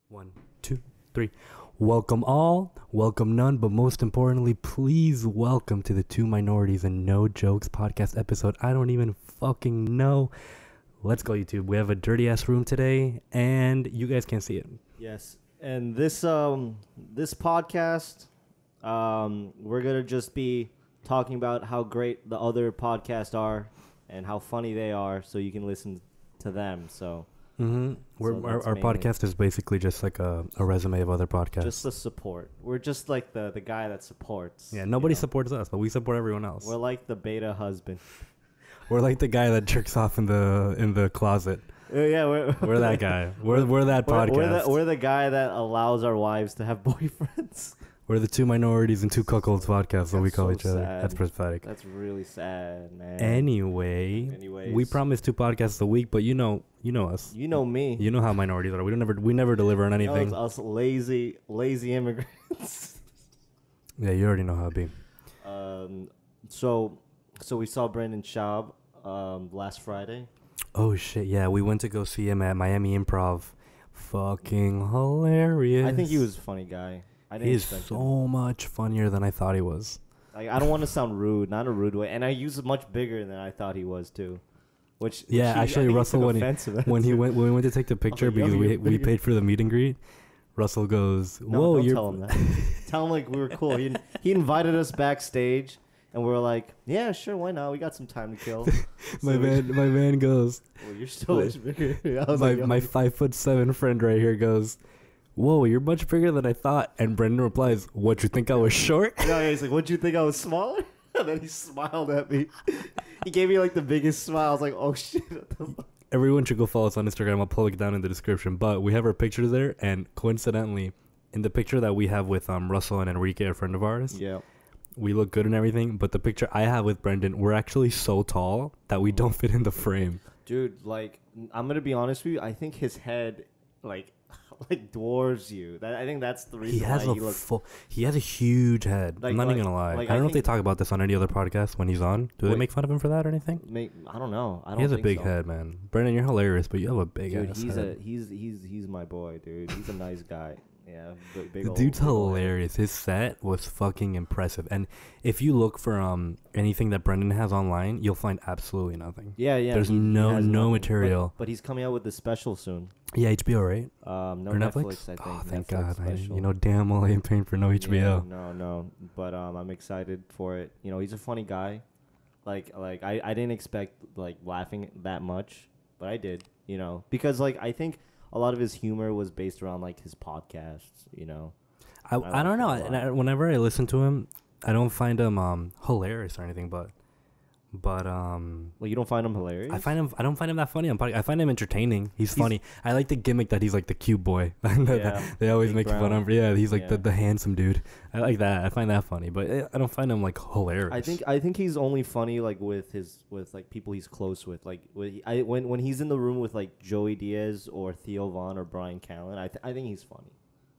1, 2, 3. Welcome all, welcome none, but most importantly, please welcome to the Two Minorities and No Jokes podcast episode. I don't even fucking know. Let's go, YouTube. We have a dirty ass room today, and you guys can't see it. Yes, and this podcast, we're gonna just be talking about how great the other podcasts are and how funny they are, so you can listen to them. So. Our podcast is basically just like a resume of other podcasts. Just the support. We're just like the guy that supports. Yeah, nobody supports us, but we support everyone else. We're like the beta husband. We're like the guy that jerks off in the closet. Yeah, we're that guy. We're that podcast. We're the guy that allows our wives to have boyfriends. We're the Two Minorities and Two Cuckolds podcast, so we call each other. Sad. That's pathetic. That's really sad, man. Anyways, we promise 2 podcasts a week, but you know us. You know me. You know how minorities are. We never deliver on anything. Us lazy immigrants. Yeah, you already know how it be. So we saw Brendan Schaub last Friday. Oh shit! Yeah, we went to go see him at Miami Improv. Fucking hilarious. I think he was a funny guy. He is so much funnier than I thought he was. Like, I don't want to sound rude, not a rude way, and I use much bigger than I thought he was too. Actually, Russell, when we went to take the picture because we paid for the meet and greet, Russell goes, "Whoa, don't tell him that. Tell him like we were cool." He invited us backstage, and we were like, "Yeah, sure, why not? We got some time to kill." my man goes, "Well, you're still much bigger." My 5'7" friend right here goes, "Whoa, you're much bigger than I thought." And Brendan replies, "What, you think I was short?" Yeah, he's like, "What, you think I was smaller?" And then he smiled at me. He gave me like the biggest smile. I was like, "Oh shit." Everyone should go follow us on Instagram. I'll pull it down in the description. But we have our pictures there, and coincidentally, in the picture that we have with Russell and Enrique, a friend of ours, yeah, we look good and everything. But the picture I have with Brendan, we're actually so tall that we don't fit in the frame. Dude, like, I'm gonna be honest with you. I think his head, like dwarfs you. I think that's the reason he has a huge head. I'm not even gonna lie. I don't know if they talk about this on any other podcast when he's on. Do they make fun of him for that or anything? I don't know. He has a big head, man. Brendan, you're hilarious, but you have a big ass head. He's my boy, dude. He's a nice guy. Yeah, the dude's hilarious. His set was fucking impressive. And if you look for anything that Brendan has online, you'll find absolutely nothing. Yeah. There's no material. But he's coming out with the special soon. Yeah, HBO, right? No, or Netflix, I think. Oh, thank God. You know damn well I ain't paying for no HBO. Yeah, no. But I'm excited for it. You know, he's a funny guy. Like I didn't expect like laughing that much, but I did. You know, because like I think a lot of his humor was based around like his podcasts, you know. I don't know. Whenever I listen to him, I don't find him hilarious or anything, but well, you don't find him hilarious? I don't find him that funny on podcast. I find him entertaining. He's funny. I like the gimmick that he's like the cute boy. They always make fun of him. Yeah, he's like the handsome dude. I like that. I find that funny, but I don't find him like hilarious. I think he's only funny like with like people he's close with. Like when he's in the room with like Joey Diaz or Theo Vaughn or Brian Callen, I think he's funny.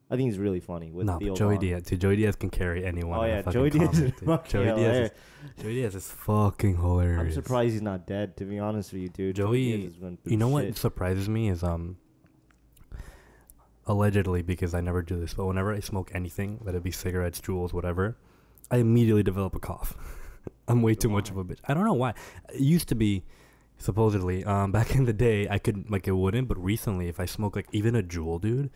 I think he's really funny with Theo Joey Vaughn. Diaz. Dude, Joey Diaz can carry anyone. Oh yeah, Joey Diaz is fucking hilarious. Joey Diaz is fucking hilarious. I'm surprised he's not dead, to be honest with you, dude. Joey, you know what surprises me is allegedly, because I never do this, but whenever I smoke anything, let it be cigarettes, jewels, whatever, I immediately develop a cough. I'm way too much of a bitch. I don't know why. It used to be supposedly back in the day I could like it wouldn't, but recently if I smoke like even a jewel, dude,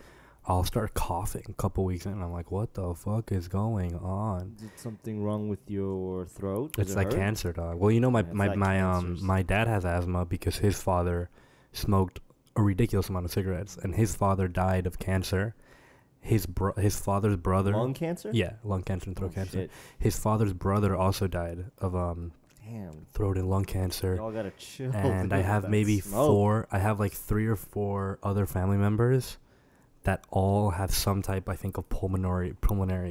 I'll start coughing a couple weeks in, and I'm like, what the fuck is going on? Is something wrong with your throat? It's like cancer, dog. Well, you know, my dad has asthma because his father smoked a ridiculous amount of cigarettes, and his father died of cancer. His father's brother... Lung cancer? Yeah, lung cancer and throat cancer. Shit. His father's brother also died of damn, throat and lung cancer. Y'all gotta chill. And I have maybe I have like 3 or 4 other family members that all have some type, I think, of pulmonary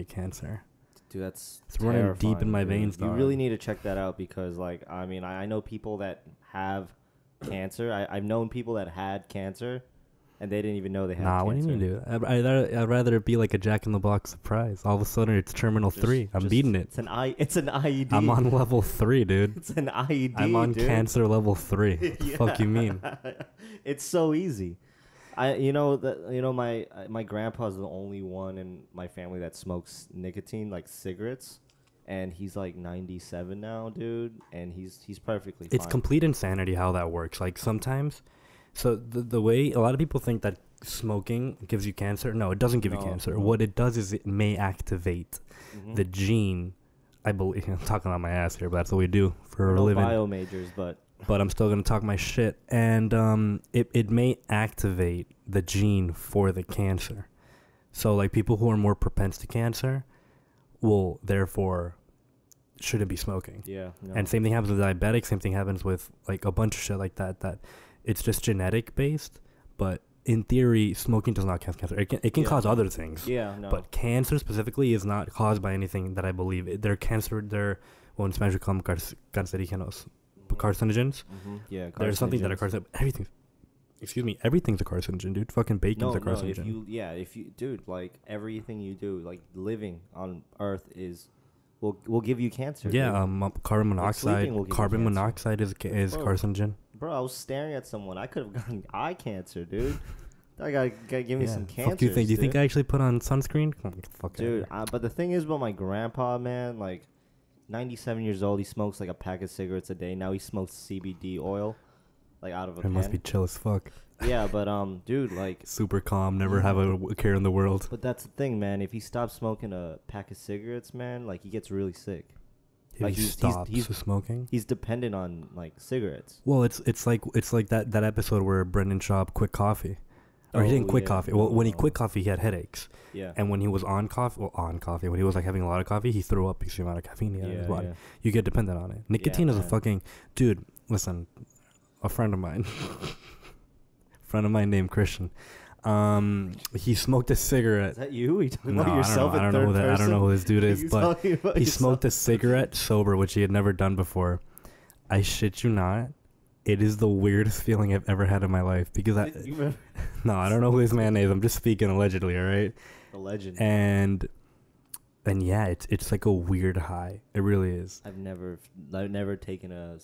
cancer. Dude, it's running deep in my veins, You really need to check that out because, like, I mean, I know people that have cancer. I've known people that had cancer, and they didn't even know they had cancer. Nah, what do you mean, dude? I'd rather it be like a Jack in the Box surprise. All of a sudden, it's terminal 3. I'm beating it. It's an IED. I'm on level 3, dude. It's an IED, I'm on cancer level 3. What the fuck you mean? It's so easy. My grandpa's the only one in my family that smokes nicotine, like cigarettes, and he's like 97 now, dude, and he's perfectly fine. It's complete insanity how that works. Like sometimes, so the way a lot of people think that smoking gives you cancer. No, it doesn't give you cancer. What it does is it may activate the gene. I believe I'm talking on my ass here, but that's what we do for a living. Bio majors, but I'm still gonna talk my shit, and it may activate the gene for the cancer. So like people who are more propense to cancer will therefore shouldn't be smoking. Yeah. No. And same thing happens with diabetics. Same thing happens with like a bunch of shit like that. That it's just genetic based, but in theory, smoking does not cause cancer. It can cause other things. Yeah, no. But cancer specifically is not caused by anything that I believe. They're in Spanish we call them cancerígenos, carcinogens. Yeah, there's something that are carcinogens. Everything's a carcinogen, dude. Fucking bacon's a carcinogen. If you, dude, like everything you do, like living on Earth will give you cancer. Yeah, carbon monoxide. Like Carbon monoxide is carcinogen. Bro, I was staring at someone. I could have gotten eye cancer, dude. I gotta give me some cancer. Fuck do you think I actually put on sunscreen? Fuck dude. But the thing is about my grandpa, man, like 97 years old, he smokes like a pack of cigarettes a day. Now he smokes CBD oil, like out of a It pen. must be chill as fuck. Yeah, but dude, like super calm, never have a care in the world. But that's the thing, man. If he stops smoking a pack of cigarettes, man, like he gets really sick. If he stops smoking, he's dependent on like cigarettes. Well, it's like that episode where Brendan Schaub quit coffee, or he didn't quit coffee. Well, when he quit coffee, he had headaches. Yeah. And when he was on coffee, when he was like having a lot of coffee, he threw up because of the amount of caffeine he had in his body. You get dependent on it. Nicotine is a fucking dude. Listen, a friend of mine named Christian. He smoked a cigarette. Is that you? Are you talking about yourself? I don't know who this dude is, but he smoked a cigarette sober, which he had never done before. I shit you not. It is the weirdest feeling I've ever had in my life because I don't know who this man is. I'm just speaking allegedly, all right? A legend. And yeah, it's like a weird high. It really is. I've never taken a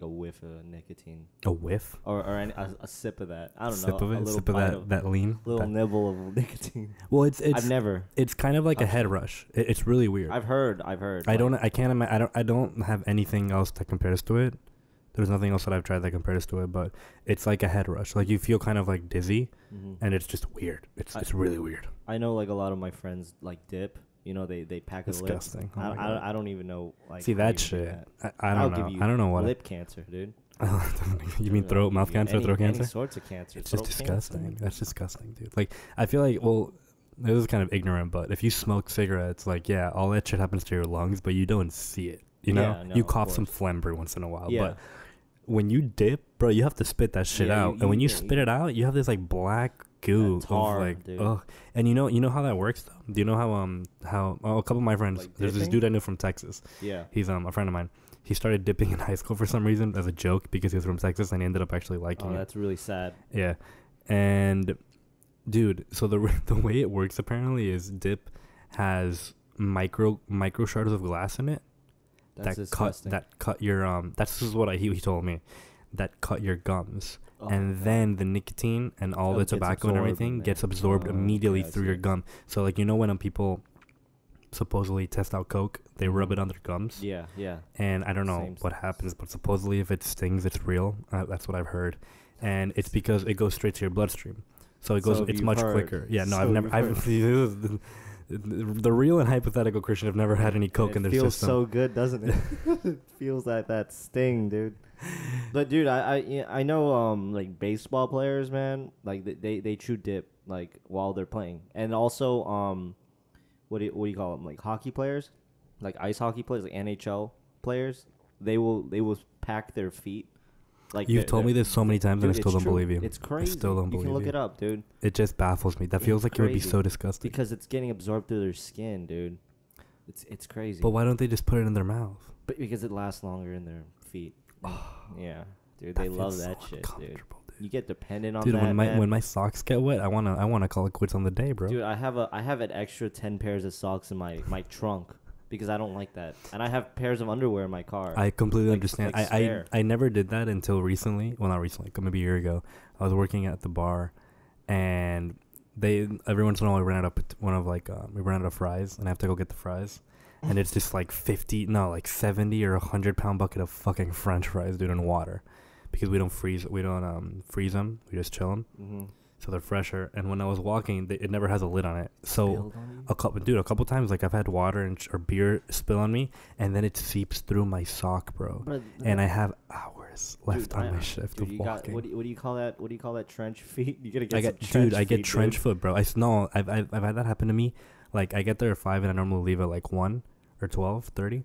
whiff of nicotine. A whiff? Or a sip of that. I don't know. Sip of that lean. Little nibble of nicotine. Well, I've never. It's kind of like a head rush. It's really weird. I've heard. I don't have anything else that compares to it. There's nothing else that I've tried that compares to it, but it's like a head rush. Like you feel kind of like dizzy, and it's just weird. It's really weird. I know like a lot of my friends like dip. You know, they pack a lip. Disgusting. I don't even know. Like, see that shit. I don't know. I don't know what. Lip cancer, dude. You mean mouth cancer, throat cancer? Any sorts of cancer. It's just disgusting. That's disgusting, dude. Like I feel like, well, this is kind of ignorant, but if you smoke cigarettes, like all that shit happens to your lungs, but you don't see it. You know, you cough some phlegm every once in a while, but when you dip, bro, you have to spit that shit out, and when you spit it out, you have this like black goo tar, of like, dude. ugh. And you know how that works though? Do you know how a couple of my friends, like there's this dude I knew from Texas. Yeah. He's a friend of mine. He started dipping in high school for some reason as a joke because he was from Texas, and he ended up actually liking it. Oh, that's really sad. Yeah. And dude, so the way it works apparently is dip has micro shards of glass in it. That's disgusting. That cut your this is what he told me, that cut your gums, and then the nicotine and all the tobacco and everything gets absorbed immediately through your gum. So like when people supposedly test out coke, they rub it on their gums. Yeah. And I don't know what happens, but supposedly if it stings, it's real. That's what I've heard, and it's because it goes straight to your bloodstream. So it goes. It's much quicker. Yeah. No, I've the real and hypothetical Christian have never had any coke in their system. It feels so good, doesn't it? It feels like that sting, dude. But dude, I know like baseball players, man, like they chew dip like while they're playing, and also what do you call them, like hockey players, like ice hockey players, like NHL players. They will pack their feet. Like you've told me this so many times, and I still don't believe you. It's crazy. I still don't believe you. You can look it up, dude. It just baffles me. That feels like it would be so disgusting. Because it's getting absorbed through their skin, dude. It's crazy. But why don't they just put it in their mouth? But because it lasts longer in their feet. Yeah, dude. They love that shit, dude. You get dependent on that. Dude, when my socks get wet, I wanna call it quits on the day, bro. Dude, I have an extra 10 pairs of socks in my trunk. Because I don't like that. And I have pairs of underwear in my car. I completely understand. I never did that until recently. Well, not recently, maybe a year ago. I was working at the bar, and they every once in a while we ran out of fries, and I have to go get the fries, and it's just like 70 or 100 pound bucket of fucking French fries, dude, in water, because we don't freeze them, we just chill them. Mm-hmm. So they're fresher. And when I was walking, it never has a lid on it. So a couple times, like I've had water or beer spill on me, and then it seeps through my sock, bro. And I have hours left on my shift of walking. What do you call that? What do you call that? Trench feet? You gotta get I get trench foot, bro. I've had that happen to me. Like I get there at 5, and I normally leave at like 1 or 12:30.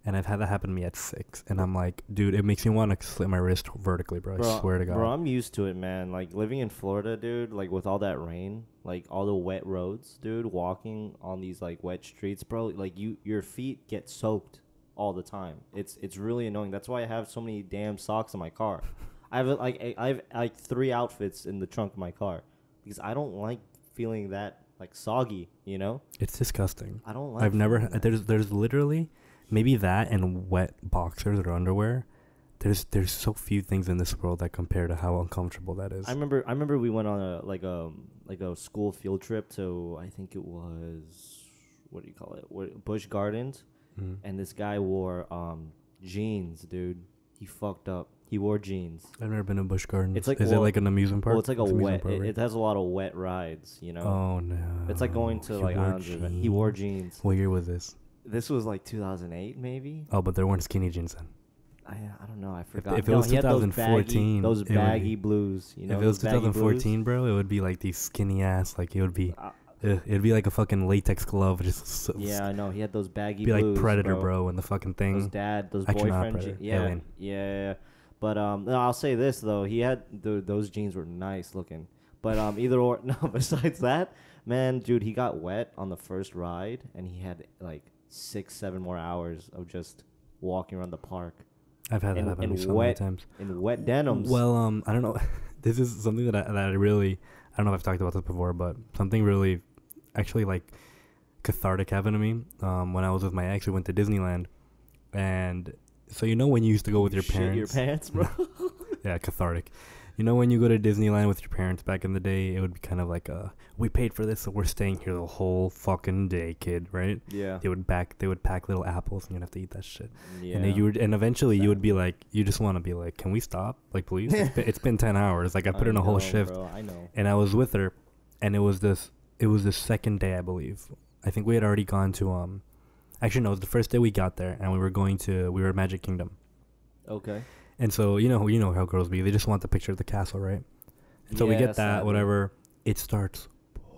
And I've had that happen to me at 6. And I'm like, dude, it makes me want to slit my wrist vertically, bro. I swear to God. Bro, I'm used to it, man. Like, living in Florida, dude, like, with all that rain, like, all the wet roads, dude, walking on these, like, wet streets, bro, like, your feet get soaked all the time. It's really annoying. That's why I have so many damn socks in my car. I have 3 outfits in the trunk of my car because I don't like feeling that, like, soggy, you know? It's disgusting. I don't like I've never... There's literally... Maybe that and wet boxers or underwear. There's so few things in this world that compare to how uncomfortable that is. I remember we went on a school field trip to, I think it was, what do you call it? Busch Gardens. Mm. And this guy wore jeans, dude. He fucked up. He wore jeans. I've never been to Busch Gardens. It's like, is it like an amusement park? Well, it's like a wet. Park, right? It has a lot of wet rides, you know. Oh no! It's like going to like islands. He wore jeans. What year was this? This was like 2008, maybe. Oh, but there weren't skinny jeans then. I don't know. I forgot. If it was 2014, those baggy blues, you know. If it was 2014, bro, it would be like these skinny ass. Like it would be, it'd be like a fucking latex glove. Yeah, I know. He had those baggy. Be blues, like Predator, bro, and the fucking thing. Those Actually, boyfriend. Yeah. But no, I'll say this though. He had those jeans were nice looking. But either or, no. Besides that, man, dude, he got wet on the first ride, and he had like 6-7 more hours of just walking around the park. I've had that happen to me so many times. In wet denims. Well, I don't know. This is something that I really, I don't know if I've talked about this before, but something really, actually like cathartic happened to me. When I was with my ex, we went to Disneyland, and so you know when you used to go with your parents. Shit your pants, bro. Yeah, cathartic. You know when you go to Disneyland with your parents back in the day, it would be kind of like we paid for this, so we're staying here the whole fucking day, kid, right? Yeah. They would pack little apples, and you'd have to eat that shit. Yeah. And eventually you would be like, you just want to be like, can we stop? Like, please? It's been 10 hours. Like I put in a whole shift. Bro, I know. And I was with her, and it was the second day, I believe. I think we had already gone to actually no, it was the first day we got there, and we were at Magic Kingdom. Okay. And so you know how girls be. They just want the picture of the castle, right? And so we get that, sadly. whatever. It starts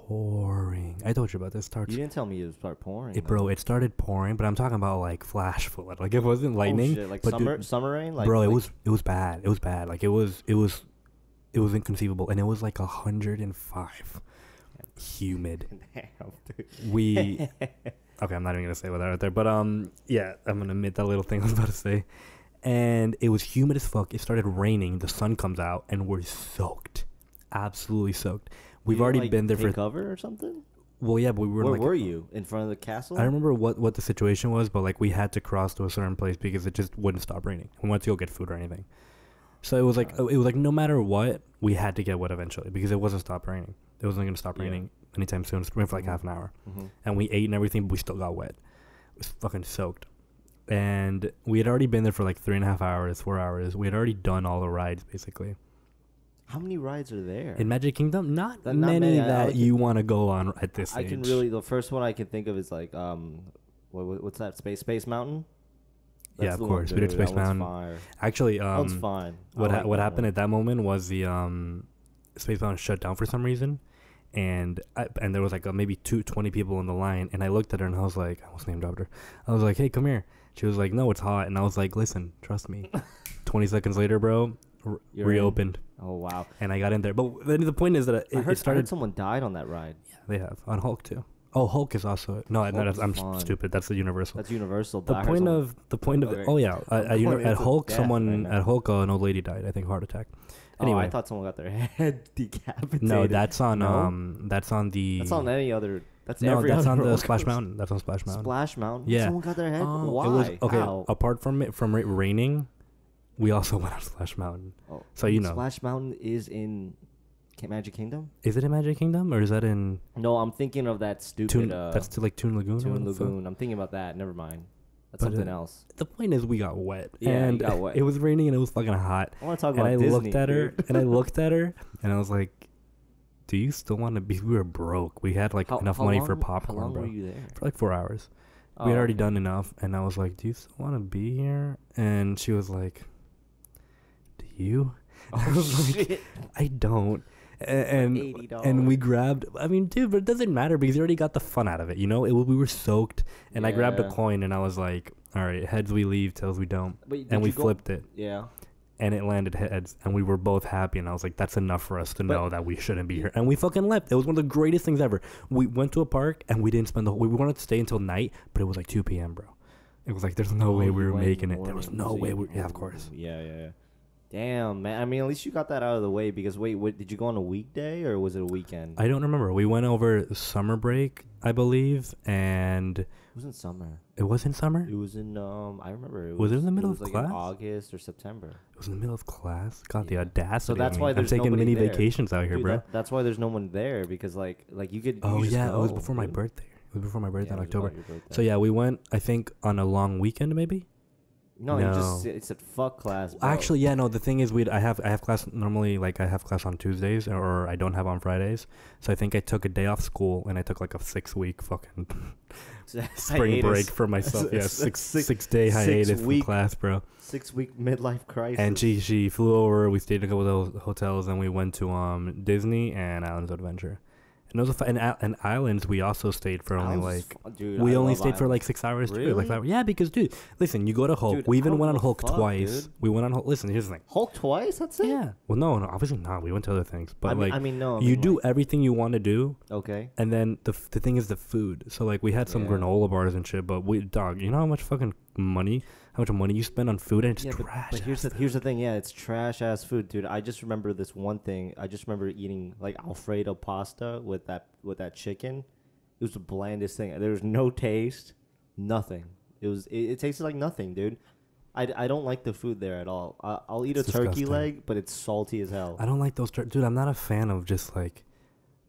pouring. I told you about this. You didn't tell me it would start pouring. It started pouring, but I'm talking about like flash flood. Like it wasn't lightning. Oh, shit. Like but summer rain. Like, bro, it was bad. It was bad. Like it was inconceivable, and it was like 105, humid. Damn, dude. We okay. I'm not even gonna say what that right there, but yeah, I'm gonna admit that little thing I was about to say. And it was humid as fuck. It started raining. The sun comes out, and we're soaked, absolutely soaked. We've already been there for cover or something. Well, yeah, but we were. Where were you? In front of the castle? I don't remember what the situation was, but like we had to cross to a certain place because it just wouldn't stop raining. We wanted to go get food or anything. So it was like no matter what, we had to get wet eventually because it wasn't stop raining. It wasn't gonna stop raining anytime soon. It rained for like half an hour, and we ate and everything, but we still got wet. It was fucking soaked. And we had already been there for like 3.5 hours, 4 hours. We had already done all the rides, basically. How many rides are there? In Magic Kingdom? Not many that you want to go on at this age. The first one I can think of is like, what's that? Space Mountain? Yeah, of course. We did Space Mountain. Fire. Actually, that one's fine. What happened at that moment was the Space Mountain shut down for some reason. And there was like maybe 20 people in the line. And I looked at her and I was like, I almost name dropped her. I was like, hey, come here. She was like, no, it's hot. And I was like, listen, trust me. 20 seconds later, bro, reopened. Oh, wow. And I got in there. But the point is that it started. I heard someone died on that ride. Yeah, they have. On Hulk, too. Oh, Hulk is also. No, I'm stupid. That's the Universal. That's Universal. The point of. Okay. Oh, yeah. At Hulk, an old lady died. I think heart attack. Anyway. Oh, I thought someone got their head decapitated. No, that's on. That's on any other. That's on the Splash Mountain. That's on Splash Mountain. Splash Mountain. Yeah. Someone got their head. Why? It was, okay. How? Apart from it raining, we also went on Splash Mountain. Oh, so you know. Splash Mountain is in Magic Kingdom? Is it in Magic Kingdom or is that in No, I'm thinking of that stupid. Toon? That's to like Toon Lagoon. Toon Lagoon. I'm thinking about that. Never mind. That's But, something else. The point is, we got wet. Yeah, and you got wet. It was raining and it was fucking hot. I want to talk And about I Disney. looked at her, dude. and I looked at her, and I was like, "Do you still want to be?" We were broke. We had like enough money for popcorn, How long bro. were you there? For like 4 hours. We had already done enough, and I was like, "Do you still want to be here?" And she was like, "Do you?" I was like, shit. "I don't." And $80. we grabbed. I mean, dude, but it doesn't matter because you already got the fun out of it. You know, we were soaked, and I grabbed a Yeah. coin, and I was like, "All right, heads we leave, tails we don't," But did and we you go- flipped it. Yeah. And it landed heads, and we were both happy. And I was like, "That's enough for us to But- know that we shouldn't be here." And we fucking left. It was one of the greatest things ever. We went to a park, and we didn't spend the whole. We wanted to stay until night, but it was like 2 p.m., bro. It was like, there's no way we were making it. There was no way we. Yeah, of course. Yeah. Damn, man. I mean, at least you got that out of the way because wait, did you go on a weekday or was it a weekend? I don't remember. We went over summer break, I believe, and It wasn't summer. it wasn't summer. It was in I remember. Was it in the middle was of like class? in August or September. It was in the middle of class. God, the Yeah. audacity. So that's of me. why I'm there's taking nobody mini there. vacations out here, Dude, bro. that's why there's no one there because like you could. Oh you just yeah, it was go, before my dude. birthday. It was before my birthday Yeah, in it was about October. your birthday. So yeah, we went. I think on a long weekend, maybe. No, you just No. it said fuck class. Bro. Actually, yeah, no. The thing is, I have class normally. Like I have class on Tuesdays, or I don't have on Fridays. So I think I took a day off school, and I took like a 6-week fucking spring break Hiatus. for myself. Yeah, Six- 6-day hiatus from week- class, bro. 6-week midlife crisis. And she flew over. We stayed in a couple of those hotels, and we went to Disney and Islands of Adventure. And those and islands. We also stayed for only Islands is like. fun, dude, We I only love stayed for like islands. 6 hours too. Really? Like 5 hours. Yeah, because dude, listen, you go to Hulk. Dude, We I even don't went on give a Hulk fuck, twice. dude. We went on Hulk. Listen, here's the thing. Hulk twice. That's it. Yeah. Well, no, obviously not. We went to other things, but I mean, no. I you mean, do like, everything you want to do, okay. and then the thing is the food. So like we had some Yeah. granola bars and shit, but you know how much money you spend on food, and it's Yeah, trash. but here's the thing. Yeah, it's trash ass food, dude. I just remember this one thing. I just remember eating like Alfredo pasta with that chicken. It was the blandest thing. There was no taste, nothing. It tasted like nothing, dude. I don't like the food there at all. I'll eat It's a turkey disgusting. leg, but it's salty as hell. I don't like those. Dude, I'm not a fan of just like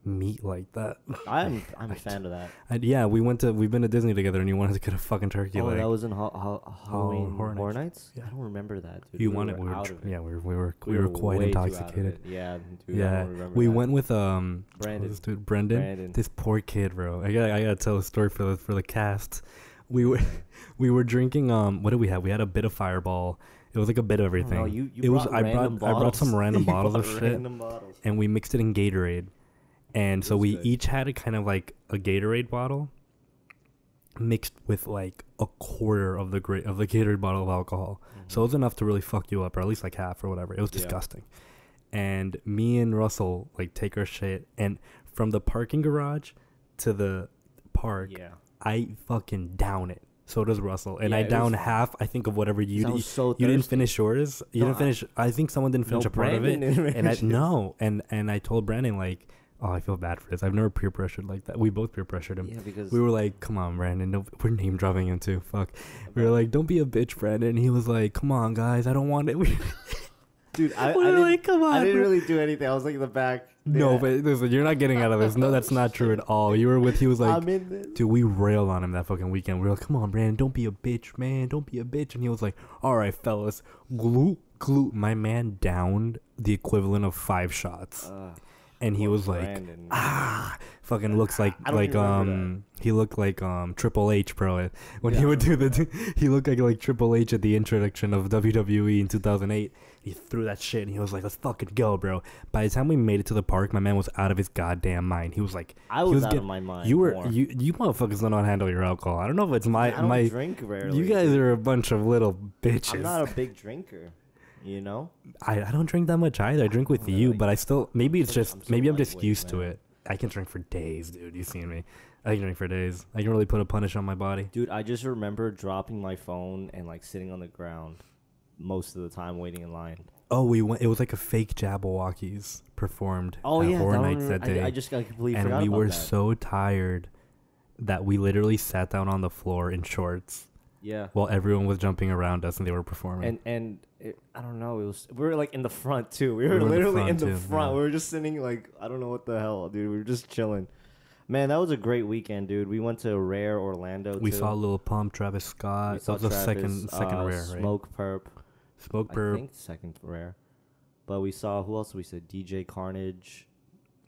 meat like that. I'm a fan of that. Yeah, we've been to Disney together, and you wanted to get a fucking turkey Oh, leg. that was in Halloween Horror Horror Nights? Nights. Yeah. I don't remember that, dude. You We wanted. were We were. out of it. Yeah, we were quite way too out of intoxicated. it. Yeah, dude. I Yeah, don't remember we that. went with Brandon. this dude Brendan. Brandon. This poor kid, bro. I gotta tell a story for the cast. We were drinking. What did we have? We had a bit of Fireball. It was like a bit of everything. No, you it was. brought I random brought some bottles. random You bottles of brought shit, random bottles. and we mixed it in Gatorade. And so was we good. each had a kind of like a Gatorade bottle mixed with like a quarter of the Gatorade bottle of alcohol. So it was enough to really fuck you up, or at least like half or whatever. It was Yeah. disgusting. And me and Russell like take our shit, and from the parking garage to the park, Yeah. I fucking down it. So does Russell, and Yeah, I it was down fun. half. I think of whatever you Sounds so you didn't thirsty. finish yours. You No, didn't finish. I think someone didn't finish No, a part of it, Brandon didn't and I finish no, and I told Brandon like, oh, I feel bad for this. I've never peer pressured like that. We both peer pressured him. Yeah, because We were like, come on, Brandon. No, we're name dropping him too. Fuck. We were like, don't be a bitch, Brandon. And he was like, come on, guys. I don't want it. dude, I we were didn't, like, come on. I didn't bro." really do anything. I was like in the back. No, Yeah. but listen, you're not getting out of this. No, that's not true at all. You were with. He was like, I'm in this. dude, we railed on him that fucking weekend. We were like, come on, Brandon, don't be a bitch, man. Don't be a bitch. And he was like, all right, fellas. Glue. My man downed the equivalent of 5 shots. And he poor was like, Brandon. fucking looks like I don't even remember he looked like Triple H, bro. When he would do he looked like Triple H at the introduction of WWE in 2008. He threw that shit and he was like, let's fucking go, bro. By the time we made it to the park, my man was out of his goddamn mind. He was like, I was out of my mind. you were more. you motherfuckers don't know how to handle your alcohol. I don't know if it's I don't my drink rarely. you guys are a bunch of little bitches. I'm not a big drinker. You know. I don't drink that much either. I drink with don't you, really. but I still maybe it's I'm just so maybe I'm just lightweight, used to man. it. I can drink for days, dude. You seen me? I can drink for days. I can really put a punish on my body. Dude, I just remember dropping my phone and like sitting on the ground most of the time waiting in line. Oh, we went. It was like a fake Jabberwockies performed Oh at yeah, Horror that Nights one, that day, I just completely and forgot we about were that. so tired that we literally sat down on the floor in shorts Yeah. while everyone was jumping around us and they were performing. And I don't know. We were like in the front too. We were We were in the literally in front, the too, front. yeah. We were just sitting like I don't know what the hell, dude. We were just chilling. Man, that was a great weekend, dude. We went to Rare Orlando We too. saw Lil Pump, Travis We Scott. saw That was the Travis, second Rare, right? Smoke Perp. Smoke I Perp. think second Rare. But we saw who else? We said DJ Carnage.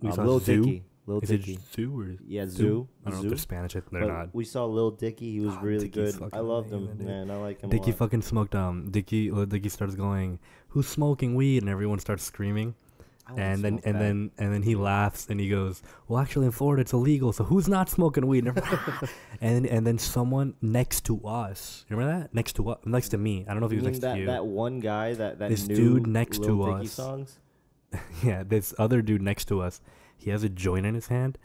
We saw Lil Zoo. Dicky. Lil Is it Dicky. Zoo or Yeah, Zoo? Zoo. I don't know if Zoo. they're Spanish. They're But not. we saw Lil Dicky. He was Oh, really Dicky's good. I fucking loved him, amazing, dude. man. I like him Dicky a lot. fucking smoked Lil Dicky starts going, "Who's smoking weed?" and everyone starts screaming. I wouldn't And then smoke that. and then he laughs and he goes, "Well, actually in Florida it's illegal, so who's not smoking weed?" And then someone next to us, you remember that? Next to me. I don't know if he was You next mean to you. that one guy that This knew dude next Lil to Dicky us. songs? Yeah, this other dude next to us, he has a joint in his hand,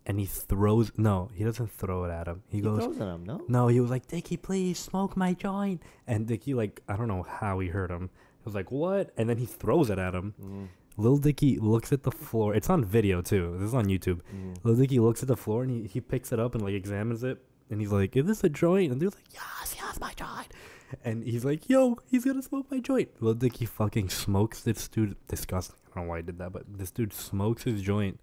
and he doesn't throw it at him. He goes, throws at him, no? no, he was like, "Dickie, please smoke my joint." And Dickie, like, I don't know how he heard him. He was like, "What?" And then he throws it at him. Mm, Lil Dicky looks at the floor. It's on video too. This is on YouTube. mm. Lil Dicky looks at the floor and he picks it up and like examines it. And he's like, "Is this a joint?" And dude's like, "Yes, my joint." And he's like, "Yo, he's gonna smoke my joint." Lil Dicky fucking smokes this dude. Disgusting. I don't know why he did that, but this dude smokes his joint.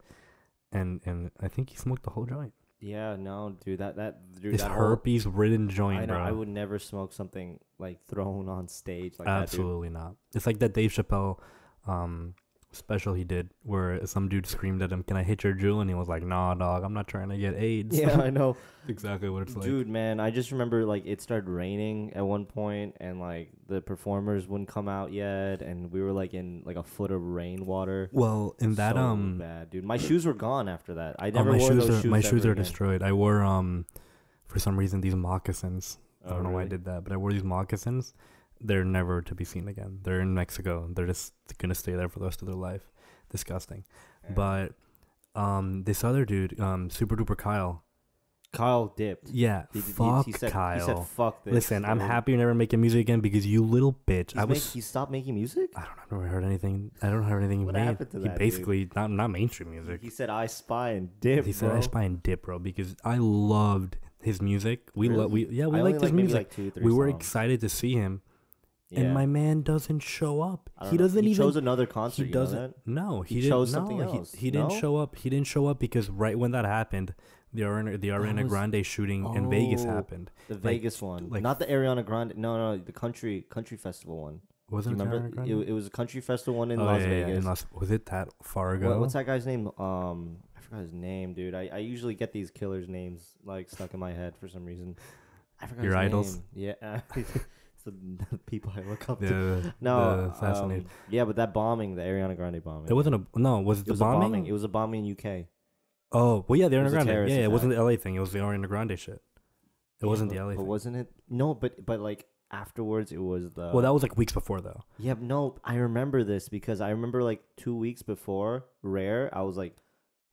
And I think he smoked the whole joint. Yeah, no, dude, dude, This that whole, herpes-ridden joint, I know, bro. I would never smoke something like thrown on stage like that, dude. Absolutely not. It's like that Dave Chappelle special he did where some dude screamed at him, "Can I hit your jewel?" And he was like, "Nah, dog, I'm not trying to get AIDS." Yeah, I know. Exactly what it's like. Dude, man, I just remember like it started raining at one point and like the performers wouldn't come out yet and we were like in like a foot of rainwater. Well, in that So bad, dude. My shoes were gone after that. I oh, never my wore shoes those are shoes my shoes ever are again. destroyed. I wore for some reason these moccasins. I Oh, don't know why I really? did that, but I wore these moccasins. They're never to be seen again. They're in Mexico. They're just gonna stay there for the rest of their life. Disgusting. Yeah. But this other dude, Super Duper Kyle. Kyle dipped. Yeah, fuck Kyle. He said fuck this. Listen, I'm dude. happy you're never making music again because you little bitch. He stopped making music? I don't know. I've never heard anything. I don't have anything he What made. happened to He that, basically not mainstream music. He said I spy and dip. He said bro. I spy and dip, bro, because I loved his music. We Really? we I only liked his maybe, music. like 2 or 3 We were songs. excited to see him, Yeah. and my man doesn't show up. I don't He know. doesn't he even. chose another concert. He you know doesn't. that? No, He didn't. chose No, something else. He didn't No? show up. He didn't show up because right when that happened, the Ariana was- Grande shooting in Vegas Oh, happened. The Vegas one, like- not the Ariana Grande. No, the country festival one. Do Wasn't you it remember? Ariana Grande? It was a country festival one in Oh, Las yeah, yeah, Vegas. in was it that far ago? What's that guy's name? I forgot his name, dude. I usually get these killers' names like stuck in my head for some reason. I forgot Your his idols? name. Yeah, it's the people I look up to. The No, assassination. yeah, but that bombing, the Ariana Grande bombing. It wasn't a no. Was it It the was a bombing? It was a bombing in UK. Oh, well, yeah, the It Ariana was a Grande. terrorist Yeah, it wasn't attack. the LA thing. It was the Ariana Grande shit. It wasn't the LA But thing. wasn't it? No, but like afterwards, it was the. Well, that was like weeks before though. Yeah, no, I remember this because I remember like 2 weeks before Rare, I was like,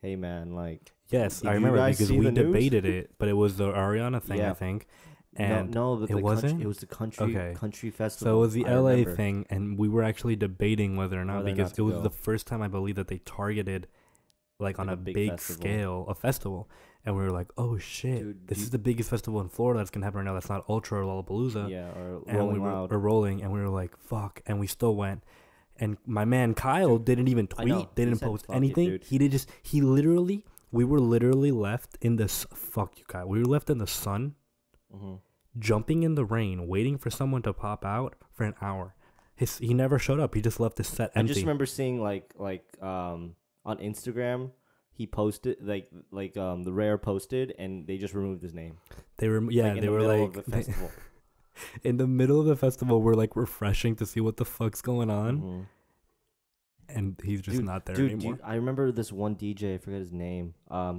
"Hey man, like." Yes, Did I you remember guys because see we the news? debated it, but it was the Ariana thing, I Yeah. think. And no, but it wasn't? It was the country Okay. country festival. so it was the I LA remember. thing, and we were actually debating whether or not Whether or because not it to was go. the first time I believe that they targeted like on Like a a big big festival. scale a festival, and we were like, "Oh shit, Dude, this you- is the biggest festival in Florida that's gonna happen right now. That's not Ultra or Lollapalooza." Yeah, or And Rolling we were Loud. or rolling, and we were like, "Fuck!" And we still went. And my man Kyle didn't even I know. tweet, He didn't said, post "Fuck it, anything. dude." We were literally left in this. Fuck you, Kyle. We were left in the sun, Mhm. jumping in the rain, waiting for someone to pop out for an hour. He never showed up. He just left his set I empty. just remember seeing like on Instagram, he posted the Rare posted, and they just removed his name. They were in they the were middle like of the festival. in the middle of the festival. We're like refreshing to see what the fuck's going on, Mhm. and he's just Dude, not there Dude, anymore. I remember this one DJ. I forget his name.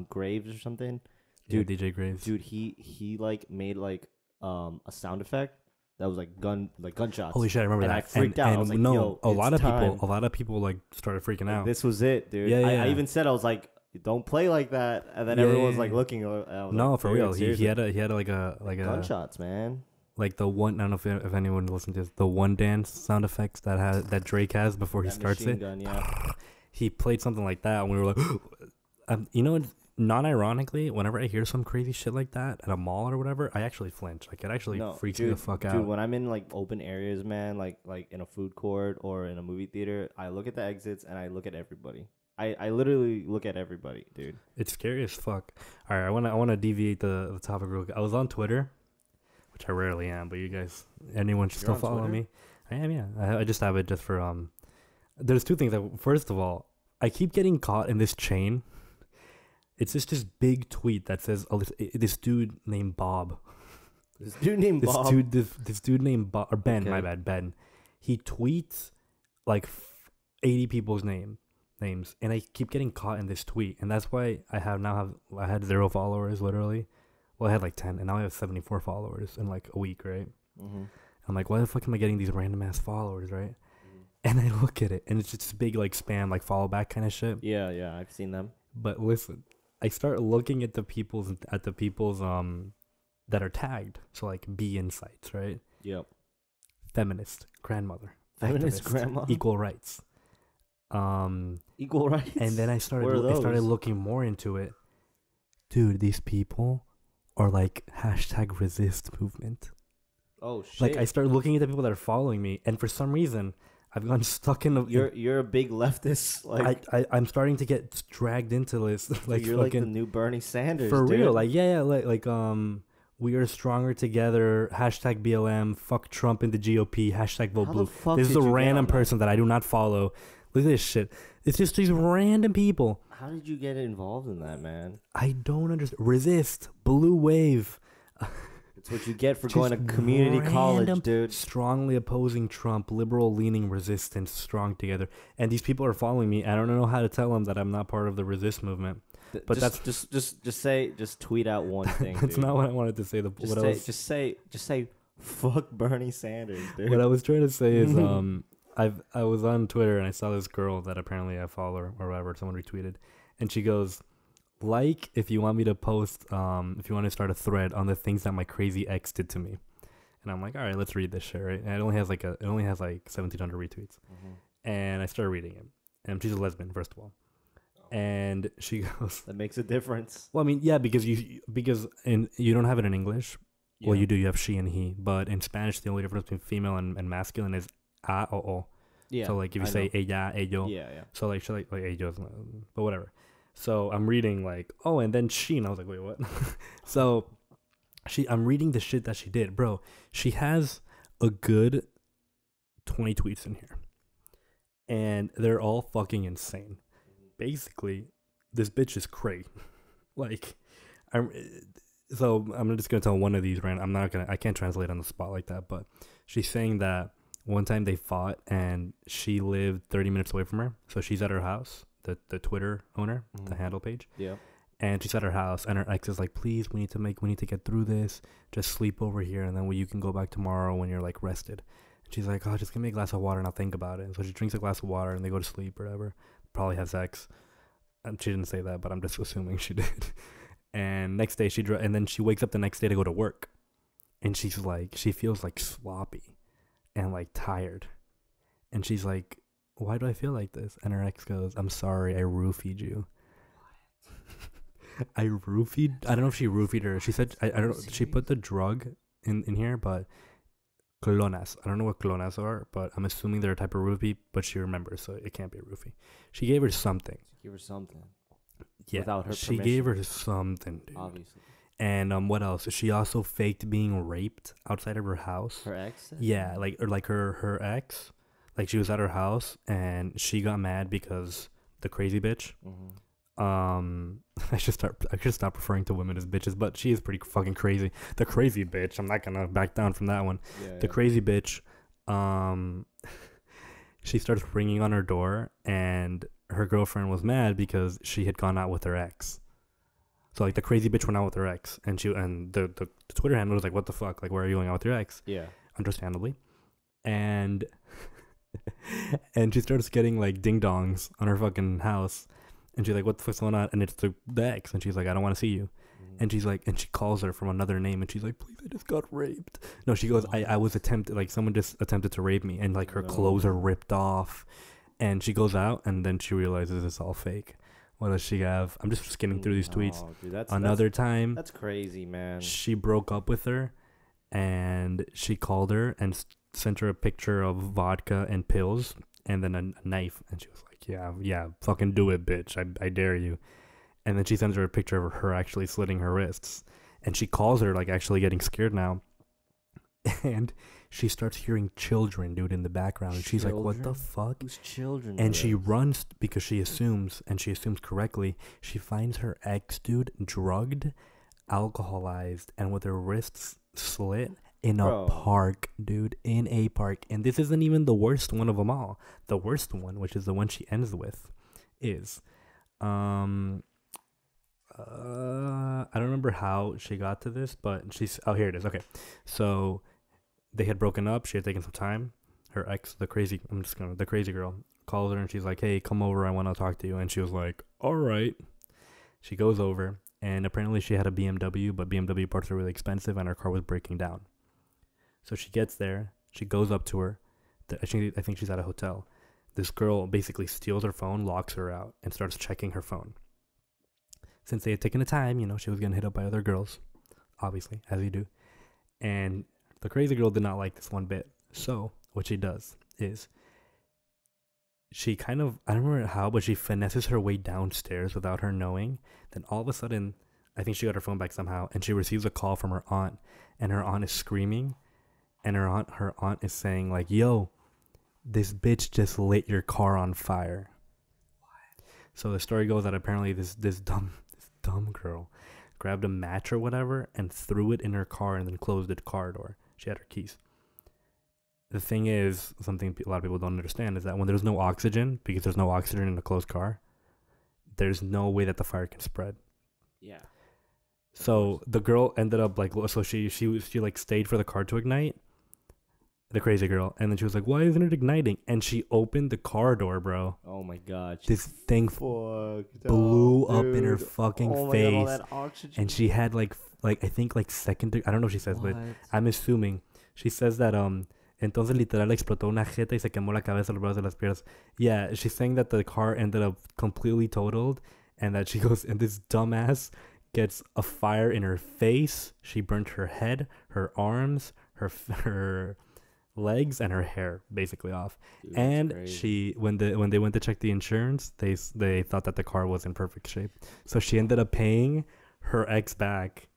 Graves or something. Yeah, dude, DJ Graves. Dude, he like made like a sound effect that was like gunshots. Holy shit, I remember And that. I freaked out. I was like, no, yo, a lot it's of time. people like started freaking Like, out. this was it, dude. Yeah, I yeah. even said I was like, don't play like that, and then Yeah, everyone's yeah, like yeah. looking. I was No, like, for dude, real. He seriously. had like a Gunshots, man. like the one. I don't know if anyone listened to this, the one dance sound effects that Drake has before he That starts machine it. gun, yeah. He played something like that, and we were like, you know, non-ironically, whenever I hear some crazy shit like that at a mall or whatever, I actually flinch. Like, it actually freaks me the fuck out. Dude, when I'm in like open areas, man, like in a food court or in a movie theater, I look at the exits and I look at everybody. I literally look at everybody, dude. It's scary as fuck. All right, I wanna deviate the topic real quick. I was on Twitter, which I rarely am, but you guys, anyone should still follow me. I am, yeah. I just have it just for There's two things. First of all, I keep getting caught in this chain. It's just this big tweet that says, "Oh, this dude named Bob." This dude named Bob. This dude named Bob or Ben. Okay. My bad, Ben. He tweets like 80 people's names, and I keep getting caught in this tweet, and that's why I had 0 followers literally. Well, I had like 10, and now I have 74 followers in like a week, right? Mm-hmm. I'm like, why the fuck am I getting these random ass followers, right? And I look at it, and it's just big like spam, like follow back kind of shit. Yeah, I've seen them. But listen, I start looking at the people's that are tagged. So like B Insights, right? Yep. Feminist grandmother. Feminist grandma. Equal rights. Equal rights. And then I started looking more into it. Dude, these people are like #resist movement. Oh shit! Like I started looking at the people that are following me, and for some reason, I've gone stuck in. You're a big leftist. Like I'm starting to get dragged into this. Like you're like the new Bernie Sanders. For dude. real, like yeah, like we are stronger together. #BLM. Fuck Trump and the GOP. #vote blue. This is a random person that I do not follow. Look at this shit. It's just these random people. How did you get involved in that, man? I don't understand. Resist. Blue wave. It's what you get for going to community college, dude. Strongly opposing Trump, liberal leaning resistance, strong together. And these people are following me. I don't know how to tell them that I'm not part of the resist movement. But just tweet out one thing. That's not what I wanted to say. Just say fuck Bernie Sanders, dude. What I was trying to say is I was on Twitter and I saw this girl that apparently I follow or whatever, someone retweeted, and she goes, like, if you want me to post, if you want to start a thread on the things that my crazy ex did to me. And I'm like, all right, let's read this shit, right? And it only has like 1,700 retweets. Mm-hmm. And I started reading it. And she's a lesbian, first of all. And she goes, that makes a difference. Well, I mean, yeah, because you don't have it in English. Yeah. Well, you do. You have she and he. But in Spanish, the only difference between female and masculine is a o o. Yeah. So like if you say ella, ello. Yeah. So like ellos, but whatever. So I'm reading like, oh, and then she, and I was like, wait, what? So I'm reading the shit that she did, bro. She has a good 20 tweets in here, and they're all fucking insane. Basically, this bitch is cray. Like, I'm just gonna tell one of these. I can't translate on the spot like that. But she's saying that one time they fought, and she lived 30 minutes away from her, so she's at her house. The Twitter owner, the handle page. Yeah. And she's at her house, and her ex is like, please, we need to get through this. Just sleep over here, and then you can go back tomorrow when you're like rested. And she's like, oh, just give me a glass of water and I'll think about it. And so she drinks a glass of water and they go to sleep or whatever. Probably has sex. And she didn't say that, but I'm just assuming she did. And next day and then she wakes up the next day to go to work. And she's like, she feels like sloppy and like tired. And she's like, why do I feel like this? And her ex goes, I'm sorry, I roofied you. What? I don't know if she roofied her. She said, I don't know. She put the drug in here, but clonas. I don't know what clonas are, but I'm assuming they're a type of roofie, but she remembers, so it can't be a roofie. She gave her something. Yeah, without her permission. She gave her something, dude. Obviously. And what else? She also faked being raped outside of her house. Her ex? Yeah, her ex. Like, she was at her house, and she got mad because the crazy bitch. Mm-hmm. I should stop referring to women as bitches, but she is pretty fucking crazy. The crazy bitch. I'm not gonna back down from that one. The crazy bitch. She starts ringing on her door, and her girlfriend was mad because she had gone out with her ex. So like the crazy bitch went out with her ex, and the Twitter handle was like, "What the fuck? Like, why are you going out with your ex?" Yeah, understandably, and. And she starts getting like ding dongs on her fucking house, and she's like, what the fuck's going on? And it's the ex, and she's like, I don't want to see you. And she's like, and she calls her from another name, and she's like, please, I just got raped. No, she goes, I was attempted, like someone just attempted to rape me, and like her clothes are ripped off. And she goes out, and then she realizes it's all fake. What does she have? I'm just skimming through these tweets. No, dude, Another time, that's crazy, man. she broke up with her, and she called her and sent her a picture of vodka and pills, and then a knife, and she was like, "Yeah, fucking do it, bitch. I dare you." And then she sends her a picture of her actually slitting her wrists, and she calls her like actually getting scared now, and she starts hearing children, dude, in the background, and she's like, "What the fuck?" Whose children? And she runs because she assumes correctly, she finds her ex, dude, drugged, alcoholized, and with her wrists slit in a park, dude, in a park. And this isn't even the worst one of them all. The worst one, which is the one she ends with, is, I don't remember how she got to this, but here it is. Okay, so they had broken up. She had taken some time. Her ex, the crazy girl, calls her and she's like, "Hey, come over. I want to talk to you." And she was like, "All right." She goes over, and apparently she had a BMW, but BMW parts are really expensive, and her car was breaking down. So she gets there. She goes up to her. I think she's at a hotel. This girl basically steals her phone, locks her out, and starts checking her phone. Since they had taken the time, she was getting hit up by other girls, obviously, as you do. And the crazy girl did not like this one bit. So what she does is she kind of, I don't remember how, but she finesses her way downstairs without her knowing. Then all of a sudden, I think she got her phone back somehow, and she receives a call from her aunt, and her aunt is screaming, and her aunt is saying like, "Yo, this bitch just lit your car on fire." What? So the story goes that apparently this dumb girl grabbed a match or whatever and threw it in her car and then closed the car door. She had her keys. The thing is, something a lot of people don't understand is that when there's no oxygen, because there's no oxygen in a closed car, there's no way that the fire can spread. Yeah. So the girl ended up like, so she like stayed for the car to ignite, the crazy girl, and then she was like, "Why isn't it igniting?" And she opened the car door, bro. Oh my god. This thing blew up in her fucking face. God, all that oxygen. And she had like I think like second, I don't know if she says, but I'm assuming she says that entonces literal explotó una jeta y se quemó la cabeza, los brazos y las piernas. Yeah, she's saying that the car ended up completely totaled, and that she goes, and this dumbass gets a fire in her face. She burnt her head, her arms, her legs, and her hair basically off. Dude, and she, when they went to check the insurance, they thought that the car was in perfect shape. So she ended up paying her ex back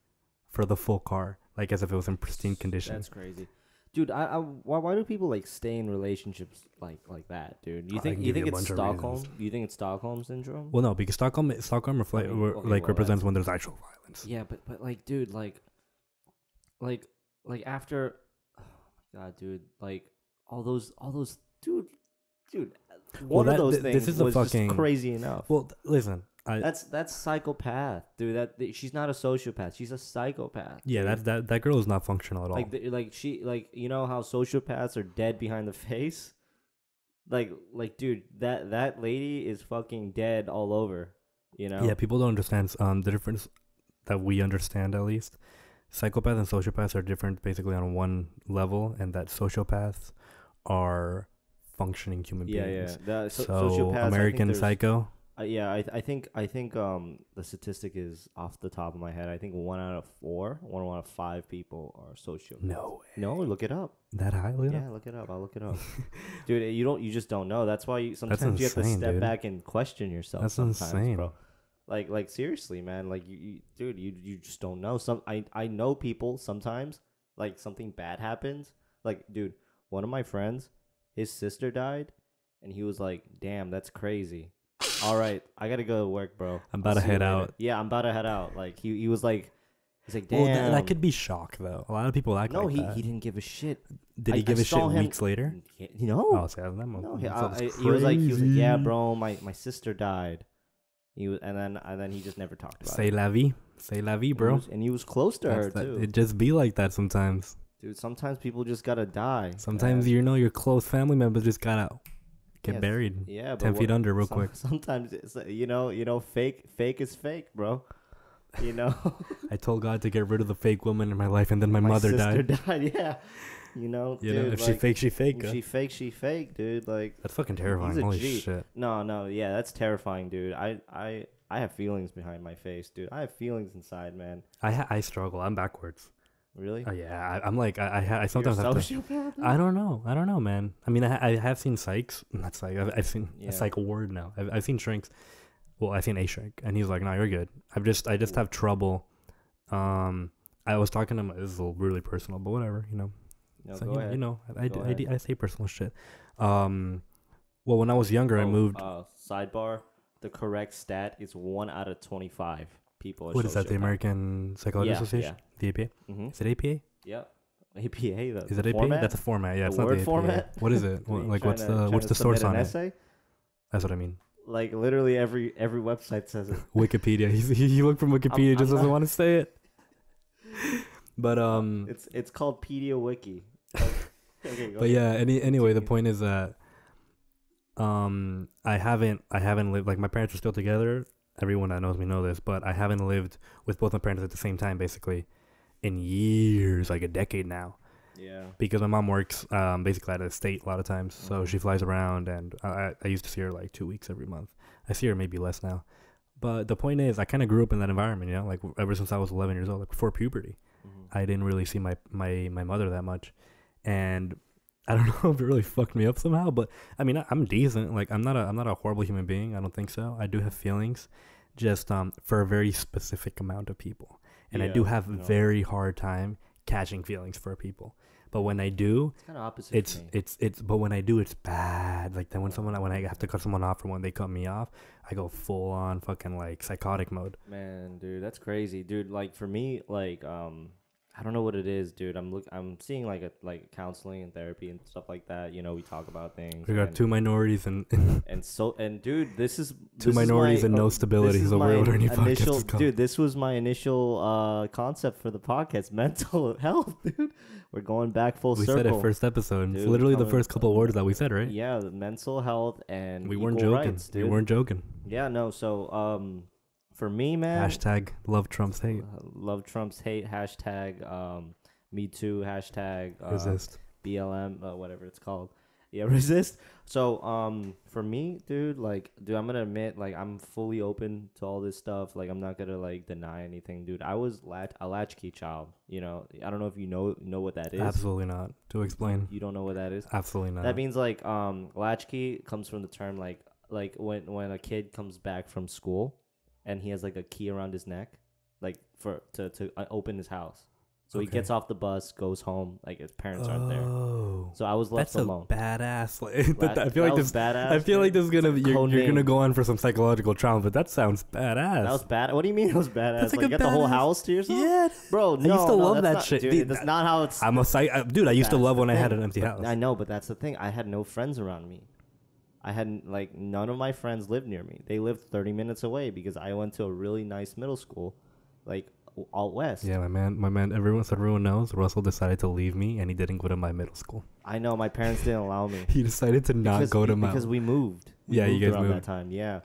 for the full car, like as if it was in pristine condition. That's crazy. Dude, why do people like stay in relationships like that, dude? You think it's Stockholm? You think it's Stockholm syndrome? Well, no, because Stockholm represents when there's actual violence. Yeah, but like, dude, like after, oh my god, dude, like all those, dude, one of those things was just crazy enough. Well, listen. That's psychopath, dude. She's not a sociopath. She's a psychopath. Yeah, dude. that girl is not functional at all. Like you know how sociopaths are dead behind the face. Like dude, that lady is fucking dead all over. Yeah, people don't understand the difference that we understand at least. Psychopaths and sociopaths are different, basically on one level, and that sociopaths are functioning human beings. Yeah. So American Psycho. I think the statistic is off the top of my head. I think 1 out of 5 people are sociopaths. No way. No, look it up. That high? Look it up. I'll look it up. Dude, you just don't know. That's why sometimes you have to step back and question yourself. That's insane, bro. Like seriously, man. Like you just don't know. I know people sometimes, like something bad happens. Like, dude, one of my friends, his sister died, and he was like, "Damn, that's crazy." All right, I gotta go to work, bro. I'm about to head out. Yeah, I'm about to head out. Like he was like, he's like, damn. Well, that could be shock though. A lot of people act like that. No, he didn't give a shit. Did he give a shit weeks later? No. Oh, so no, he was like, yeah, bro, my sister died. And then he just never talked about it. Say la vie, bro. And he was close to her too. It just be like that sometimes. Dude, sometimes people just gotta die. Sometimes your close family members just gotta get buried. Yeah, 10 feet under real quick. Sometimes it's fake is fake, bro. I told God to get rid of the fake woman in my life, and then my mother died. Yeah. Dude, if she fake, she fake. If she fake, she fake, dude. Like, that's fucking terrifying. Holy shit. No, yeah, that's terrifying, dude. I I have feelings behind my face, dude. I have feelings inside, man. I struggle. I'm backwards. Really? Oh yeah, I'm like I You're a sometimes have to. sociopath, dude? I don't know, man. I mean, I have seen psychs. Not psych. I've seen Yeah. a psych ward now. I've seen shrinks. Well, I've seen a shrink, and he's like, "No, you're good." I just have trouble. I was talking to my. This is really personal, but whatever, you know. No, So, go you know, ahead. you know, Go ahead. I say personal shit. Well, when I was younger, I moved. Sidebar: the correct stat is 1 out of 25 people. Are What is that? The sociopath. American Psychology Yeah, Association, the APA. Mm-hmm. Is it APA? Yep. APA. Is it APA? format? That's a format. Yeah, it's The not word the APA. format? What is it? Are you Like, trying to- trying what's to the source submit on an it? essay? That's what I mean. Like literally every website says it. Wikipedia. He looked from Wikipedia. I'm Just doesn't not- want to say it. But It's called PediaWiki. Okay, go but ahead. yeah. Anyway, the Continue. point is that I haven't lived, like, my parents are still together. Everyone that knows me know this, but I haven't lived with both my parents at the same time, basically, in years, like a decade now. Yeah. Because my mom works basically out of the state a lot of times, so Mhm. she flies around, and I used to see her like 2 weeks every month. I see her maybe less now, but the point is, I kind of grew up in that environment, you know, like ever since I was 11 years old, like before puberty. Mhm. I didn't really see my mother that much, and I don't know if it really fucked me up somehow. But I mean, I'm decent. Like, I'm not a horrible human being. I don't think so. I do have feelings, just for a very specific amount of people, and I do Yeah, have no. very hard time catching feelings for people. But when I do, It's kind of opposite for me. it's but when I do, it's bad. Like, then when I have to cut someone off, or when they cut me off, I go full on fucking like psychotic mode. Man, dude, that's crazy, dude. Like for me, like I don't know what it is, dude. I'm seeing like counseling and therapy and stuff like that. You know, we talk about things. We got and, two minorities and and dude, this is two this minorities is and my, no stability. This Is is what my our new podcast initial, is called. dude. This was my initial concept for the podcast: mental health, dude. We're going back full We circle. said it first episode. It's Dude, literally the coming- first couple of words that we said, right? Yeah, the mental health and We weren't equal joking. rights, We dude. weren't joking. Yeah, no. So for me, man, Hashtag love Trump's hate. love Trump's hate. Hashtag me too. Hashtag Resist. BLM, whatever it's called. Yeah, resist. So for me, dude, I'm gonna admit, like, I'm fully open to all this stuff. Like, I'm not gonna like deny anything, dude. I was a latchkey child. You know, I don't know if you know what that is. Absolutely not. To explain. You don't know what that is. Absolutely not. That means like latchkey comes from the term like when a kid comes back from school and he has like a key around his neck, like to open his house. So he Okay. gets off the bus, goes home, like his parents aren't there. Oh. So I was left That's alone. a badass. Like, That- I feel that like was this. badass. I feel like this is gonna It's be. a code You're name. gonna go on for some psychological trauma, but that sounds badass. That was bad. What do you mean it was badass? That's Like, like a you got the whole badass- house to yourself? Yeah, Bro, no, I used to love that's that not, shit. Dude, Dude, that's not how it's. I'm a dude. I used to That's love the when I had thing. an empty But house. I know, but that's the thing. I had no friends around me. I hadn't, like, none of my friends lived near me. They lived 30 minutes away because I went to a really nice middle school, like, out west. Yeah, my man. Everyone knows. Russell decided to leave me, and he didn't go to my middle school. I know my parents didn't allow me. He decided to not go to my. Because we moved. Yeah, you guys around moved. that time. Yeah.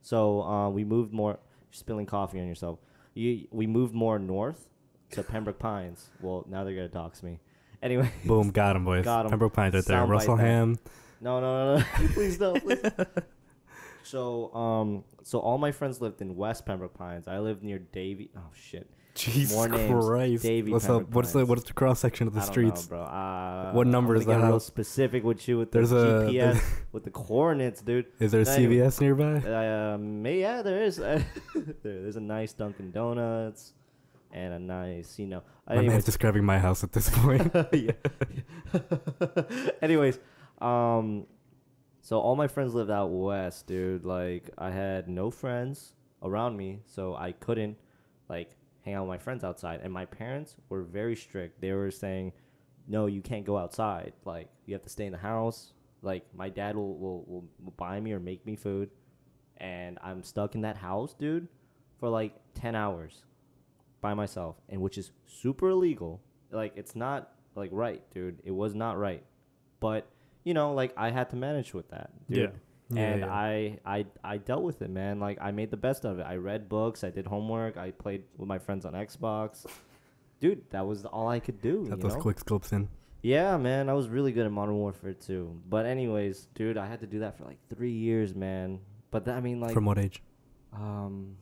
So we moved more. You're spilling coffee on yourself. We moved more north to Pembroke Pines. Well, now they're gonna dox me. Anyway. Boom, got him, boys. Got 'em. Pembroke Pines right there. Soundbite Russell that. Ham. No. Please don't. Please. So all my friends lived in West Pembroke Pines. I lived near Davy. Oh shit. Jesus More names. Christ. Davy What's Pembroke up? What's Pines. the cross section of the I don't streets? know, bro. What number I'm is gonna the get real house? specific with you with There's the a- GPS with the coordinates, dude. Is there a Anyway. CVS nearby? Yeah, there is. There's a nice Dunkin' Donuts and a nice, My Anyways, man's describing my house at this point. yeah. Anyways, so all my friends lived out west, dude. Like, I had no friends around me, so I couldn't like hang out with my friends outside. And my parents were very strict. They were saying, "No, you can't go outside. Like, you have to stay in the house." Like, my dad will buy me or make me food, and I'm stuck in that house, dude, for like 10 hours by myself, and which is super illegal. Like, it's not like right, dude. It was not right, but like, I had to manage with that, dude. Yeah, And yeah. I dealt with it, man. Like, I made the best of it. I read books, I did homework, I played with my friends on Xbox. Dude, that was all I could do. Got those quick scopes in. Yeah, man, I was really good at Modern Warfare 2. But anyways, dude, I had to do that for like 3 years, man. But I mean, like, From what age? Um,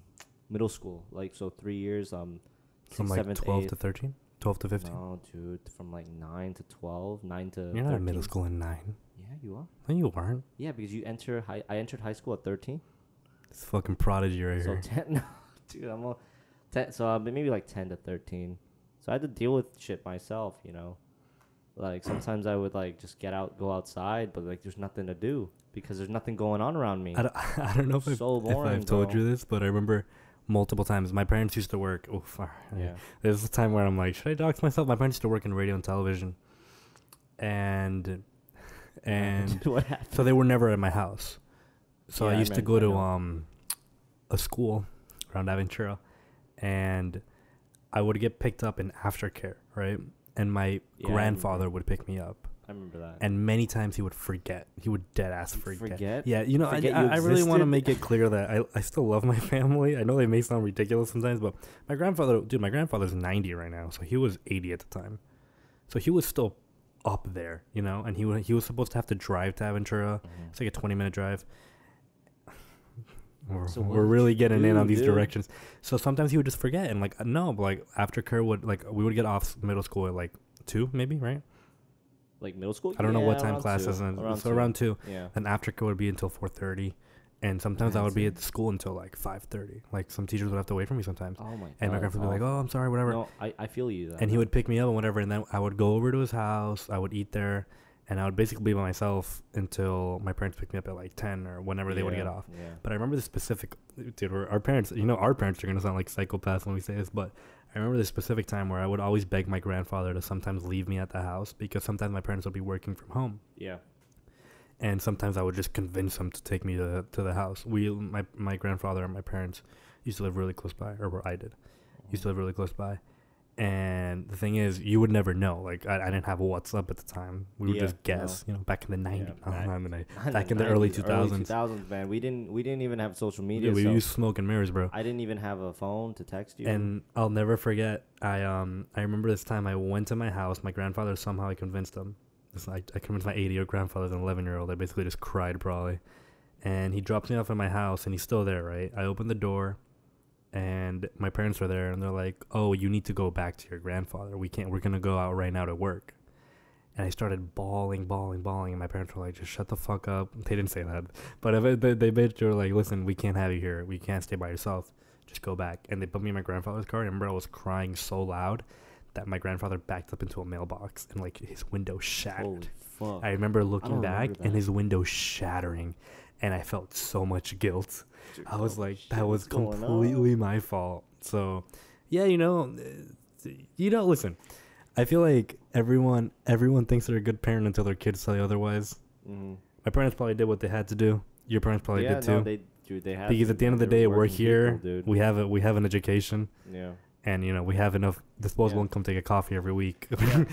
middle school, like so 3 years. From Sixth, like seventh, 12 to eighth. 13, 12 to 15. No, dude, from like 9 to 12, 9 to. You're not in 13. middle school in 9. Yeah, you are. No, you weren't. Yeah, because you enter high. I entered high school at 13. It's fucking prodigy right So here. 10. No, dude, I'm all 10. So maybe like 10 to 13. So I had to deal with shit myself, you know. Like sometimes I would like just go outside, but like there's nothing to do because there's nothing going on around me. I don't know if So if boring, I've told bro. you this, but I remember multiple times. My parents used to work. Oof, Yeah. There's a time where I'm like, should I dox myself? My parents used to work in radio and television, and What happened? so they were never at my house. So Yeah, I I used to remember- go I to know. a school around Aventura, and I would get picked up in aftercare, right? And my Yeah, I grandfather would pick me up. I remember that. And many times he would forget. He would dead ass forget. Forget? Yeah, you know, Forget I you really want to existed? make it clear that I still love my family. I know they may sound ridiculous sometimes, but my grandfather's 90 right now, so he was 80 at the time. So he was still up there, you know, and he was supposed to have to drive to Aventura. Mhm. It's like a 20-minute drive. So what We're did really you getting in do, on these dude? directions. So sometimes he would just forget, and like no, but like after Kerr would we would get off middle school at like 2 maybe, right? Like middle school? I don't know what Yeah, time around classes, 2. and so around 2. Yeah. And after school would be until 4:30, and sometimes I would That's be it. at the school until like 5:30. Like some teachers would have to wait for me sometimes, Oh my god. and my grandfather would be like, "Oh, I'm sorry, whatever," No, I feel you. and he would pick me up and whatever, and then I would go over to his house. I would eat there, and I would basically be by myself until my parents picked me up at like 10 or whenever they would get off. Yeah. But I remember the specific, dude, our parents, you know, our parents are gonna sound like psychopaths when we say this, but I remember this specific time where I would always beg my grandfather to sometimes leave me at the house because sometimes my parents would be working from home. Yeah. And sometimes I would just convince him to take me to the house. My grandfather and my parents used to live really close by, or where I did, used to live really close by. And the thing is, you would never know. Like I didn't have WhatsApp at the time. We would Yeah, just guess. You know, back in the '90s, back in the 90s, early 2000s. 2000s, man. We didn't even have social Yeah, media. we so used smoke and mirrors, bro. I didn't even have a phone to text you. And I'll never forget. I remember this time I went to my house. My grandfather somehow I convinced him. I convinced my 80-year-old grandfather as an 11-year-old. I basically just cried probably. And he drops me off at my house, and he's still there, right? I open the door, and my parents are there, and they're like, "Oh, you need to go back to your grandfather. We're gonna go out right now to work." And I started bawling, and my parents were like, "Just shut the fuck up." They didn't say that, but they basically were like, "Listen, we can't have you here. We can't stay by yourself. Just go back." And they put me in my grandfather's car. I remember I was crying so loud that my grandfather backed up into a mailbox, and like his window shattered. Holy fuck. I remember looking don't back remember and that. his window shattering, and I felt so much guilt. Dude, I was oh like, shit, that was what's going on? completely my fault. So, yeah, listen, I feel like everyone thinks they're a good parent until their kids tell you otherwise. Mhm. My parents probably did what they had to do. Your parents probably Yeah, did too. no, they have Because to, at the end of the man. They're day, we're working here. people, dude. We have an education, Yeah. and we have enough disposable Yeah. income to get coffee every week.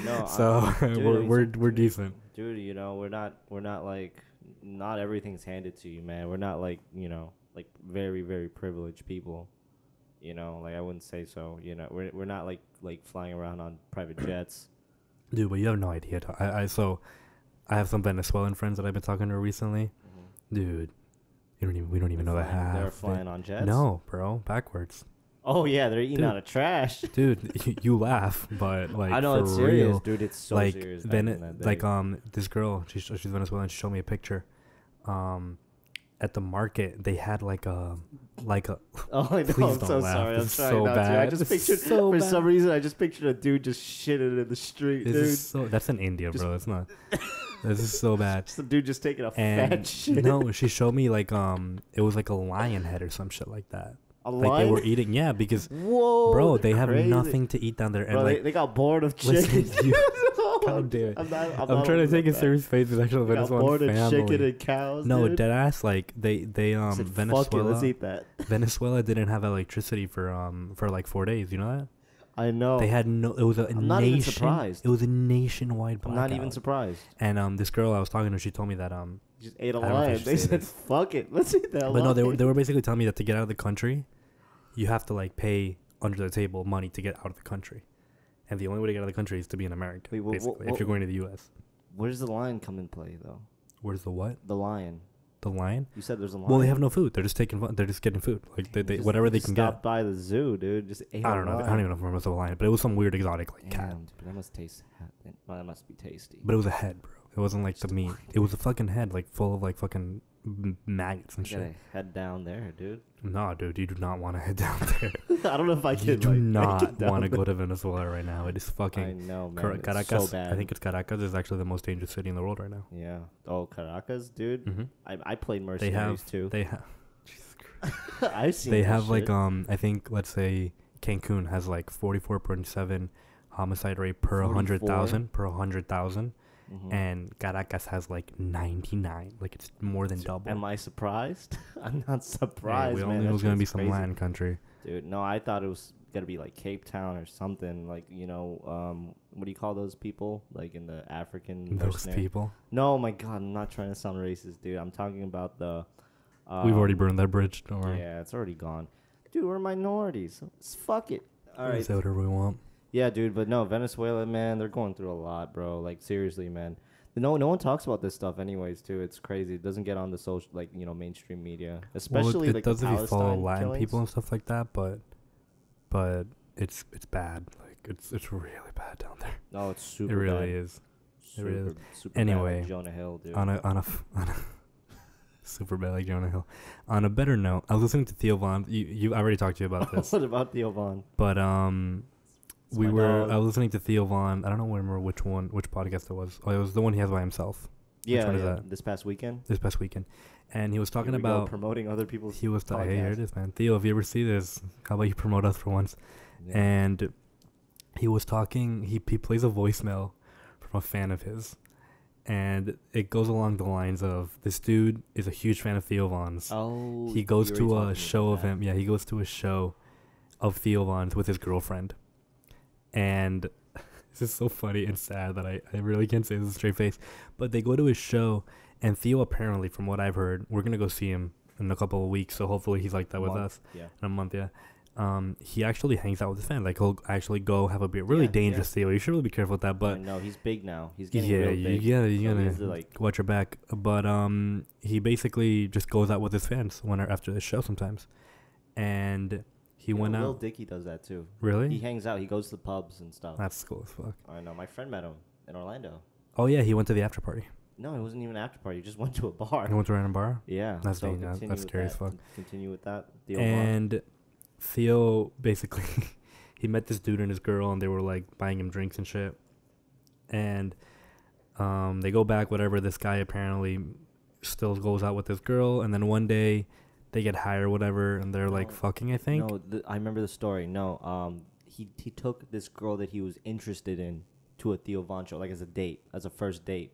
No, So dude, we're decent. Dude, we're not like, not everything's handed to you, man. We're not like, like very, very privileged people. Like I wouldn't say so. We're not like flying around on private jets. Dude, but you have no idea. I have some Venezuelan friends that I've been talking to recently. Dude, we don't even know the half. They're flying on jets. No, bro, backwards. Oh yeah, they're eating Dude. out of trash. Dude, you laugh, but like I know for it's serious, real, dude. It's so like serious. then back in that day. this girl, she's Venezuelan. She showed me a picture. At the market, they had like a. Oh, I know. Please I'm don't so laugh. sorry. I'm This is trying so not to. I bad. just This is pictured so for bad. some reason. I just pictured a dude just shitting in the street, dude. That's in India, Just- bro. It's not. This is so bad. Just a dude just taking a And fat shit. no, she showed me like it was like a lion head or some shit like that. A Like lion? they were eating, yeah, because Whoa, bro, they're they have crazy. nothing to eat down there, and Bro, like they got bored of listen, chicken. you- God damn it. I'm I'm not trying to take a that. serious face with actual They got bored Venezuelan of chicken family. and cows. No, dude. dead ass. Like they Said, Fuck it, let's Venezuela eat that. Venezuela didn't have electricity for like 4 days. You know that I know. they had no. It was a I'm not even nation. surprised. It was a nationwide I'm blackout. not even surprised. And this girl I was talking to, she told me that Just ate a I don't know if I lion. should They say said, this. "Fuck it, let's eat that lion." But no, they were basically telling me that to get out of the country, you have to like pay under the table money to get out of the country, and the only way to get out of the country is to be in America. Wait, basically, if you're going to the U.S. Where does the lion come in play, though? Where's the what? The lion. the line. You said there's a line. Well, they have no food. They're just they're just getting food. Like they Just- whatever they just can stopped get. by the zoo, dude. Just ate I don't know. I don't even know if it was a line, but it was some weird exotic like cat. Damn, dude, that must taste. Well, that must be tasty. But it was a head, bro. It wasn't like the meat. It was a fucking head, like full of like fucking maggots and You gotta shit. head down there, dude. No, dude, you do not want to head down there. I don't know if I You can. do like, make not it down want to there. go to Venezuela right now. It is I fucking. know, man. Caracas. It's so bad. I think it's Caracas is actually the most dangerous city in the world right now. Yeah. Oh, Caracas, dude. Mm-hmm. I played They Mercenaries have. too. They have. Jesus Christ. I've seen. They that have like shit. I think let's say Cancun has like 44.7 homicide rate per 100,000 Mhm. and Caracas has like 99. Like it's more than double. Am I surprised? I'm not Yeah, surprised, we man. only knew That it was gonna be shit's some crazy. land country. Dude, no, I thought it was gonna be like Cape Town or something. Like, you know, what do you call those people? Like in the African. Those mercenary- people. No, my God, I'm not trying to sound racist, dude. I'm talking about the. We've already burned that bridge. Don't worry. Yeah, it's already gone. Dude, we're minorities. Fuck it. All right. Say whatever we want. Yeah, dude, but no, Venezuela, man, they're going through a lot, bro. Like, seriously, man. No one talks about this stuff, anyways. Too. It's crazy. It doesn't get on the social, like, you know, mainstream media, especially well, it like does the if you follow Palestine Latin killings. people and stuff like that, but it's bad. Like it's really bad down there. No, it's super. It really bad. is. It really is. Super bad, Anyway, like Jonah Hill, dude. On a super bad like Jonah Hill. On a better note, I was listening to Theo Von. I already talked to you about this, What about Theo Von? but It's we my were. dog. I was listening to Theo Von. I don't remember which podcast it was. Oh, it was the one he has by himself. Yeah, one is yeah. that? This past weekend. This past weekend, and he was talking Here we go, about. promoting other people's. He was hey, here it podcast. is, man. Theo, if you ever see this, how about you promote us for once? Yeah. And he was talking. He plays a voicemail from a fan of his, and it goes along the lines of this dude is a huge fan of Theo Von's. Oh, He goes you to already a told me show about of that. him. Yeah, he goes to a show of Theo Von's with his girlfriend, and this is so funny and sad that I really can't say this with a straight face. But they go to his show, and Theo apparently, from what I've heard, we're gonna go see him in a couple of weeks. So hopefully he's like that with Month, us Yeah. in a month. Yeah. He actually hangs out with his fans. Like he'll actually go have a beer. Really Yeah, dangerous, Theo. You should really be careful with that. But no, he's big now. He's getting yeah, real you big. gotta So he gotta has to, like, watch your back. But he basically just goes out with his fans after the show sometimes, and he went Lil out. Dicky does that too. Really? He hangs out. He goes to the pubs and stuff. That's cool as fuck. I know. My friend met him in Orlando. Oh yeah, he went to the after party. No, it wasn't even an after party. He just went to a bar. He went to a random bar. Yeah. That's so dangerous. continue That's with scary as that. fuck. Continue with that. Theo Von. And Theo basically he met this dude and his girl, and they were like buying him drinks and shit. And they go back, whatever. This guy apparently still goes out with this girl, and then one day they get high or whatever, and they're like No. fucking. I think. No, I remember the story. No, he took this girl that he was interested in to a Theo Von show, like as a first date.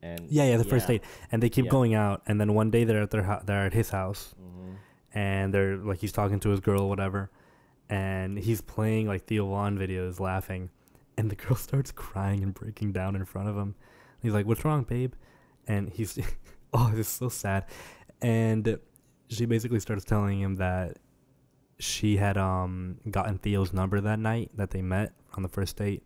And Yeah, the first date, and they keep Yeah. going out, and then one day they're at they're at his house, hmm and they're like he's talking to his girl or whatever, and he's playing like Theo Von videos, laughing, and the girl starts crying and breaking down in front of him. He's like, "What's wrong, babe?" And he's, oh, it's so sad, and she basically starts telling him that she had gotten Theo's number that night that they met on the first date,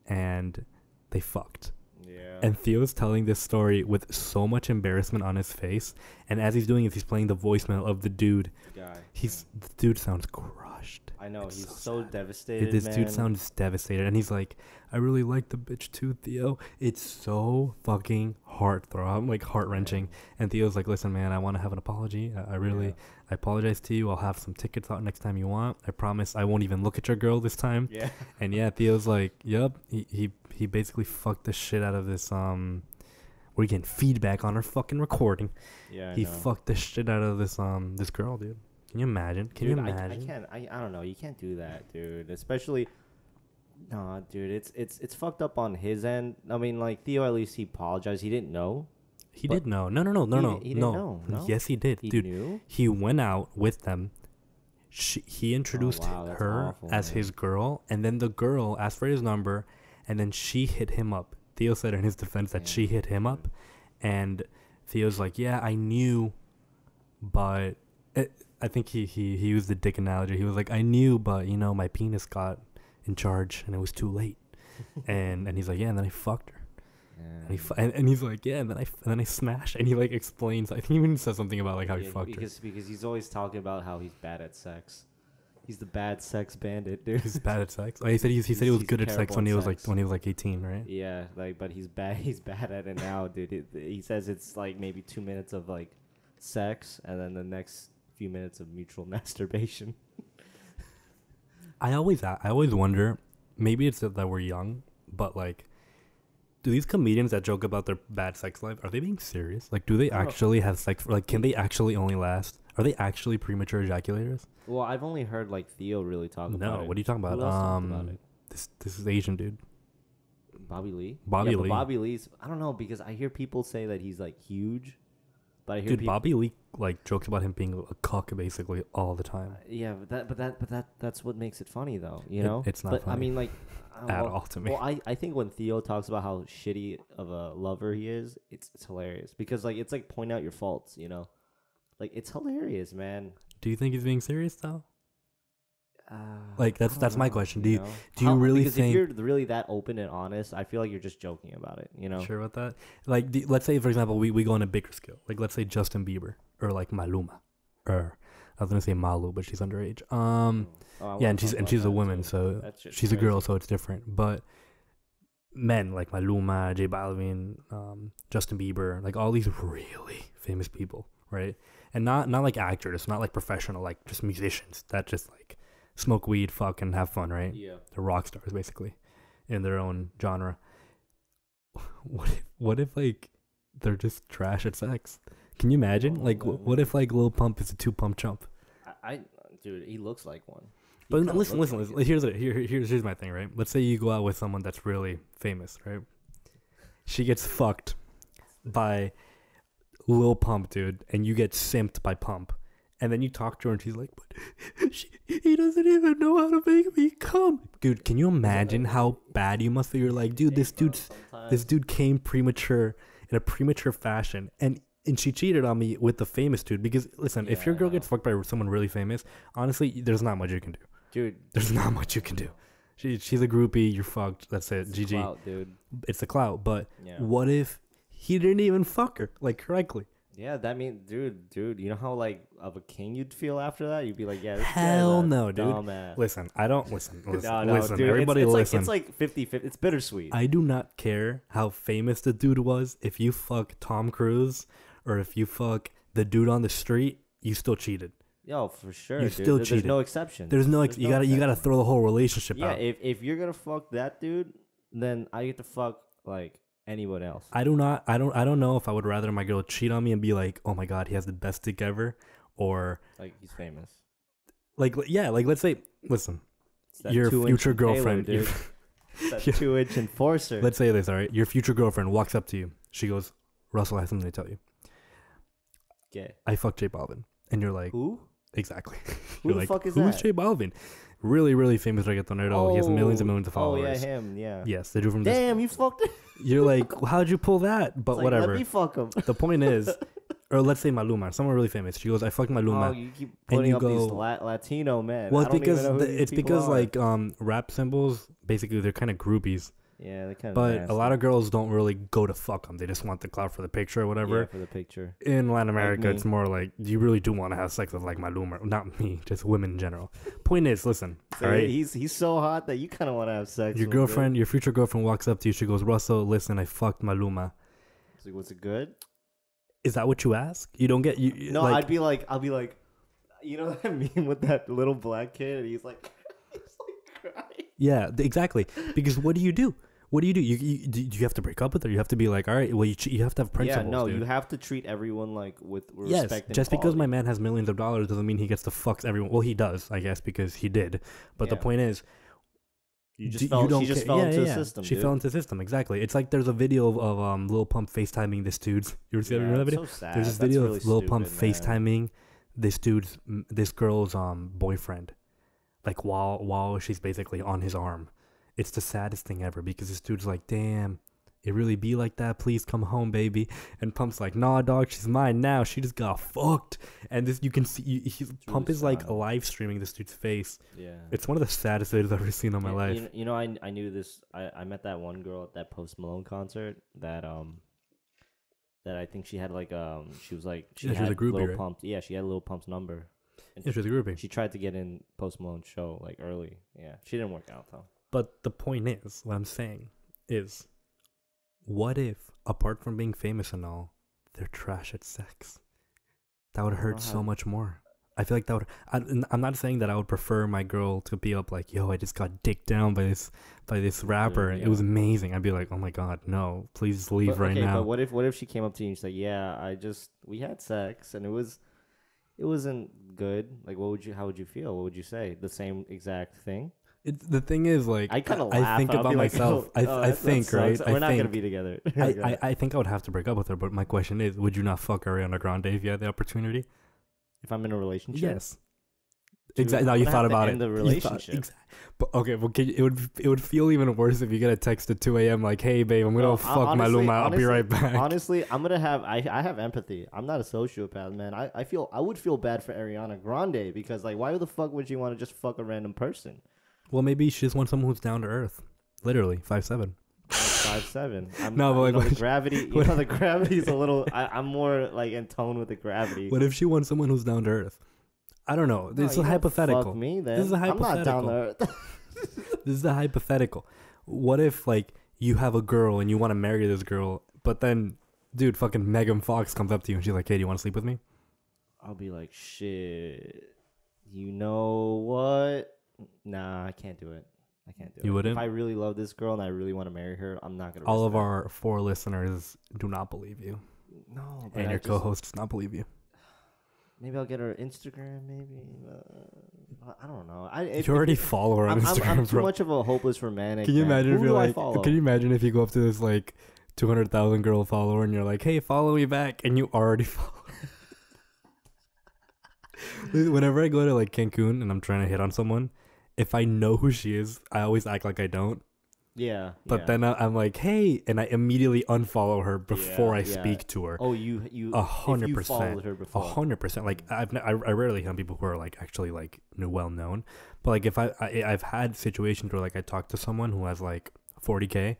and they fucked. Yeah. And Theo's telling this story with so much embarrassment on his face, and as he's doing it, he's playing the voicemail of the dude. Guy. The dude sounds crushed. I know. It's He's so so sad. devastated. This man. dude sounds devastated, and he's like, "I really like the bitch too, Theo." It's so fucking heart wrenching. And Theo's like, "Listen, man, I want to have an apology. I apologize to you. I'll have some tickets out next time you want. I promise I won't even look at your girl this time." Yeah. And yeah, Theo's like, "Yep." He basically fucked the shit out of this. We're getting feedback on our fucking recording. Yeah. He I know. fucked the shit out of this girl, dude. Can you imagine? Can Dude, you imagine? I can't. I don't know. You can't do that, dude. Especially. Nah, dude. It's fucked up on his end. I mean, like Theo, at least he apologized. He didn't know. He But did know. No. He didn't know, no? Yes, he did, He dude. knew. He went out with them. He introduced wow, that's her awful, as man. his girl, and then the girl asked for his number, and then she hit him up. Theo said in his defense that she hit him up, and Theo's like, "Yeah, I knew, but I think he used the dick analogy. He was like, I knew, but my penis got in charge, and it was too late." and he's like, "Yeah," and then I fucked her. And he's like, yeah, and then I smash, and he like explains. I think he even says something about like how he fucked her. Because he's always talking about how he's bad at sex. He's the bad sex bandit, dude. He's bad at sex. Oh, he said he was good at sex when he was like 18, right? Yeah, like, but he's bad. He's bad at it now, dude. He says it's like maybe 2 minutes of like sex, and then the next few minutes of mutual masturbation. I always wonder. Maybe it's that we're young, but like, do these comedians that joke about their bad sex life, are they being serious? Like, do they actually have sex? Like, can they actually only last? Are they actually premature ejaculators? Well, I've only heard like Theo really talk about it. No, what are you talking about? Who else talked about it? This is Asian dude. Bobby Lee? Bobby Lee. Bobby Lee's, I don't know, because I hear people say that he's like huge. But I hear Bobby Lee like jokes about him being a cuck basically all the time. Yeah, that's what makes it funny though, you know? It's not funny. I mean, like at all to me. Well, I think when Theo talks about how shitty of a lover he is, it's hilarious because like it's like point out your faults, you know? Like it's hilarious, man. Do you think he's being serious though? Like that's my question. Do you really because think? If you're really that open and honest, I feel like you're just joking about it. You know? Sure about that? Like, let's say for example, we go on a bigger scale. Like, let's say Justin Bieber or like Maluma, or I was gonna say Malu, but she's underage. Yeah, and she's a woman, so she's a girl, so it's different. But men like Maluma, J Balvin, Justin Bieber, like all these really famous people, right? And not like actors, not like professional, like just musicians that just like smoke weed, fuck, and have fun, right? Yeah. They're rock stars, basically, in their own genre. What if like, they're just trash at sex? Can you imagine? What if, like, Lil Pump is a 2-pump chump? Dude, he looks like one. But listen. Here's my thing, right? Let's say you go out with someone that's really famous, right? She gets fucked by Lil Pump, dude, and you get simped by Pump. And then you talk to her and she's like, but he doesn't even know how to make me come. Dude, can you imagine how bad you must feel? You're like, dude, this dude came premature in a premature fashion. And she cheated on me with the famous dude. Because, listen, if your girl gets fucked by someone really famous, honestly, there's not much you can do. Dude. There's not much you can do. She's a groupie. You're fucked. That's it. It's GG. Clout, dude. It's the clout. But what if he didn't even fuck her, like, correctly? Yeah, that means, dude, you know how, like, of a king you'd feel after that? You'd be like, yeah, this hell guy's no, dude. Dumbass. Listen, I don't listen. No, listen, dude, everybody listen. It's like 50-50. It's bittersweet. I do not care how famous the dude was. If you fuck Tom Cruise or if you fuck the dude on the street, you still cheated. Yo, for sure, you dude. still cheated. There's no exception. You gotta throw the whole relationship out. Yeah, if you're gonna fuck that dude, then I get to fuck like anyone else. I don't know if I would rather my girl cheat on me and be like, oh my god, he has the best dick ever, or like he's famous. Like, yeah, like let's say, listen, your future girlfriend, Taylor, that 2-inch enforcer. Let's say this, all right? Your future girlfriend walks up to you. She goes, Russell, I have something to tell you. Okay. I fucked J Balvin, and you're like, who? Exactly. Who the fuck is that? Who's J Balvin? Really, really famous reggaetonero. He has millions and millions of followers. Oh, yeah, him, yeah. Yes, they drew from Damn, you fucked it. You're like, how'd you pull that? But it's whatever. Let me fuck him. The point is, or let's say Maluma, someone really famous. She goes, I fucked Maluma. Oh, you keep putting up these Latino men. Well, it's because like rap symbols, basically they're kind of groupies. Yeah, they're kind of But nasty. a lot of girls don't really go to fuck them. They just want the clout for the picture or whatever. Yeah, for the picture. In Latin America, it's more like, you really do want to have sex with like Maluma. Not me, just women in general. Point is, listen, so all right? He's so hot that you kind of want to have sex Your with girlfriend, him. your future girlfriend walks up to you. She goes, Russell, listen, I fucked Maluma. So was it good? Is that what you ask? You don't get... you. No, like, I'll be like, you know that meme with that little black kid? And he's like crying. Yeah, exactly. Because what do you do? What do? You have to break up with her? You have to be like, all right, well, you have to have principles. Yeah, no, dude. you have to treat everyone like with respect. Yes, and just equality. because my man has millions of dollars doesn't mean he gets to fuck everyone. Well, he does, I guess, because he did. But the point is, she just fell into the system. She fell into the system, exactly. It's like there's a video of Lil Pump FaceTiming this dude's. You ever see that video? So sad. There's this video of Lil Pump FaceTiming this girl's boyfriend, like while she's basically on his arm. It's the saddest thing ever because this dude's like, damn, It really be like that? Please come home, baby. And Pump's like, nah, dog, she's mine now. She just got fucked. And this, you can see, Pump is like live streaming this dude's face. Yeah. It's one of the saddest videos I've ever seen in my life. You know, I knew this. I met that one girl at that Post Malone concert that I think she had like she was like she was had a groupie, Lil right? Pump. Yeah, she had Lil Pump's number. And Yeah, she was a groupie. She tried to get in Post Malone's show like early. Yeah, she didn't work out though. But the point is, what I'm saying is, what if, apart from being famous and all, they're trash at sex? That would hurt so much more. I feel like that would. I'm not saying that I would prefer my girl to be up like, yo, I just got dicked down by this rapper. Yeah. It was amazing. I'd be like, oh my god, no, please just leave right now. But what if she came up to you and she's like, yeah, we had sex and it wasn't good. Like, how would you feel? What would you say? The same exact thing? The thing is, like, I kind of laugh. I think about myself. I think, right? We're not gonna be together. I think I would have to break up with her. But my question is, would you not fuck Ariana Grande if you had the opportunity? If I'm in a relationship, yes. Exactly. Now you thought about it. The relationship. But okay, well, it would feel even worse if you get a text at 2 a.m. like, "Hey, babe, I'm gonna fuck my Luma. I'll be right back." Honestly, I'm gonna have. I have empathy. I'm not a sociopath, man. I would feel bad for Ariana Grande because like, why the fuck would you want to just fuck a random person? Well, maybe she just wants someone who's down to earth. Literally, 5'7". 5'7". No, but like the gravity. You know, the gravity is a little. I'm more like in tone with the gravity. What if she wants someone who's down to earth? I don't know. This is a hypothetical. Fuck me, then. This is a hypothetical. I'm not down to earth. This is a hypothetical. What if like you have a girl and you want to marry this girl, but then, dude, fucking Megan Fox comes up to you and she's like, "Hey, do you want to sleep with me?" I'll be like, "Shit, you know what? Nah, I can't do it. I can't do it. You wouldn't? If I really love this girl and I really want to marry her, I'm not gonna. All of our 4 listeners do not believe you. No, but and your co-host does not believe you. Maybe I'll get her Instagram. Maybe I don't know. You already follow her on Instagram. I'm too much of a hopeless romantic. Can you imagine if you're like? Can you imagine if you go up to this like 200,000 girl follower and you're like, "Hey, follow me back," and you already follow. Whenever I go to like Cancun and I'm trying to hit on someone, if I know who she is, I always act like I don't. Yeah. But then I'm like, hey, and I immediately unfollow her before I speak to her. Oh, you 100%. Followed her before. 100%. Like I rarely hit on people who are like actually like well known, but like if I've had situations where like I talk to someone who has like 40K,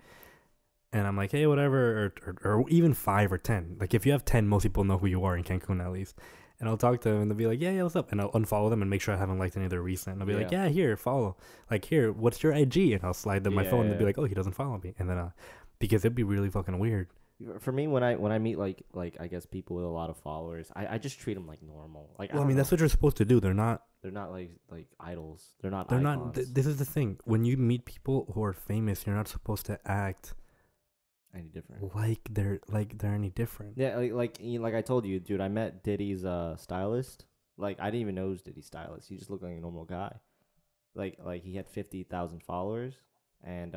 and I'm like, hey, whatever, or even 5 or 10. Like if you have 10, most people know who you are in Cancun at least. And I'll talk to them and they'll be like, yeah, what's up? And I'll unfollow them and make sure I haven't liked any of their recent. And I'll be like, yeah, here, follow. Like, here, what's your IG? And I'll slide them my phone and they'll be like, oh, he doesn't follow me. And then, because it'd be really fucking weird. For me, when I meet like I guess people with a lot of followers, I just treat them like normal. Like, well, I mean, that's what you're supposed to do. They're not like idols. They're not. This is the thing. When you meet people who are famous, you're not supposed to act any different. Like they're any different. Yeah, like I told you, dude. I met Diddy's stylist. Like I didn't even know it was Diddy's stylist. He just looked like a normal guy. Like he had 50,000 followers, and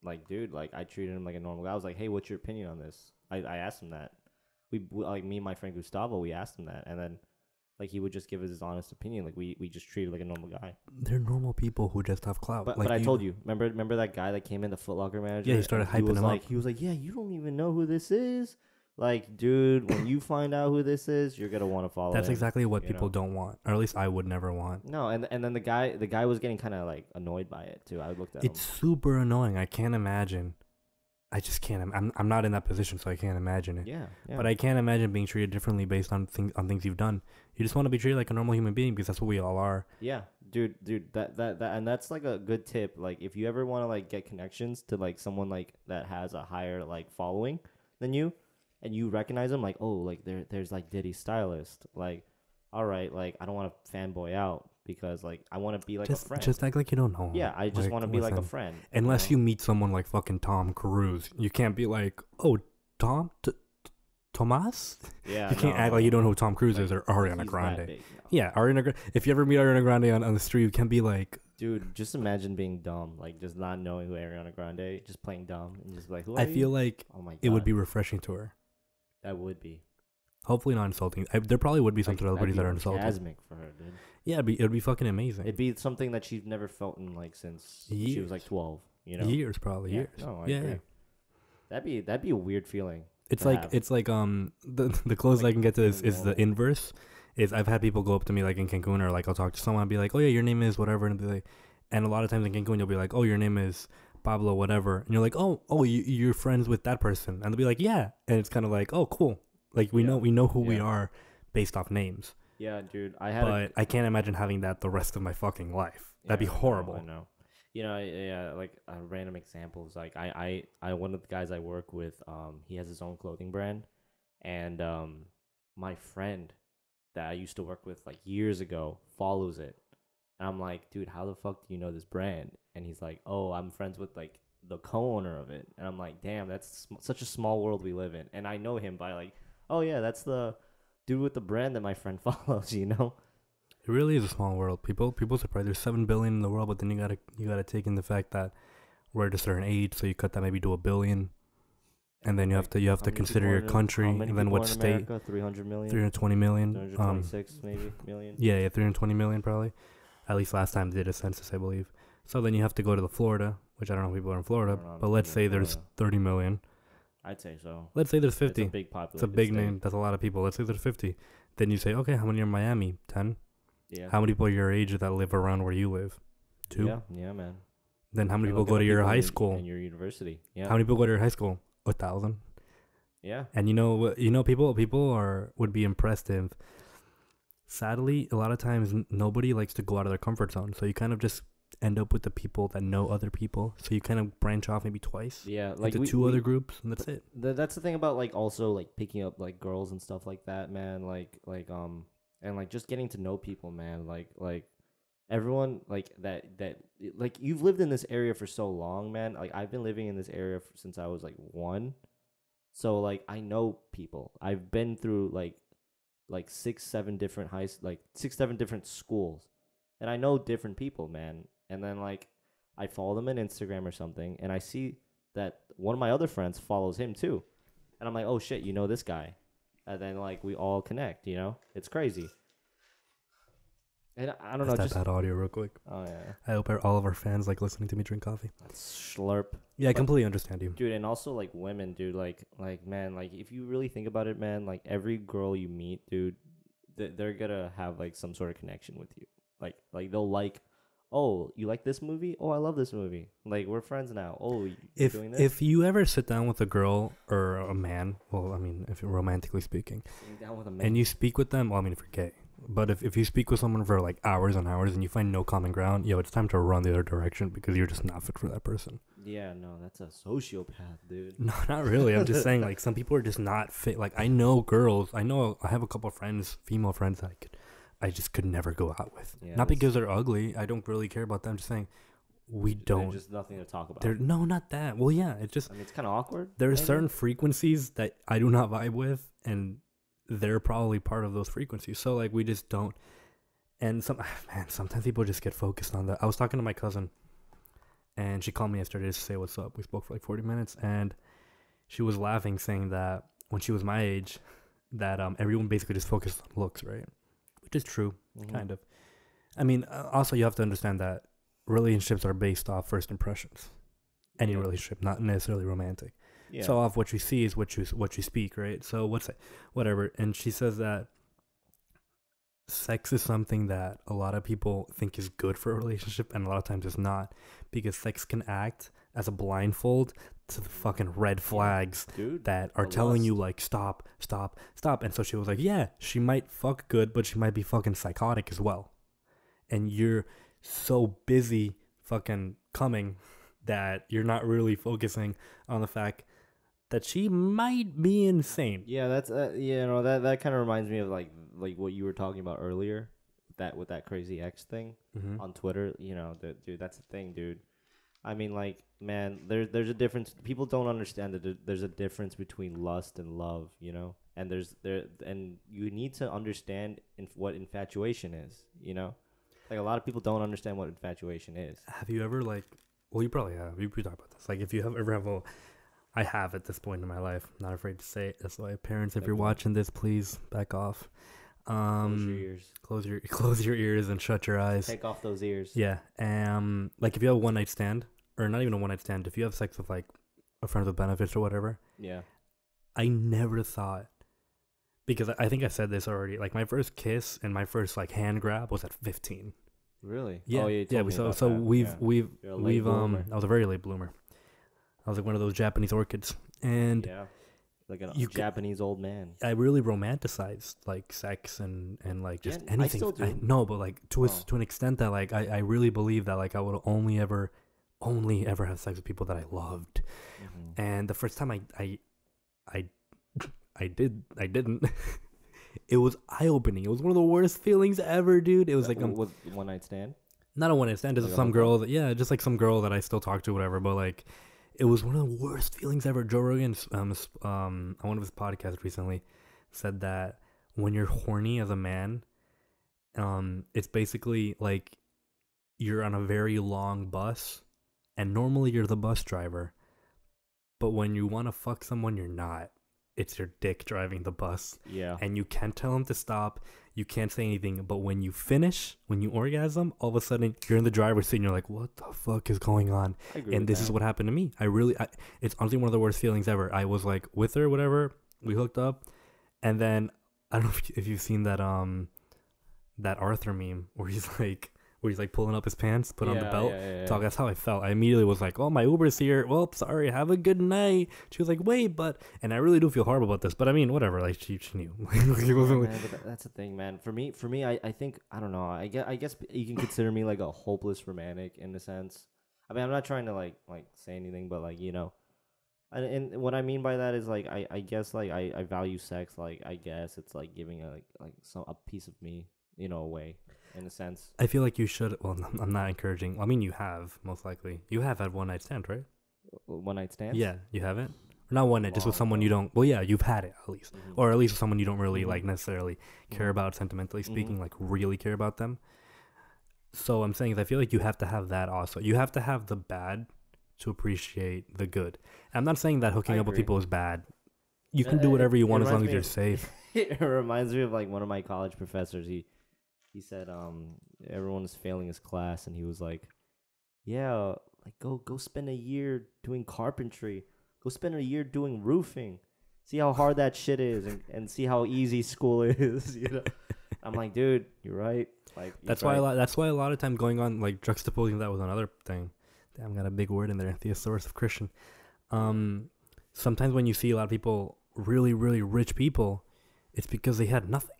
like dude, like I treated him like a normal guy. I was like, hey, what's your opinion on this? I asked him that. We like me and my friend Gustavo, we asked him that, and then like he would just give us his honest opinion. Like we just treated like a normal guy. They're normal people who just have clout. But I told you, remember that guy that came in, the Foot Locker manager? Yeah, he started hyping him up. He was like, yeah, you don't even know who this is. Like, dude, when you find out who this is, you're gonna want to follow. That's exactly what people don't want, or at least I would never want. No, and then the guy was getting kind of like annoyed by it too. I looked at him. It's super annoying. I can't imagine. I just can't. I'm not in that position, so I can't imagine it. Yeah. But I can't imagine being treated differently based on things you've done. You just want to be treated like a normal human being because that's what we all are. Yeah, dude, that and that's like a good tip. Like if you ever want to like get connections to like someone like that has a higher like following than you, and you recognize them, like, oh, like there's like Diddy's stylist. Like, all right, like I don't want to fanboy out because like I want to be like a friend. Just act like you don't know him. Yeah, I just want to be like a friend. Unless you meet someone like fucking Tom Cruise, you can't be like, oh, Tomas? Yeah, you can't act like you don't know who Tom Cruise is or Ariana Grande. Big, no. Yeah, Ariana Grande. If you ever meet Ariana Grande on the street, you can't be like, dude, just imagine being dumb, like just not knowing who Ariana Grande, just playing dumb and just like, who are I feel like oh my God. It would be refreshing to her. That would be. Hopefully not insulting. There probably would be some celebrities that are insulting. Orgasmic for her, dude. Yeah, it'd be fucking amazing. It'd be something that she's never felt in like since she was like 12. You know, years probably years. No, I agree. That'd be a weird feeling. It's to like have. the closest I Like can get to this feeling is the normal. inverse. Is I've had people go up to me like in Cancun, or like I'll talk to someone and be like, oh yeah, your name is whatever, and be like, and a lot of times in Cancun you'll be like, oh, your name is Pablo whatever, and you're like, oh you're friends with that person, and they'll be like, yeah, and it's kind of like, oh cool, like Yeah. we know who we Yeah. are based off names, Yeah, dude. I had but I can't imagine having that the rest of my fucking life. That'd be I know. horrible. I know. You know, yeah, like random examples. Like one of the guys I work with, he has his own clothing brand, and my friend that I used to work with like years ago follows it, and I'm like, dude, how the fuck do you know this brand? And he's like, oh, I'm friends with like the co-owner of it, and I'm like, damn, that's such a small world we live in, and I know him by like, oh yeah, that's the dude with the brand that my friend follows, you know. It really is a small world. People surprise. There's 7 billion in the world, but then you gotta take in the fact that we're at a certain age, so you cut that maybe to 1 billion, and then Like, you have how to many consider people your are in country, how many and then people what are in state. America? 300 million? 320 million. 326 maybe million. Yeah, 320 million probably. At least last time they did a census, I believe. So then you have to go to the Florida, which I don't know if people are in I Florida, don't know how but many let's people in say there's Florida. 30 million. I'd say so. Let's say there's It's a 50. big It's populated a big state. name. That's a lot of people. Let's say there's 50. Then you say, okay, how many are in Miami? 10. Yeah. How many people are your age that live around where you live? 2. Yeah, yeah, man. Then how many And people look at go the to your people high in school? in your university? Yeah. How many people go to your high school? 1,000. Yeah. And people would be impressed if, sadly, a lot of times nobody likes to go out of their comfort zone. So you kind of just end up with the people that know other people. So you kind of branch off maybe twice Yeah, like into two other groups, and that's it. That's the thing about like also like picking up like girls and stuff like that, man. And like just getting to know people, man. Like everyone like that like you've lived in this area for so long, man. Like I've been living in this area since I was like 1. So like I know people. I've been through like 6 7 different schools. And I know different people, man. And then like I follow them on Instagram or something, and I see that one of my other friends follows him too. And I'm like, "Oh shit, you know this guy." And then like we all connect, you know? It's crazy. And I don't know, Test just that audio real quick. oh yeah. I hope all of our fans like listening to me drink coffee. That's slurp. Yeah, I But- completely understand you. Dude, and also like women, dude, like man, like if you really think about it, man, like every girl you meet, dude, they're gonna have like some sort of connection with you. Like they'll like, oh, you like this movie? Oh, I love this movie. Like we're friends now. Oh, you're doing this? If you ever sit down with a girl or a man, well, I mean, if you're romantically speaking, Sitting down with a man. and you speak with them, well, I mean, if you're gay, but if you speak with someone for like hours and hours and you find no common ground, yo, it's time to run the other direction because you're just not fit for that person. Yeah, no, that's a sociopath, dude. No, not really. I'm just saying, like, some people are just not fit. Like, I know girls. I have a couple of friends, female friends that I just could never go out with. Yeah, Not that's- because they're ugly. I don't really care about them. I'm just saying, we There's don't. just nothing to talk about. No, not that. Well, yeah, it's just I mean, it's kind of awkward. there are maybe? certain frequencies that I do not vibe with, and they're probably part of those frequencies. So like we just don't. And sometimes people just get focused on that. I was talking to my cousin, and she called me yesterday to say what's up. We spoke for like 40 minutes, and she was laughing, saying that when she was my age, that everyone basically just focused on looks, right? Which is true, Mhm. kind of. I mean, also you have to understand that relationships are based off first impressions. Any Yeah. relationship, not necessarily romantic. Yeah. So off what you see is what you speak, right? So whatever. And she says that sex is something that a lot of people think is good for a relationship, and a lot of times it's not, because sex can act as a blindfold to the fucking red flags dude, that are the telling you lust. like stop, stop, stop. And so she was like, yeah, she might fuck good, but she might be fucking psychotic as well. And you're so busy fucking coming that you're not really focusing on the fact that she might be insane. Yeah, that's that kind of reminds me of like what you were talking about earlier, that with that crazy ex thing Mm-hmm. on Twitter. You know, dude, that's the thing, dude. I mean, like, man, there's a difference. People don't understand that there's a difference between lust and love. You know, and and you need to understand what infatuation is. You know, like a lot of people don't understand what infatuation is. Have you ever well, you probably have. We talked about this. Like, if you ever have I have at this point in my life. Not afraid to say it. That's why, parents, if you're Definitely. watching this, please back off. Close your ears. Close your ears and shut your eyes. Take off those ears. Yeah. Like if you have a one night stand, or not even a one night stand, if you have sex with like a friend with benefits or whatever. Yeah. I never thought, because I think I said this already. Like my first kiss and my first like hand grab was at 15. Really? Yeah, Oh, yeah. You yeah. told me So about so that. we've Yeah. we've You're a late we've bloomer. I was a very late bloomer. I was like one of those Japanese orchids, and Yeah. Like a you Japanese old man. I really romanticized like sex and like just Yeah, I anything. still do. No, but like to Oh. to an extent that like I really believe that like I would only ever have sex with people that I loved. Mm-hmm. And the first time I didn't. It was eye opening. It was one of the worst feelings ever, dude. It was like with one night stand. not a one night stand, just Like a some hookup? girl that, yeah, just like some girl that I still talk to, whatever. But like, it was one of the worst feelings ever. Joe Rogan, on one of his podcasts recently, said that when you're horny as a man, it's basically like you're on a very long bus, and normally you're the bus driver, but when you want to fuck someone, you're not. It's your dick driving the bus, Yeah. and you can't tell him to stop. You can't say anything. But when you finish, when you orgasm, all of a sudden you're in the driver's seat and you're like, what the fuck is going on? I agree And with this that. is what happened to me. It's honestly one of the worst feelings ever. I was like with her, whatever. We hooked up, and then I don't know if you've seen that Arthur meme where he's like pulling up his pants, put on the belt. Yeah. Talk. That's how I felt. I immediately was like, "Oh, my Uber's here. Well, sorry. Have a good night." She was like, "Wait, but," and I really do feel horrible about this, but I mean, whatever. Like she knew. It wasn't like- Man, but that's the thing, man. For me, I think I don't know. I guess you can consider me like a hopeless romantic in a sense. I mean, I'm not trying to like say anything, but like and what I mean by that is like I guess like I value sex. Like I guess it's like giving a piece of me, away in a sense. I feel like you should. Well, I'm not encouraging. I mean, you have most likely. You have had one night stand, right? One night stands. Yeah, you haven't. Not one night, just with Long someone ago. you don't. Well, yeah, you've had it at least, Mhm. or at least with someone you don't really Mhm. like necessarily care Mhm. about sentimentally speaking. Mhm. Like really care about them. So I'm saying is I feel like you have to have that also. You have to have the bad to appreciate the good. I'm not saying that hooking I up with agree. people is bad. You can do whatever you want as long as you're safe. It reminds me of like one of my college professors. He said everyone is failing his class, and he was like, yeah, like go spend a year doing carpentry, go spend a year doing roofing, see how hard that shit is, and see how easy school is. I'm like, dude, you're right. Like That's why a lot of time going on like juxtaposing that with another thing. Damn, got a big word in there. Thesaurus of Christian. Sometimes when you see a lot of people, really, really rich people, it's because they had nothing,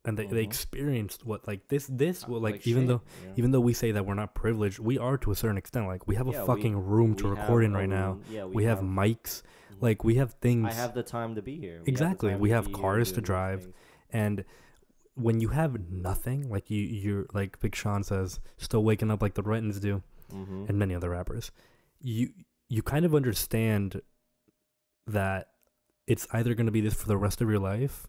and they Mhm. experienced what like this well, like even though even though we say that we're not privileged, we are to a certain extent. Like we have Yeah, a we- fucking room to record in right now. Yeah, We have mics. Like we have things. I have the time to be here. Exactly. We have cars to drive. And when you have nothing, like you're like Big Sean says, still waking up like the Rentons do, Mm-hmm. and many other rappers, you kind of understand that it's either going to be this for the rest of your life,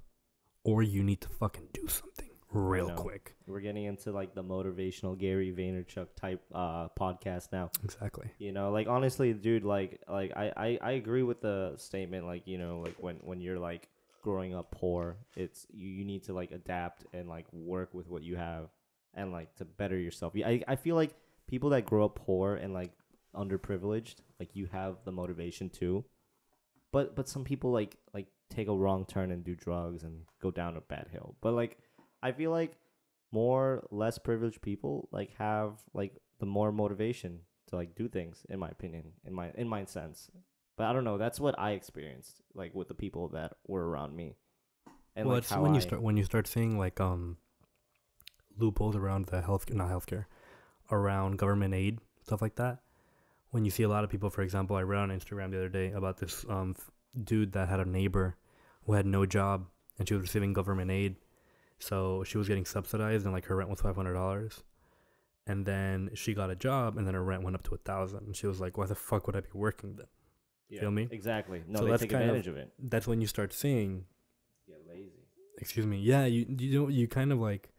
or you need to fucking do something real know. quick. We're getting into like the motivational Gary Vaynerchuk type podcast now. Exactly. Like honestly, dude, like I agree with the statement, like, like when you're like growing up poor, it's you need to like adapt and like work with what you have and like to better yourself. I feel like people that grow up poor and like underprivileged, like you have the motivation too. But some people like take a wrong turn and do drugs and go down a bad hill. But like I feel like less privileged people like have like the more motivation to like do things, in my opinion, in my sense. But I don't know, that's what I experienced like with the people that were around me. And Well, like it's how when you start seeing like loopholes around the not healthcare, around government aid, stuff like that. When you see a lot of people, for example, I read on Instagram the other day about this dude that had a neighbor who had no job and she was receiving government aid, so she was getting subsidized and like her rent was $500, and then she got a job and then her rent went up to $1,000, and she was like, "Why the fuck would I be working then?" yeah, Feel me? exactly. No, So they that's take kind of- advantage of it. That's when you start seeing, Yeah, lazy. excuse me, yeah, you kind of like,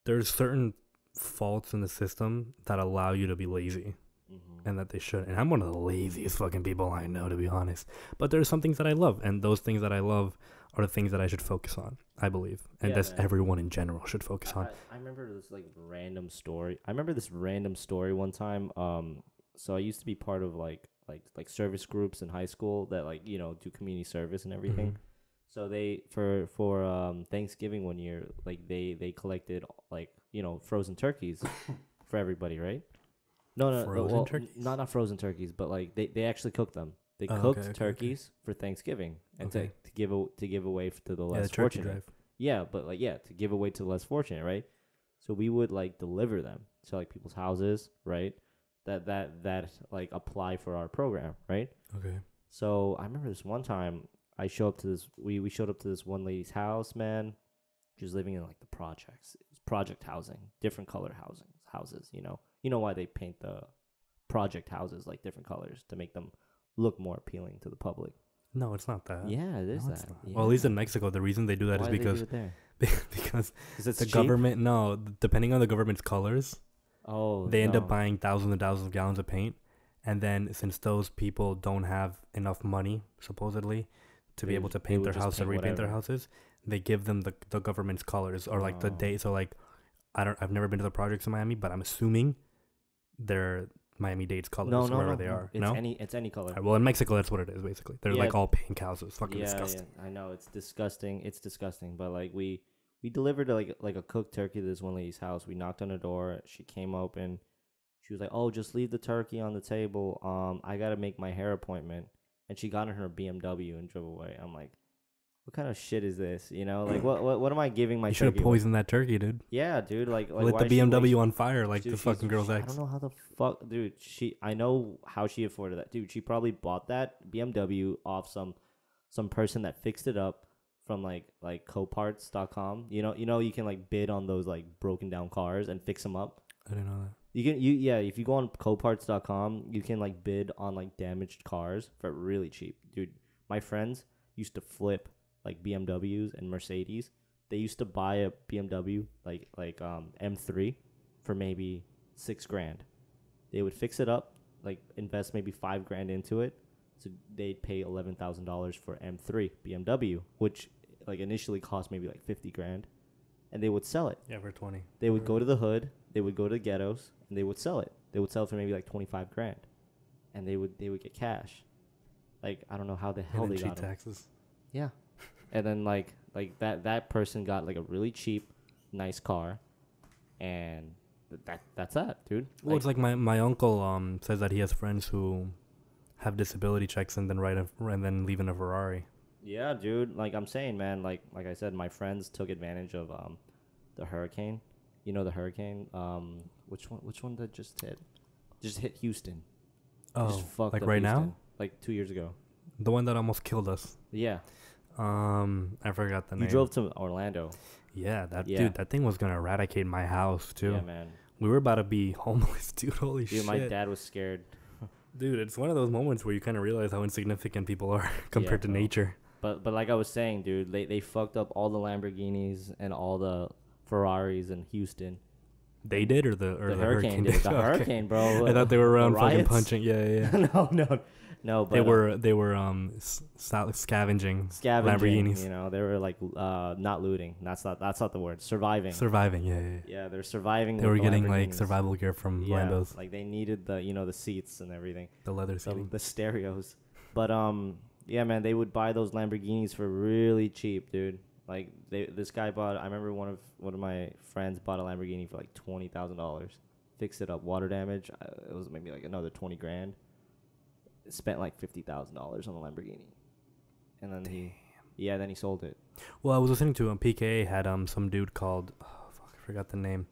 there's certain faults in the system that allow you to be lazy. Mm-hmm. And that they should. And I'm one of the laziest fucking people I know, to be honest. But there's some things that I love, and those things that I love are the things that I should focus on, I believe. And Yeah, that's man. everyone in general should focus on. I remember this like random story. I remember this random story one time. So I used to be part of like like service groups in high school that like do community service and everything. Mhm. So they for Thanksgiving one year, like they collected like frozen turkeys for everybody, right? No, Frozen well, turkeys? not frozen turkeys, but like they actually cooked them. They Oh, cooked okay. turkeys for Thanksgiving and Okay. to give to the Yeah, less the turkey fortunate. drive. Yeah, but like to give away to the less fortunate, right? So we would like deliver them to like people's houses, right? That like apply for our program, right? Okay. So I remember this one time I show up to this we showed up to this one lady's house, man. She was living in like the projects. It was project housing, different color houses, you know. You know why they paint the project houses like different colors to make them look more appealing to the public. No, it's not that. Yeah, it is No, it's that. not. Yeah. Well, at least in Mexico, the reason they do that Why is do they do because it there? because 'Cause it's the cheap? government. No, depending on the government's colors, Oh, they end up no. buying thousands and thousands of gallons of paint, and then since those people don't have enough money, supposedly, to be They able to they paint would their just house or paint repaint their whatever. houses, they give them the government's colors or like the Oh. date. So like, I've never been to the projects in Miami, but I'm assuming they're Miami-Dade's colors wherever they are. It's No. any color. Well, in Mexico, that's what it is basically. They're Yeah. like all pink houses. Fucking Yeah, disgusting. I know it's disgusting. It's disgusting, but like we delivered like a cooked turkey to this one lady's house. We knocked on her door. She came open. She was like, "Oh, just leave the turkey on the table. I gotta make my hair appointment." And she got in her BMW and drove away. I'm like, what kind of shit is this? You know, like what am I giving my You should have turkey away? poisoned that turkey, dude. Yeah, dude. Like Lit why the is she BMW on fire like Dude, the fucking girl's I ex. don't know how the fuck, dude. I know how she afforded that, dude. She probably bought that BMW off some person that fixed it up from like coparts.com. You can like bid on those like broken down cars and fix them up. I didn't know that. If you go on coparts.com, you can like bid on like damaged cars for really cheap, dude. My friends used to flip like BMWs and Mercedes. They used to buy a BMW like M3 for maybe $6,000. They would fix it up, like invest maybe $5,000 into it. So they'd pay $11,000 for M3 BMW, which like initially cost maybe like $50,000, and they would sell it. Yeah, for 20. They would go to the hood, they would go to the ghettos, and they would sell it. They would sell it for maybe like $25,000, and they would get cash. Like I don't know how the hell And then they cheat got 'em. taxes. Yeah, and then like that person got like a really cheap, nice car, and that's that, dude. Well, it's like my uncle says that he has friends who have disability checks and then and then leave in a Ferrari. Yeah, dude. Like I'm saying, man. Like I said, my friends took advantage of the hurricane. You know the hurricane. Which one? Which one that just hit? Just hit Houston. Oh, Just fucked like up right Houston, now? like 2 years ago. The one that almost killed us. Yeah. I forgot the name. You drove to Orlando. Yeah, Yeah. dude, that thing was gonna eradicate my house too. Yeah, man. We were about to be homeless, dude. Holy Dude, shit. my dad was scared. Dude, it's one of those moments where you kind of realize how insignificant people are compared to bro. nature. But like I was saying, dude, they fucked up all the Lamborghinis and all the Ferraris in Houston. They did, or the hurricane did. did. The Okay. hurricane, bro. I thought they were around The fucking riots? punching. Yeah, yeah. yeah. no. But they were scavenging scavenging. Lamborghinis, They were like not looting. That's not the word. Surviving. surviving. Yeah, yeah. yeah. Yeah, they're surviving. They were with getting like Lamborghinis. survival gear from Yeah, Lambos, like they needed the seats and everything, the leather seating. the stereos. But yeah, man, they would buy those Lamborghinis for really cheap, dude. Like this guy bought. I remember one of my friends bought a Lamborghini for like $20,000. Fixed it up, water damage. It was maybe like another $20,000. Spent like $50,000 on the Lamborghini, and then then he sold it. Well, I was listening to PKA had some dude called I forgot the name,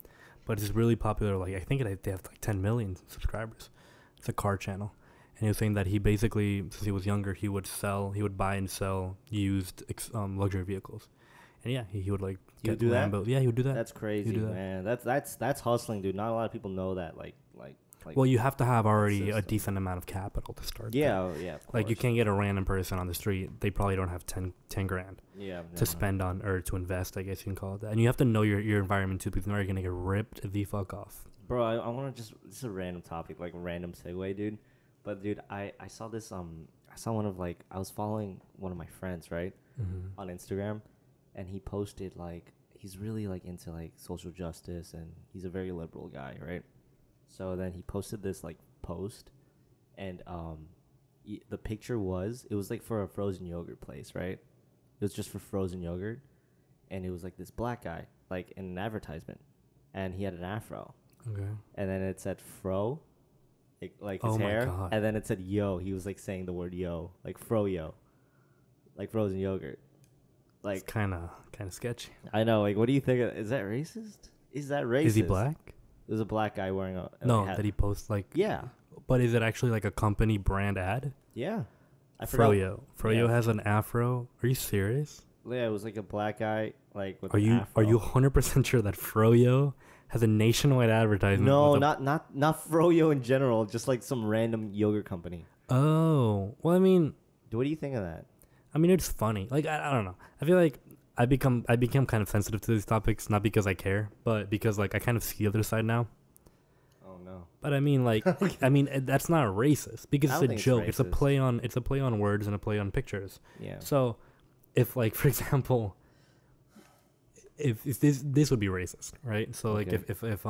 but it's really popular. Like I think they have like 10 million subscribers. It's a car channel, and he was saying that he basically, since he was younger, he would buy and sell used luxury vehicles, and yeah, he would like He get would do that? Lambo. Yeah, he would do that. That's crazy, do that. man. That's hustling, dude. Not a lot of people know that. Like Well, you have to have already a system. decent amount of capital to start. yeah, yeah. Of Like you course. can't get a random person on the street. They probably don't have 10 grand Yeah, to spend on or to invest. I guess you can call it that. And you have to know your environment too, because now you're gonna get ripped the fuck off. Bro, I want to this is a random topic, like a random segue, dude. But dude, I saw this I saw one of like I was following one of my friends, right, Mm-hmm. on Instagram, and he posted like he's really like into like social justice, and he's a very liberal guy, right? So then he posted this like post, and the picture was, it was like for a frozen yogurt place, right? It was just for frozen yogurt, and it was like this black guy, like in an advertisement, and he had an afro. Okay. And then it said fro, like his Oh my hair, God. and then it said yo. He was like saying the word yo, like fro-yo, like frozen yogurt. Like It's kind of sketchy. I know. Like, what do you think? Is that racist? Is that racist? Is he black? There's a black guy wearing a No, hat. that he posts like. Yeah, But is it actually like a company brand ad? yeah. I forgot. Froyo Yeah. has an afro. Are you serious? Yeah, it was like a black guy, like with Are an you afro. 100% sure that Froyo has a nationwide advertisement? No, with a- not Froyo in general. Just like some random yogurt company. Oh, well, I mean, What do you think of that? it's funny. Like I don't know. I feel like I become kind of sensitive to these topics, not because I care, but because like I kind of see the other side now. Oh no. But I mean, like, that's not racist because I it's don't a think it's joke. It's a racist. play on words and a play on pictures. Yeah. So, if like for example, if this would be racist, right? So like Okay. if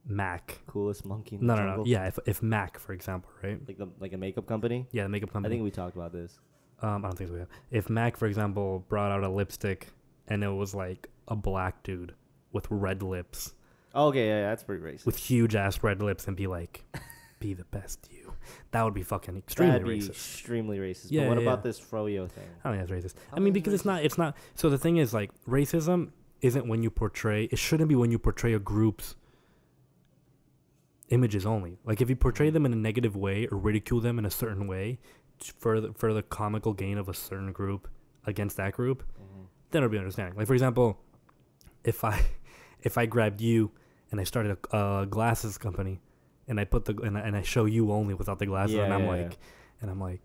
Mac. Coolest monkey in the No. jungle? Yeah, if Mac, for example, right? Like a makeup company. Yeah, the makeup I company. think we talked about this. I don't think so. Yeah. If Mac, for example, brought out a lipstick and it was like a black dude with red lips, Oh, okay, yeah, that's pretty racist. with huge ass red lips, and be like, "Be the best you," that would be fucking extremely That'd be racist. extremely racist. Yeah, but what yeah, about yeah. this froyo thing? I don't think that's racist. How I mean, is because it it's not. So the thing is, like, racism isn't when you portray. It shouldn't be when you portray a group's images only. Like, if you portray them in a negative way or ridicule them in a certain way for the comical gain of a certain group against that group, then it'll be understanding. Like, for example, if I grabbed you and I started a glasses company and I put and I show you only without the glasses, and I'm like,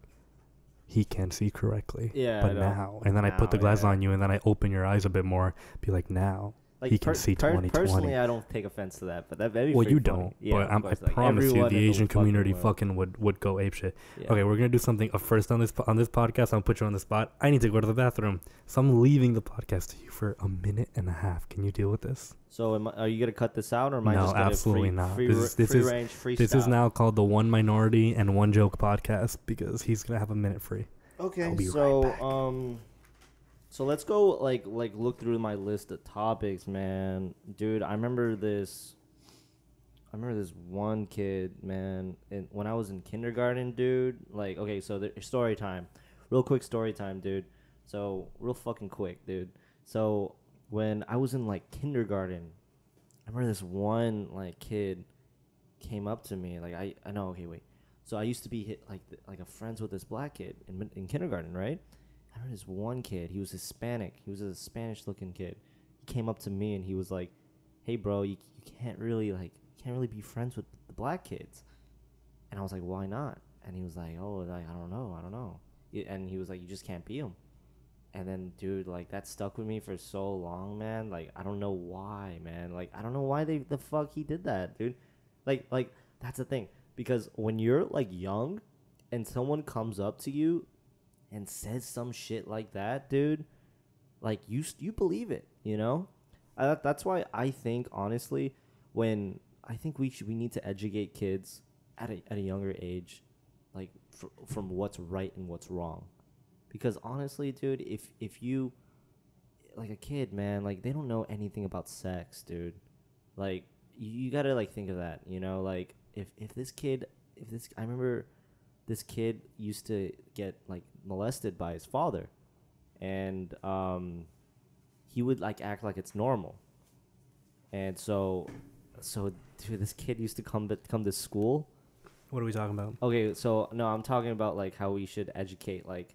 he can't see correctly. Yeah, But I know. now, and then I put the Now, glasses yeah. on you, and then I open your eyes a bit more. Be like, now he can see 20/20. Personally, I don't take offense to that, but that'd be Well, pretty you funny. don't. Yeah, But of I course, like, promise you, everyone the in Asian community world. fucking would go apeshit. Yeah. Okay, we're gonna do something first on this podcast. I'll put you on the spot. I need to go to the bathroom, so I'm leaving the podcast to you for a minute and a half. Can you deal with this? So, are you gonna cut this out, or am I No, just gonna absolutely not. free This is- range freestyle? This is now called the One Minority and One Joke podcast because he's gonna have a minute free. Okay, I'll be so right back. so let's go like look through my list of topics, man. Dude, I remember this one kid, man, when I was in kindergarten, dude. Like, okay, so the story time. Real quick story time, dude. So, real fucking quick, dude. So, when I was in like kindergarten, I remember this one like kid came up to me, like I know, okay, wait. So I used to be like a friends with this black kid in kindergarten, right? I remember this one kid. He was Hispanic. He was a Spanish-looking kid. He came up to me and he was like, "Hey, bro, you can't really be friends with the black kids." And I was like, "Why not?" And he was like, "Oh, like I don't know." And he was like, "You just can't be them." And then, dude, like that stuck with me for so long, man. Like I don't know why, man. Like I don't know why the fuck he did that, dude. Like that's the thing. Because when you're like young and someone comes up to you and says some shit like that, dude, like you believe it, you know? That's why I think, honestly, we need to educate kids at a younger age, like from what's right and what's wrong. Because honestly, dude, if you like a kid, man, like they don't know anything about sex, dude. Like you gotta like think of that, you know, like I remember this kid used to get like molested by his father, and he would like act like it's normal, and so dude, this kid used to come to school. What are we talking about? Okay, so no, I'm talking about like how we should educate like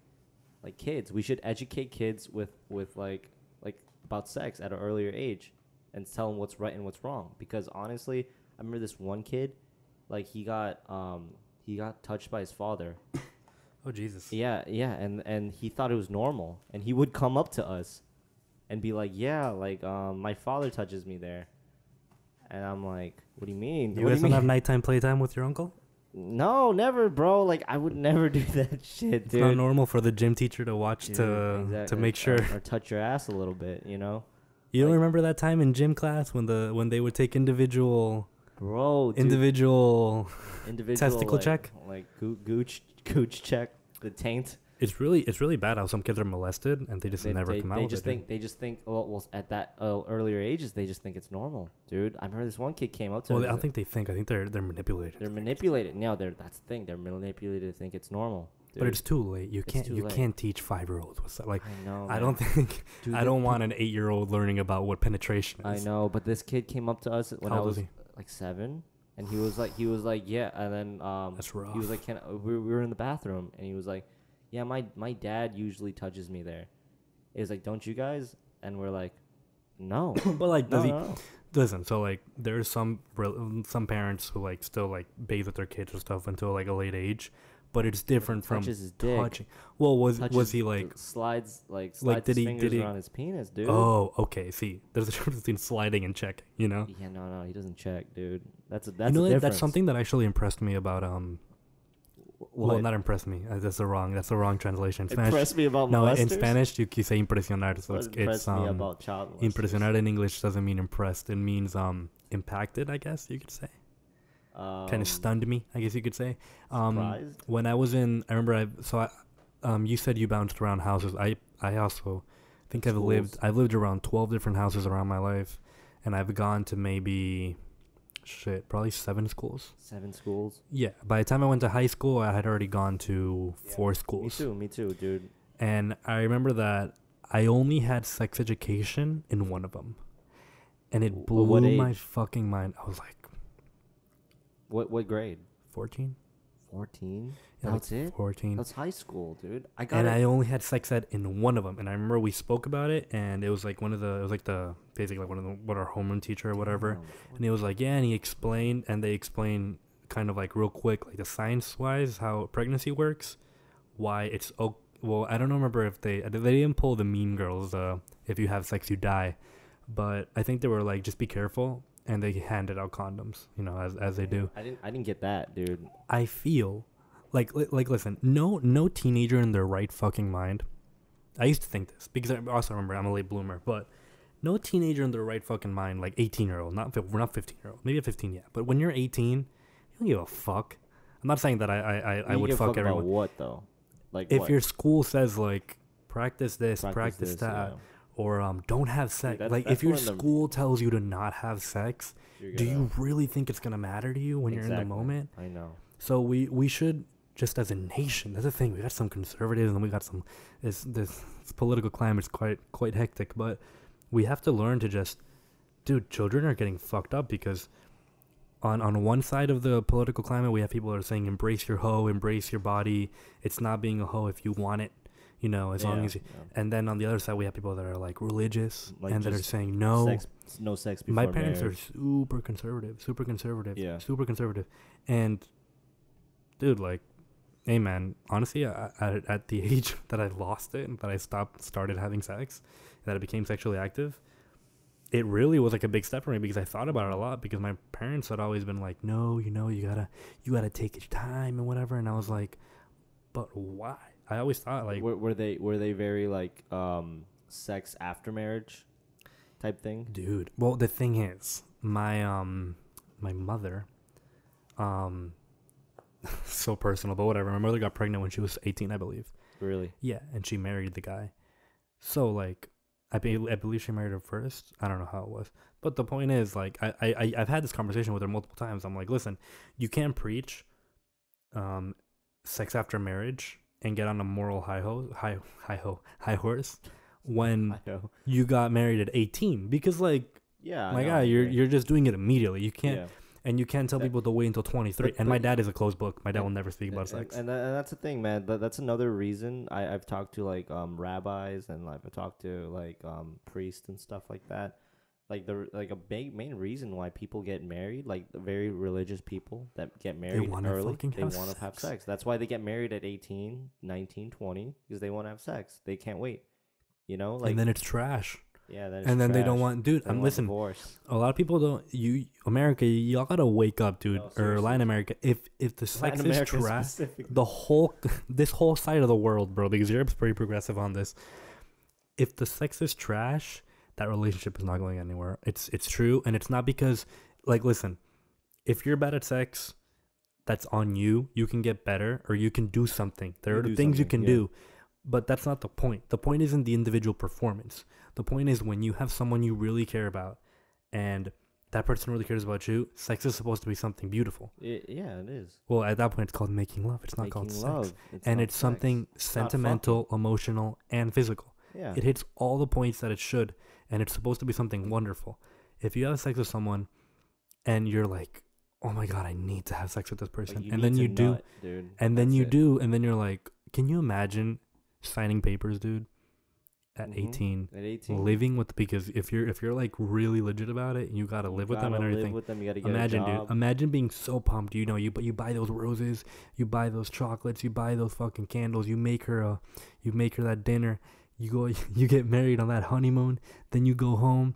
kids. We should educate kids with like about sex at an earlier age, and tell them what's right and what's wrong. Because honestly, I remember this one kid, like he got touched by his father. Oh Jesus. Yeah, and he thought it was normal, and he would come up to us, and be like, "Yeah, like my father touches me there," and I'm like, "What do you mean? You guys don't have nighttime playtime with your uncle? No, never, bro. Like I would never do that shit, It's dude. not normal for the gym teacher to watch Dude, to exactly. make sure. or touch your ass a little bit, you know. You don't like- remember that time in gym class when they would take individual Bro, dude, individual individual testicle check. like gooch check, the taint. It's really bad how some kids are molested and they just never come out with it. They just think well at that earlier ages they just think it's normal, dude. I remember this one kid came up to Well, me. I don't think they think. I think they're manipulated. They're manipulated. No, that's the thing. They're manipulated to think it's normal. Dude. But it's too late. You can't teach 5-year-olds what's that. Like I know. I don't think Dude, I don't want an 8-year-old learning about what penetration I is. know, but this kid came up to us when How I old was was he? like 7, and he was like yeah, and then That's rough. he was like we were in the bathroom, and he was like, yeah, my dad usually touches me there. It was like, don't you guys? And we're like, no. But like, does no, he? no. Listen, so like, there's some parents who like still like bathe with their kids and stuff until like a late age, but it's different from Touches his dick. touching. Well, was Touches he like? slides did his he- fingers did he- around his penis, dude? Oh, okay. See, there's a difference between sliding and checking. You know. Yeah, no, he doesn't check, dude. That's You a know, difference. that's something that actually impressed me about Well, What? not impressed me. That's the wrong translation. In Spanish, Impress me about no, in molesters? Spanish you say impresionar. So What it's impressed me about child molesters? impresionar in English doesn't mean impressed. It means impacted. I guess you could say. Kind of stunned me. I guess you could say. Surprised? When I was in, I remember you said you bounced around houses. I also think I've lived around 12 different houses around my life, and I've gone to maybe probably 7 schools. 7 schools. Yeah, by the time I went to high school, I had already gone to 4 schools. Me too, dude. And I remember that I only had sex education in one of them, and it blew What my age? fucking mind. I was like What grade? 14. 14. Yeah, That's like it. 14. That's high school, dude. And I only had sex ed in one of them, and I remember we spoke about it, and it was like basically like what our homeroom teacher or whatever, and he was like, yeah, and they explained kind of like real quick, like the science wise how pregnancy works, why it's well, I don't remember if they didn't pull the Mean Girls, if you have sex you die, but I think they were like, just be careful, and they handed out condoms, you know, as they do. I didn't get that, dude. I feel like listen, no teenager in their right fucking mind. I used to think this because I also remember I'm a late bloomer, but no teenager in their right fucking mind, like 18-year-old, we're not 15-year-old, maybe a 15, yeah. But when you're 18, you don't give a fuck. I'm not saying that I would fuck everyone. About what though? Like if what? your school says like practice this, practice that, yeah. or don't have sex, Dude, like that's if your when the- school tells you to not have sex, You're do gonna- you really think it's gonna matter to you when you're in the Exactly. moment? I know. So we should, just as a nation, that's the thing. We got some conservatives and we got some. This political climate's quite hectic, but we have to learn to just, dude. Children are getting fucked up because, on one side of the political climate, we have people that are saying embrace your hoe, embrace your body. It's not being a hoe if you want it, you know, as long as you. Yeah. And then on the other side, we have people that are like religious Like and that are just saying no. No sex before My parents marriage. are super conservative, Yeah. super conservative, and dude, like, hey man, honestly, at the age that I lost it and that I started having sex, that I became sexually active, it really was like a big step for me because I thought about it a lot because my parents had always been like, no, you know, you gotta take your time and whatever, and I was like, but why? I always thought like, were they very like sex after marriage type thing? dude, well, the thing is, my mother, so personal, but whatever. My mother got pregnant when she was 18, I believe. Really? Yeah, and she married the guy. So like, I believe she married him first. I don't know how it was, but the point is, like, I've had this conversation with her multiple times. I'm like, listen, you can't preach, sex after marriage and get on a moral high horse when I know. you got married at 18 because like, Yeah. my no, guy, I agree. you're just doing it immediately. You can't. Yeah. And you can't tell people to wait until 23. but- And my but- dad is a closed book. My dad will never speak about sex. And that's the thing, man. That's another reason I've talked to like rabbis and like I've talked to like priests and stuff like that. Like a big main reason why people get married, like the very religious people that get married wanna early, fucking they have want to have sex. sex. That's why they get married at 18, 19, 20 because they want to have sex. They can't wait. You know, like and then it's trash. yeah, And then they don't want, dude. They want Listen, divorce. a lot of people don't. America, y'all gotta wake up, dude. No, or seriously. Latin America, if the sex Latin is America trash, specifically. this whole side of the world, bro, because Europe's pretty progressive on this. If the sex is trash, that relationship is not going anywhere. It's true, and it's not because, like, listen, if you're bad at sex, that's on you. You can get better, or you can do something. There are do things you something, can do, but that's not the point. The point isn't the individual performance. The point is when you have someone you really care about, and that person really cares about you. Sex is supposed to be something beautiful. Yeah, it is. Well, at that point, it's called making love. It's not called Making sex. love. And not it's sex. something It's not sentimental, emotional, and physical. Yeah. It hits all the points that it should, and it's supposed to be something wonderful. If you have sex with someone, and you're like, "Oh my god, I need to have sex with this person," Like, and then you do, dude. and then That's you it. do, and then you're like, "Can you imagine signing papers, dude, at Mhm. 18, At 18. living with?" Because if you're like really legit about it, you gotta live with them and Gotta everything. Live with them. You gotta get Imagine, a job. dude. Imagine being so pumped. You know, you buy those roses, you buy those chocolates, you buy those fucking candles. You make her that dinner. You go, you get married on that honeymoon. Then you go home,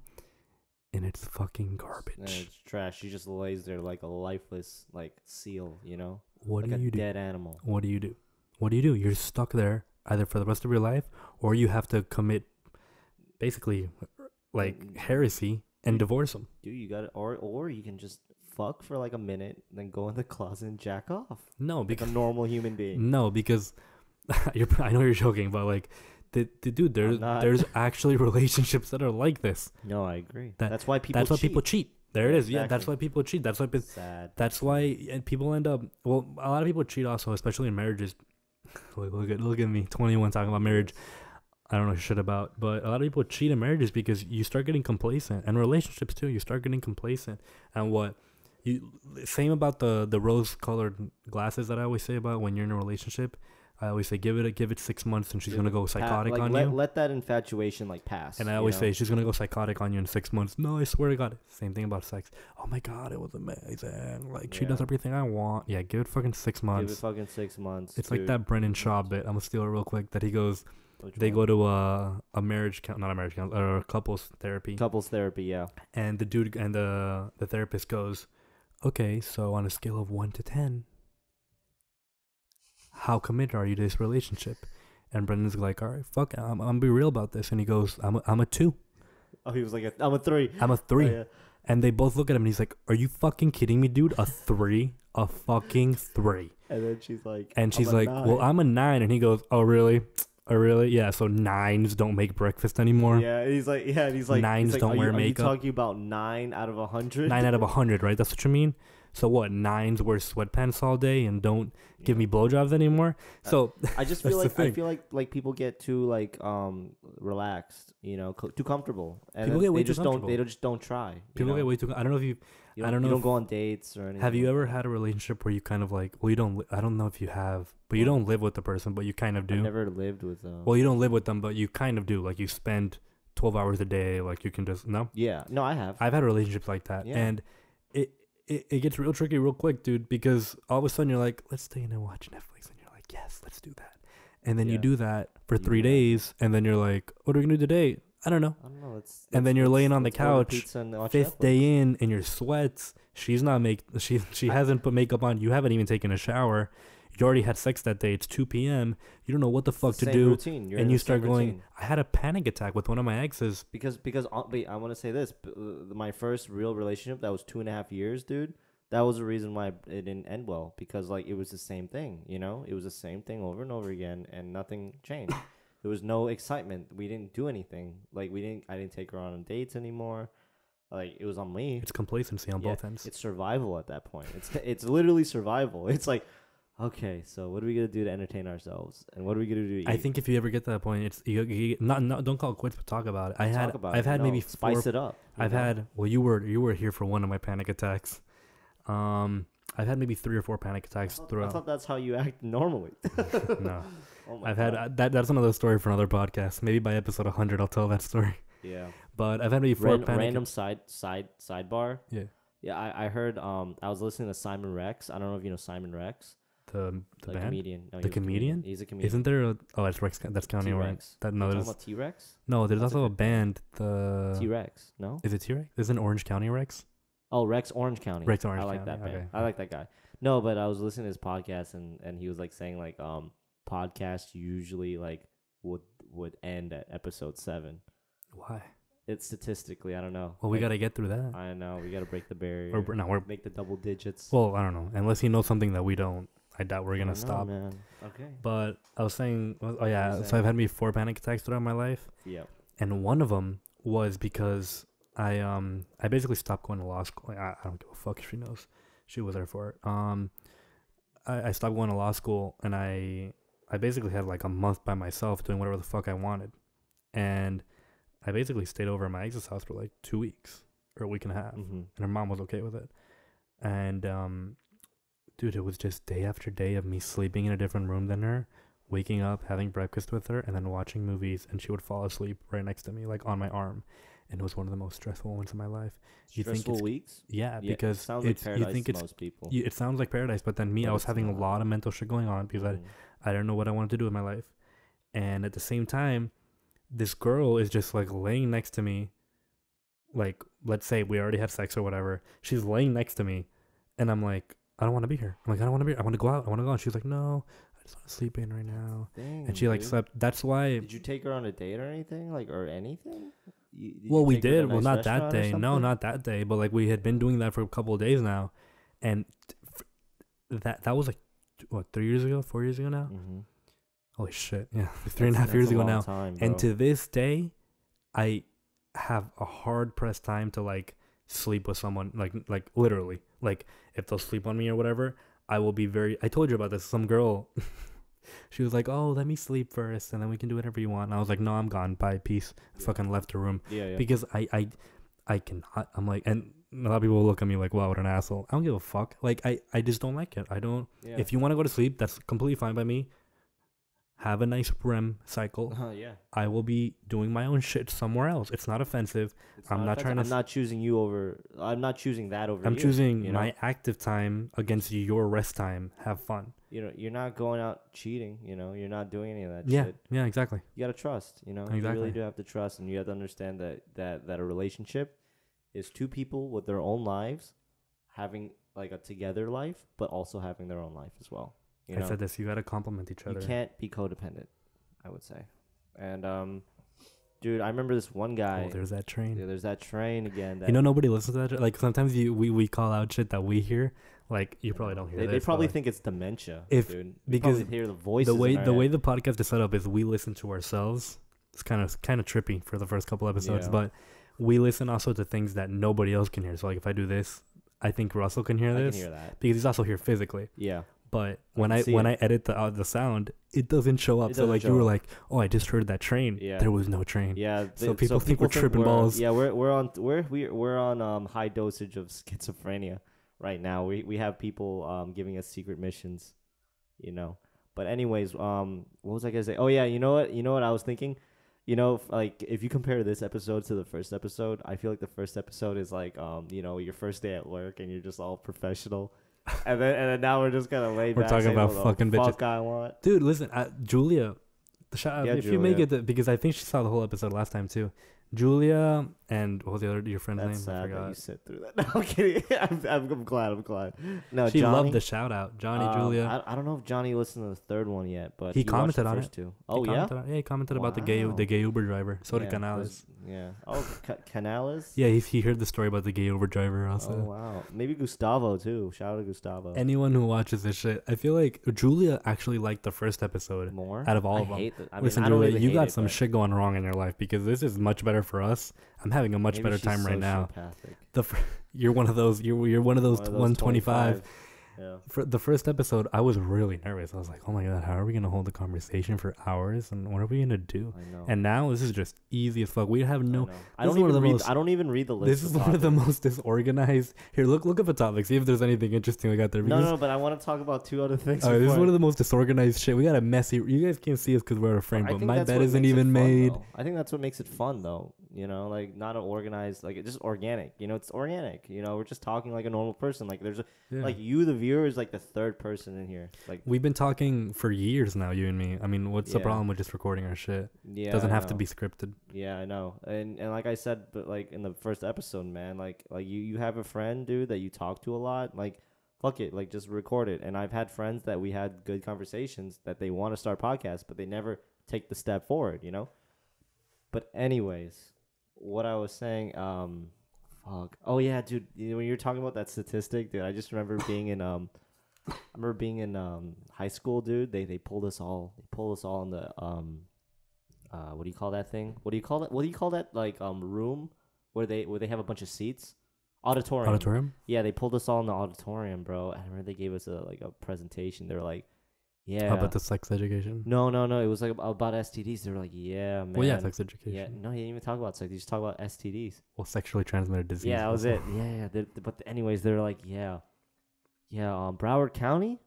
and it's fucking garbage. And it's trash. She just lays there like a lifeless, like seal. You know, What like do you a do? dead animal. What do you do? What do you do? You're stuck there either for the rest of your life, or you have to commit, basically, like heresy and divorce them. Dude, you got to or you can just fuck for like a minute, then go in the closet and jack off. No, Like because a normal human being. no, because I know you're joking, but like, dude, I'm not. there's actually relationships that are like this. No, I agree. That- That's why people. That's why cheat. people cheat. There it is. Yeah, that's Exactly. why people cheat. That's why. Sad. That's why people end up. Well, a lot of people cheat also, especially in marriages. Look at me, 21, talking about marriage. I don't know shit about, but a lot of people cheat in marriages because you start getting complacent, and relationships too. You start getting complacent, and what you same about the rose-colored glasses that I always say about when you're in a relationship. I always say give it 6 months, and she's gonna go psychotic on you. Let that infatuation like pass. And I always say she's gonna go psychotic on you in 6 months. No, I swear to God. Same thing about sex. Oh my God, it was amazing. Like she does Yeah. everything I want. Yeah, give it fucking 6 give months. it fucking 6 months. It's like that Brennan Shaw bit. I'm gonna steal it real quick. That he goes, they go to a marriage not a marriage counselor, or a couples therapy, couples therapy. Yeah. and the dude and the therapist goes, okay, so on a scale of 1 to 10, how committed are you to this relationship? And Brendan's like, all right, fuck, I'm gonna be real about this. And he goes, I'm a 2. Oh, he was like, I'm a 3. I'm a 3. Oh, yeah. And they both look at him and he's like, are you fucking kidding me, dude? A 3? A fucking 3. And then she's like, And she's I'm a like, 9. well, I'm a 9. And he goes, oh, really? Oh, really? Yeah, so 9s don't make breakfast anymore. Yeah, he's like, Nines don't wear makeup. Are you talking about 9 out of 100? 9 out of 100, right? That's what you mean? So what, 9s wear sweatpants all day and don't give me blowjobs anymore? So I just that's feel the like thing. like people get too like relaxed, you know, too comfortable. And People then get way they too just comfortable. they just don't try. People get way too. I don't know if you. You I don't know. You if- don't go on dates or anything. Have you like ever that. had a relationship where you kind of like? Well, you don't. I don't know if you have, but you don't live with the person, but you kind of I do. never lived with. Well, you don't live with them, but you kind of do. Like you spend 12 hours a day. Like you can just no. Yeah, no, I have. I've had relationships like that, Yeah. and it gets real tricky real quick, dude. Because all of a sudden you're like, let's stay in and watch Netflix, and you're like, yes, let's do that. And then you Yeah. do that for You 3 do that. days, and then you're like, what are we gonna do today? I don't know. I don't know. And then you're laying on the let's order couch, pizza and watch 5th Netflix. day in your sweats. She's not she hasn't put makeup on. You haven't even taken a shower. You already had sex that day. It's 2 p.m. You don't know what the fuck It's the to same do, routine. You're in and you the same start going. routine. I had a panic attack with one of my exes. Because wait, I want to say this. My first real relationship that was 2.5 years, dude. That was the reason why it didn't end well, because like it was the same thing, you know, it was the same thing over and over again, and nothing changed. There was no excitement. We didn't do anything. Like I didn't take her on dates anymore. Like it was on me. It's complacency on Yeah, both ends. It's survival at that point. It's literally survival. It's like, okay, so what are we gonna do to entertain ourselves, and what are we gonna do to eat? I think if you ever get to that point, it's you not don't call it quits, but talk about it. I've Talk had about maybe it. Spice it up. I've had you were here for one of my panic attacks. I've had maybe 3 or 4 panic attacks I throughout. thought that's how you act normally. No, Oh my I've God. had that's another story for another podcast. Maybe by episode 100, I'll tell that story. Yeah. But I've had maybe 4 panic. Random sidebar. Yeah, Yeah, I heard. I was listening to Simon Rex. I don't know if you know Simon Rex, the band. comedian. No, The he was a comedian? He's a comedian. Isn't there a that's Rex? That's County right? T-Rex. That You no, talking there's about T-Rex? no. There's That's a also a good band. The T-Rex. No. is it T-Rex? There's an Orange County Rex. Oh, Rex Orange County. Rex Orange I like County, that band. okay. I like that guy. No, but I was listening to his podcast, and he was like saying like podcasts usually like would end at episode 7. Why? It's statistically, I don't know. Well, we got to get through that. I know. We got to break the barrier. We're make the double digits. well, I don't know. Unless he knows something that we don't, I doubt we're gonna stop. Man. Okay. But I was saying, oh yeah, saying? so I've had maybe 4 panic attacks throughout my life, Yeah. and one of them was because I basically stopped going to law school. Like, I don't give a fuck if she knows. She was there for it. I stopped going to law school, and I basically had like a month by myself doing whatever the fuck I wanted, and I basically stayed over at my ex's house for like 2 weeks or a week and a half, and her mom was okay with it. And dude, it was just day after day of me sleeping in a different room than her, waking up, having breakfast with her, and then watching movies, and she would fall asleep right next to me, like on my arm. And it was one of the most stressful moments of my life. Stressful weeks? Yeah, because it sounds like paradise you think to it's most people. it sounds like paradise, but then me, I was having a lot of mental shit going on because I didn't know what I wanted to do in my life. And at the same time, this girl is just like laying next to me. Like, let's say we already had sex or whatever. She's laying next to me, and I'm like, I don't want to be here. I'm like, I don't want to be here. I want to go out. I want to go out. She's like, no, I just want to sleep in right now. Dang, and she like slept. That's why. Did you take her on a date or anything? Like, or anything? Well, we did. Well, not that day. No, not that day. But like, we had been doing that for a couple of days now, and that was like, what, 3 years ago, 4 years ago now. Holy shit! Yeah, 3.5 years ago now. And to this day, I have a hard pressed time to like sleep with someone. Like literally. Like if they'll sleep on me or whatever, I will be very. I told you about this. Some girl. She was like, "Oh, let me sleep first, and then we can do whatever you want." And I was like, "No, I'm gone. Bye, peace." I fucking left the room. Yeah. Because I cannot. I'm like, and a lot of people will look at me like, "Wow, what an asshole." I don't give a fuck. Like, I just don't like it. I don't. Yeah. If you want to go to sleep, that's completely fine by me. Have a nice REM cycle. Yeah. I will be doing my own shit somewhere else. It's not offensive. I'm not trying to. I'm not choosing you over. I'm not choosing that over. I'm you, choosing you know? my active time against your rest time. Have fun. You know, you're not going out cheating. You know, you're not doing any of that Yeah. shit. Yeah. Exactly. You gotta trust. You know, Exactly. you really do have to trust, and you have to understand that a relationship is two people with their own lives having like a together life, but also having their own life as well. You know? I said this. You gotta complement each other. You can't be codependent, I would say. And dude, I remember this one guy. Oh, there's that train. Yeah, there's that train again. That You know, nobody listens to that. Like sometimes we call out shit that we hear. Like you probably don't hear. They probably like, think it's dementia, if dude. You because probably hear the voices. the way the podcast is set up is we listen to ourselves. It's kind of trippy for the first couple episodes, but we listen also to things that nobody else can hear. So like if I do this, I think Russell can hear this can hear that. because he's also here physically. Yeah. But when I edit the sound, it doesn't show up. So like you were like, oh, I just heard that train. Yeah. There was no train. Yeah. So people think we're tripping balls. Yeah, we're on high dosage of schizophrenia right now. We have people giving us secret missions, you know. But anyways, what was I gonna say? Oh yeah, you know what I was thinking. You know, like if you compare this episode to the first episode, I feel like the first episode is like you know, your first day at work and you're just all professional. and then now we're just kind of laid back. We're talking about fucking bitches. Fuck I want. Dude, listen, Julia, the shout out if Julia. You make it because I think she saw the whole episode last time too. Julia and what was the other your friend's name? That's sad that you sit through that. No, I'm kidding. I'm glad. No, she Johnny, loved the shout out. Johnny, Julia. I don't know if Johnny listened to the third one yet, but he commented on it too. Oh yeah, he commented about the gay Uber driver. So did Canales. Yeah. Oh, Canales. Yeah, he heard the story about the gay Uber driver also. Oh wow, maybe Gustavo too. Shout out to Gustavo. Anyone who watches this shit, I feel like Julia actually liked the first episode more out of all of them. Listen, Julia, you got some shit going wrong in your life because this is much better for us. I'm having a much better time right now. You're one of those. You're one of those 125. Yeah. For the first episode, I was really nervous. I was like, "Oh my god, how are we gonna hold the conversation for hours? And what are we gonna do?" I know. And now this is just easy as fuck. We have no. I don't even read the list. This is one of the most disorganized. Here, look up a topic. See if there's anything interesting we got there. No, but I want to talk about two other things. All right, this is one of the most disorganized shit. We got a messy. You guys can't see us because we're out of frame, but my bed isn't even made. I think that's what makes it fun, though. You know, like not an organized, like it's just organic. You know, it's organic. You know, we're just talking like a normal person. Like there's like you, the viewer, is like the third person in here. Like we've been talking for years now, you and me. I mean, what's the problem with just recording our shit? Yeah, it doesn't have to be scripted. Yeah, I know. And like I said, but like in the first episode, man, like you have a friend, dude, that you talk to a lot. Like fuck it, like just record it. And I've had friends that we had good conversations that they want to start podcasts, but they never take the step forward. You know. But anyways. what I was saying, fuck. Oh yeah, dude. When you're talking about that statistic, dude, I just remember being in high school, dude. They pulled us all. They pulled us all in the what do you call that thing? What do you call that? What do you call that? Like room where they have a bunch of seats. Auditorium. Auditorium? Yeah, they pulled us all in the auditorium, bro. I remember they gave us a presentation. They were like, "Yeah." About the sex education? No, no, no. It was like about STDs. They were like, "Yeah, man." Well, yeah, sex education. Yeah, no, he didn't even talk about sex. He just talked about STDs. Well, sexually transmitted disease. Yeah, that was it. Yeah, yeah. But anyways, they're like, "Yeah, yeah." Broward County,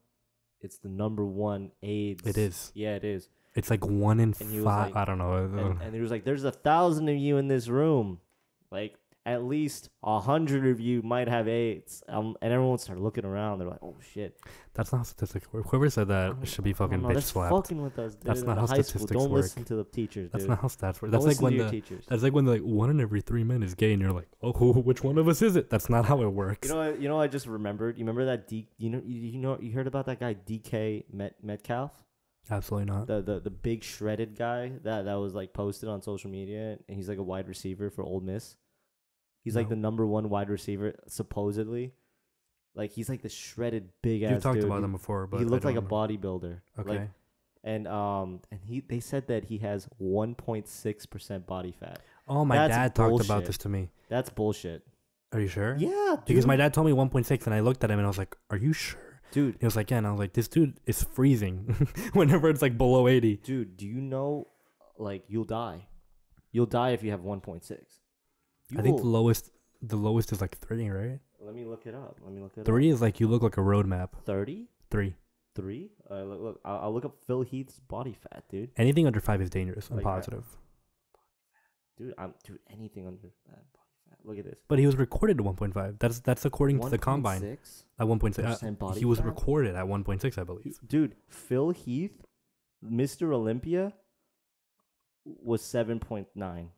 it's the #1 AIDS. It is. Yeah, it is. It's like 1 in 5. Like, I don't know. And he was like, "There's 1,000 of you in this room. Like, at least 100 of you might have AIDS." And everyone started looking around. They're like, "Oh shit." That's not how statistics work. Whoever said that should be fucking bitch that's slapped. fucking with us, dude. That's not how high school. statistics Don't work. listen to the teachers, dude. That's not how stats work. Don't That's like listen when to your the teachers. that's like when like 1 in every 3 men is gay, and you're like, oh, which one of us is it? That's not how it works. You know, I just remembered. You remember that you heard about that guy DK Metcalf? Absolutely not. The big shredded guy that was like posted on social media, and he's like a wide receiver for Ole Miss. He's like the #1 wide receiver supposedly. Like he's like the shredded big ass. You've talked dude. about them before, but he looked like a remember. bodybuilder. Okay. Like, and they said that he has 1.6% body fat. Oh, my That's dad talked bullshit. about this to me. That's bullshit. Are you sure? Yeah, dude. Because my dad told me 1.6, and I looked at him and I was like, "Are you sure?" Dude, He was like, "Yeah," and I was like, "This dude is freezing whenever it's like below 80." dude, do you know, like, you'll die. You'll die if you have 1.6. I think the lowest is like 3, right? Let me look it up. 3 is like you look like a roadmap. 30? 3. 3? Look, I'll look up Phil Heath's body fat, dude. Anything under 5 is dangerous. I'm Like, positive. Dude, anything under that body fat. Look at this. But he was recorded at 1.5. That's according to the combine. 1.6? At 1.6, body he was fat? recorded at 1.6, I believe. Dude, Phil Heath, Mr. Olympia, was 7.9.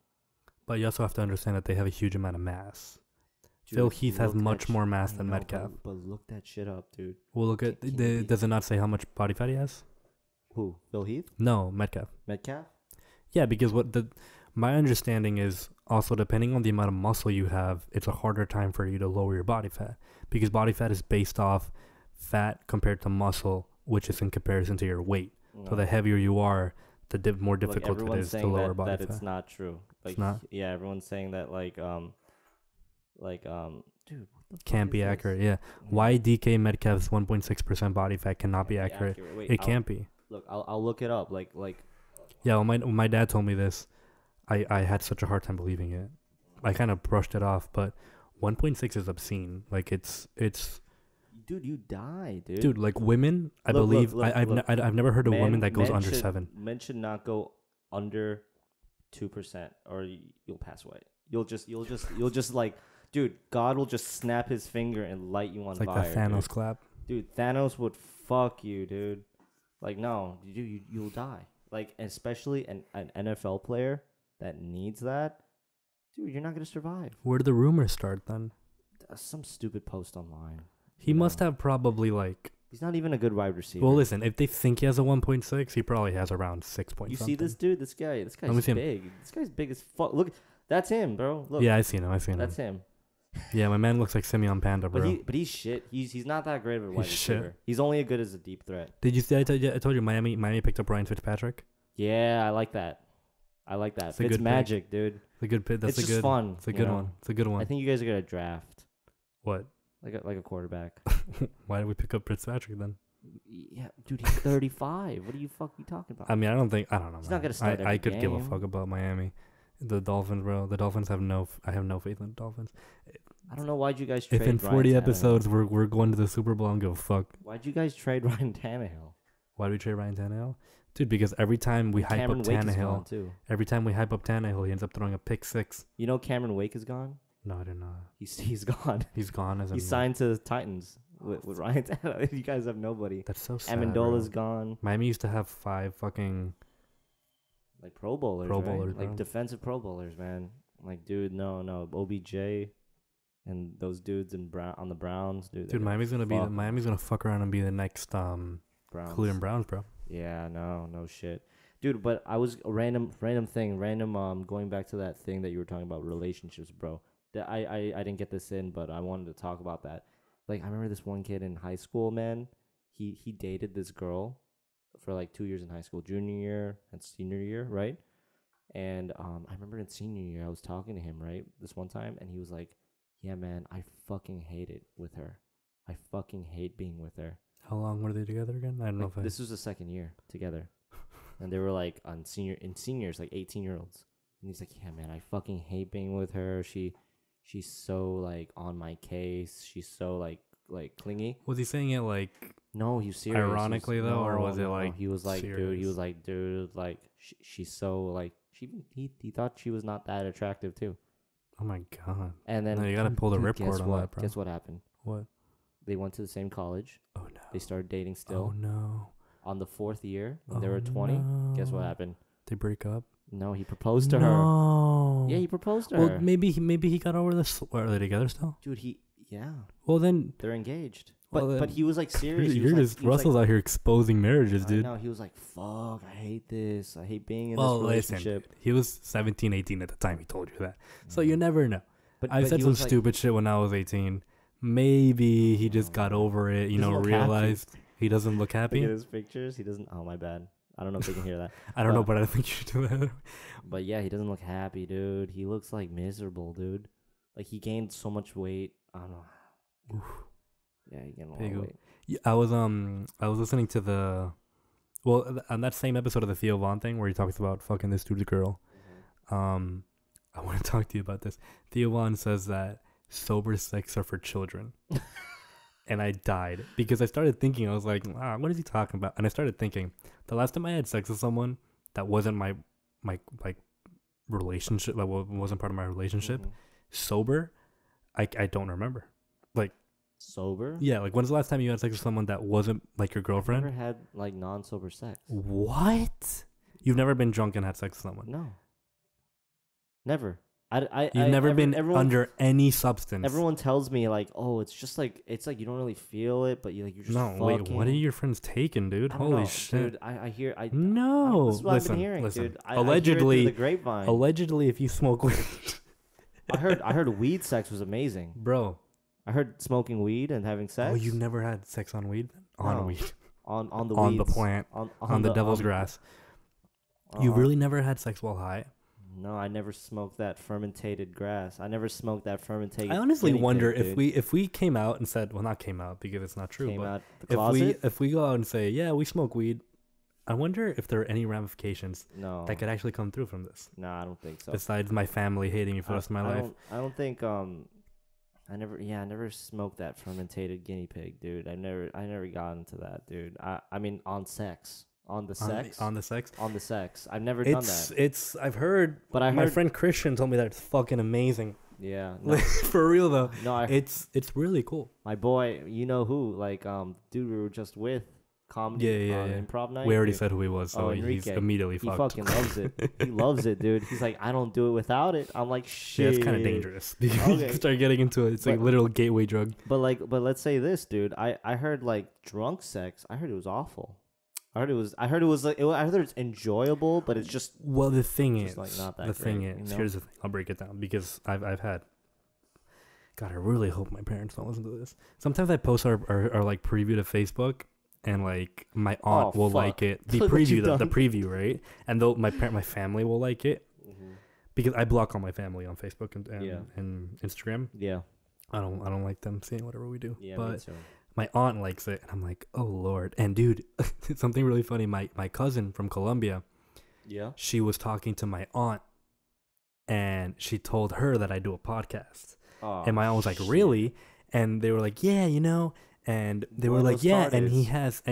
But you also have to understand that they have a huge amount of mass. Dude, Phil Heath has look much that more mass I than know, Metcalf. But look that shit up, dude. Well, look at does it not say how much body fat he has? Who? Phil Heath? No, Metcalf. Metcalf? Yeah, because my understanding is also depending on the amount of muscle you have, it's a harder time for you to lower your body fat because body fat is based off fat compared to muscle, which is in comparison to your weight. No. So the heavier you are, the more difficult it is to lower body fat. It's not true. Like, it's not? Yeah, everyone's saying that dude, what the can't be accurate. Yeah. Why DK Metcalf's 1.6% body fat cannot be accurate? Wait, it can't be. Look, I'll look it up. Like. Yeah, when my dad told me this, I had such a hard time believing it. I kind of brushed it off, but 1.6 is obscene. Like it's. Dude, you die, dude. Dude, like women, I believe I've never heard of a woman that goes under 7. Men should not go under 2%, or you'll pass away. You'll just like, dude, God will just snap his finger and light you on fire. Like the Thanos clap. Dude, Thanos would fuck you, dude. Like, no, you'll die. Like, especially an NFL player that needs that, dude, you're not gonna survive. Where did the rumors start then? Some stupid post online. He must have probably like. He's not even a good wide receiver. Well, listen, if they think he has a 1.6, he probably has around 6 points. You see this dude? This guy's big. This guy's big as fuck. Look, that's him, bro. Look. Yeah, I seen him. That's him. Yeah, my man looks like Simeon Panda, bro. But he's shit. He's not that great of a wide receiver. Shit. He's only as good as a deep threat. Did you see? I told you Miami picked up Ryan Fitzpatrick. Yeah, I like that. It's magic, dude. It's a good pick. That's just fun. It's a good one. It's a good one. I think you guys are gonna draft. What? Like a quarterback. Why did we pick up Fitzpatrick then? Yeah, dude, he's 35. What are you talking about? I mean, I don't know. He's not gonna start every I could game. give a fuck about Miami. The Dolphins, bro. The Dolphins I have no faith in the Dolphins. I don't know why'd you guys trade If in 40 Ryan episodes we're going to the Super Bowl, I don't give a fuck. Why'd you guys trade Ryan Tannehill? Why did we trade Ryan Tannehill? Dude, because every time we hype up Tannehill, he ends up throwing a pick 6. You know Cameron Wake is gone? No, I didn't know. He's gone. He's gone. He signed to the Titans with Ryan Tannehill. You guys have nobody. That's so sad. Amendola's gone. Miami used to have 5 fucking like Pro Bowlers, right? Like defensive Pro Bowlers, man. Like, dude, no, OBJ and those dudes on the Browns, dude. Dude, Miami's gonna fuck around and be the next Cleveland Browns, bro. Yeah, no shit. Dude, but I was a random thing, going back to that thing that you were talking about relationships, bro. That I didn't get this in, but I wanted to talk about that. Like I remember this one kid in high school, man. He dated this girl for like 2 years in high school, junior year and senior year, right? And I remember in senior year I was talking to him, right, this one time, and he was like, "Yeah, man, I fucking hate it with her. I fucking hate being with her." How long were they together again? I don't know if This was the second year together. And they were like seniors, like 18-year-olds. And he's like, "Yeah, man, I fucking hate being with her. She's so like on my case. She's so like clingy." Was he saying it like No, he was serious. ironically though, or was it like he was like, serious? He was like, dude, like she's so like he thought she was not that attractive too. Oh my god. And then No, you gotta pull the dude, ripcord on that, bro. Guess what happened? What? They went to the same college. Oh no. They started dating still. Oh no. On the 4th year, when they were 20, guess what no. happened? They break up. No, he proposed to her. No. Yeah, he proposed to Well, her. maybe he got over this. Are they together still? Dude, yeah, Well then, they're engaged. Well, But he was like serious. you're just Russell's out here exposing marriages, dude. No, he was like, "Fuck, I hate this. I hate being in Well, this relationship." listen, he was 17, 18 at the time he told you that. So you never know. But I said he some was like, stupid shit when I was 18. Maybe he just got over it, Doesn't look realized he doesn't look Look happy. at his pictures. He doesn't. Oh, my bad. I don't know if they can hear that. I don't know, but I think you should do that. But yeah, he doesn't look happy, dude. He looks like miserable, dude. Like he gained so much weight. I don't know. Yeah, he gained a lot of weight. Yeah, I was listening to on that same episode of the Theo Von thing where he talks about fucking this dude's girl. Mm-hmm. I want to talk to you about this. Theo Von says that sober sex are for children. And I died because I started thinking, I was like, what is he talking about? And I started thinking, the last time I had sex with someone that wasn't my like relationship, that wasn't part of my relationship, sober, I don't remember. Like sober? Yeah, like when's the last time you had sex with someone that wasn't like your girlfriend? I've never had like non-sober sex. What? You've never been drunk and had sex with someone? No. Never. You've never been under any substance. Everyone tells me like, oh, it's like you don't really feel it, but you're just fucking. Wait, what are your friends taking, dude? Holy shit, dude! I hear no. This is what I've been hearing, listen. dude. Allegedly, I hear it through the grapevine. Allegedly, if you smoke weed, I heard weed sex was amazing, bro. I heard smoking weed and having sex. Oh, you've never had sex on weed? On weed? On the on weeds. the plant? On the devil's grass? You really never had sex while high? No, I never smoked that fermented grass. I never smoked that fermented. I honestly wonder pig, if we came out and said, well, not came out because it's not true, came but out the closet? if we go out and say, yeah, we smoke weed, I wonder if there are any ramifications No. that could actually come through from this. No, I don't think so. Besides my family hating me for the rest of my life. I don't think I never smoked that fermented guinea pig, dude. I never got into that, dude. I mean on sex. On the sex? On the sex? On the sex. I've never done that. I've heard, but I heard my friend Christian told me that it's fucking amazing. Yeah. No, for real though. No, it's really cool. My boy, you know who, like dude we were just with comedy improv night. We already said who he was, so Enrique. he's immediately fucked. He fucking loves it. He loves it, dude. He's like, I don't do it without it. I'm like, shit. Yeah, it's kind of dangerous because you start getting into it. It's like a literal gateway drug. But let's say this, dude. I heard like drunk sex. I heard it was awful. I heard it's enjoyable, but it's just the thing is, like not that the thing is, you know? Here's the thing. I'll break it down because I've had. God, I really hope my parents don't listen to this. Sometimes I post our like preview to Facebook, and like my aunt will like it. The preview, the preview, right? And my family will like it because I block all my family on Facebook and Instagram. Yeah, I don't like them seeing whatever we do. Yeah, but me too. My aunt likes it, and I'm like, oh Lord. And dude, something really funny. My cousin from Colombia, she was talking to my aunt, and she told her that I do a podcast. Oh, and my aunt was like, really? And they were like, yeah, and they were like, yeah, and he has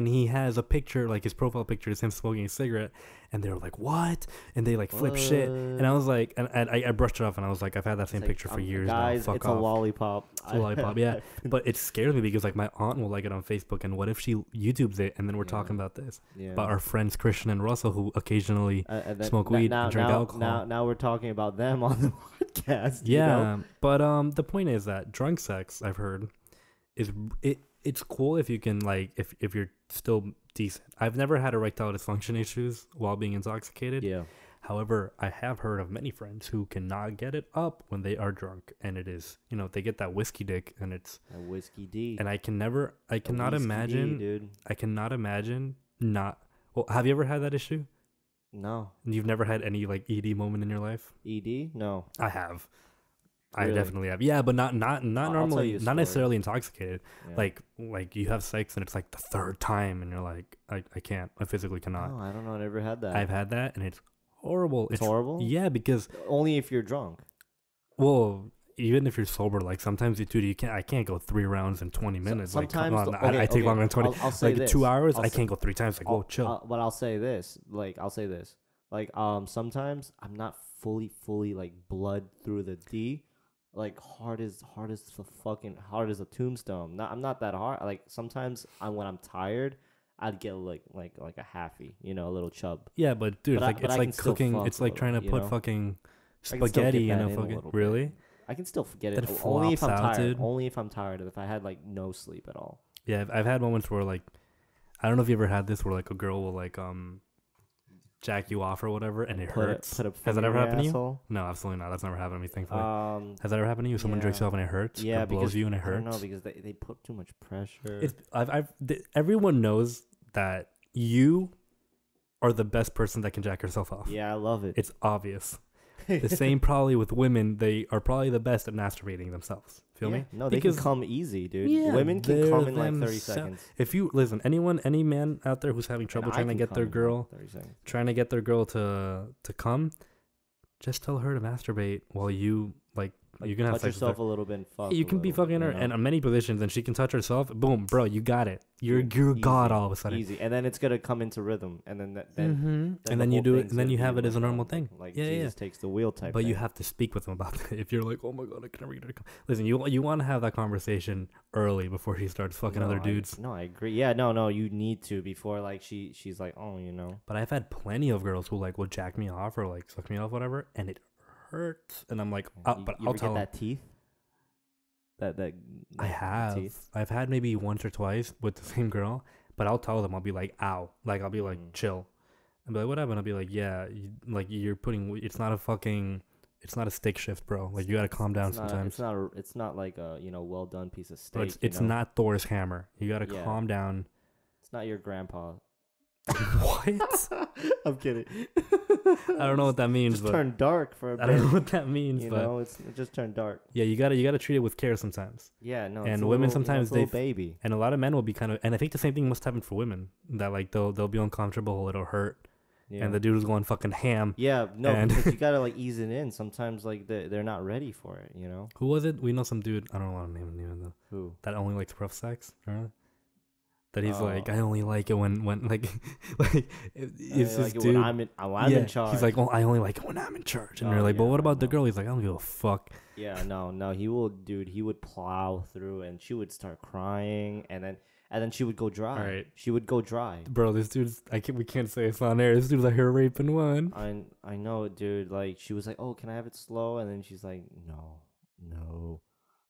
a picture, like his profile picture is him smoking a cigarette, and they were like, what? And they like flip shit, and I was like, and I brushed it off, and I was like, I've had that same picture for years guys, now. Fuck it's off. a lollipop. It's a lollipop, yeah. But it scares me because like my aunt will like it on Facebook, and what if she YouTubes it, and then we're talking about this, about our friends Christian and Russell who occasionally smoke weed and drink alcohol. Now we're talking about them on the podcast. Yeah, but the point is that drunk sex, I've heard, is it's cool if you can like if you're still decent. I've never had erectile dysfunction issues while being intoxicated. Yeah. However, I have heard of many friends who cannot get it up when they are drunk, and it is, they get that whiskey dick, and it's A whiskey D. and I cannot whiskey imagine, D, dude. I cannot imagine not. Well, have you ever had that issue? No. You've never had any like ED moment in your life? ED? No. I have. Really? I definitely have. Yeah, but not I'll tell normally, you a not story. necessarily intoxicated. Yeah. Like you have sex and it's like the third time, and you're like, I can't. I physically cannot. No, I don't know. I never had that. I've had that, and it's horrible. It's horrible? Yeah, because Only if you're drunk. well, even if you're sober, like sometimes you can't. I can't go 3 rounds in 20 minutes. Sometimes like, come on, I take longer than 20. I'll say like this. 2 hours, I'll I say- can't go 3 times. Like, whoa, chill. But I'll say this. Like, sometimes I'm not fully like blood through the D. Like hard as a tombstone. I'm not that hard. Like sometimes when I'm tired, I'd get like a halfy, a little chub. Yeah, but dude, But it's I like can still cooking. fuck It's a like little, trying to you put know? fucking I can still spaghetti get in that a in a fucking. little bit. Really? I can still forget That it. Only if flops I'm out, tired. dude. Only if I'm tired. If I had like no sleep at all. Yeah, I've had moments where like, I don't know if you ever had this where like a girl will like jack you off or whatever, and it hurts. Put a Has that finger ever in happened to you? your asshole. No, absolutely not. That's never happened to me, thankfully. Has that ever happened to you? Someone jerks you yeah. off and it hurts? Yeah, or blows because you and it I don't hurts? know because they put too much pressure. Everyone knows that you are the best person that can jack yourself off. Yeah, I love it. It's obvious. The same probably with women. They are probably the best at masturbating themselves. Feel me? No, they Because- can come easy, dude. Yeah, Women can they're come in like 30 themselves. seconds. If you listen, any man out there who's having trouble And I trying to can get their come in, girl, like, 30 seconds. trying to get their girl to come, just tell her to masturbate while you like you can have touch sex with yourself her. a little bit and fuck. You a can be little, fucking her, you know? and in many positions, and she can touch herself. Boom, bro, you got it. You're Easy, God all of a sudden. Easy, and then it's gonna come into rhythm, and then And the then you whole do it, thing's and then gonna you be have it as a like, normal thing. Like Yeah, Jesus takes the wheel type. But you thing. have to speak with them about that. If you're like, oh my god, I can never get her to come. Listen, you want to have that conversation early before she starts fucking other dudes. No, I agree. Yeah, no, you need to before like she's like, oh, But I've had plenty of girls who like will jack me off or like suck me off, whatever, and it hurts. And I'm like, but you I'll ever tell get 'em. that teeth. That I have. teeth? I've had maybe once or twice with the same girl, but I'll tell them, I'll be like, ow. Like, I'll be like, chill. I'll be like, what happened? I'll be like, yeah, you're putting, it's not a stick shift, bro. Like, you gotta calm down sometimes. It's not like a well done piece of Bro, steak. it's not Thor's hammer. You gotta Yeah. calm down. It's not your grandpa. What? I'm kidding. I don't know what that means, Just but turned dark for a bit. I don't know what that means, You but know, it just turned dark. yeah, you gotta treat it with care sometimes. Yeah, no. And it's a women little, sometimes it's a little baby. And a lot of men will be kind of, and I think the same thing must happen for women, that like they'll be uncomfortable, it'll hurt, Yeah. and the dude's going fucking ham. Yeah, no, and- because you gotta like ease it in. Sometimes like they're not ready for it. Who was it? We know some dude. I don't want to name him even though. Who? That only likes rough sex. Remember? That he's like, Oh. I only like it when like it's this like dude. when I'm in charge. He's like, oh, I only like it when I'm in charge. And Oh, they're like, but yeah, what I about the know. girl? He's like, I don't give a fuck. Yeah, no, he would plow through, and she would start crying, and then she would go dry. All right. She would go dry. Bro, this dude's we can't say it's on air. This dude's like her raping one. I know, dude. Like she was like, "Oh, can I have it slow?" And then she's like, "No."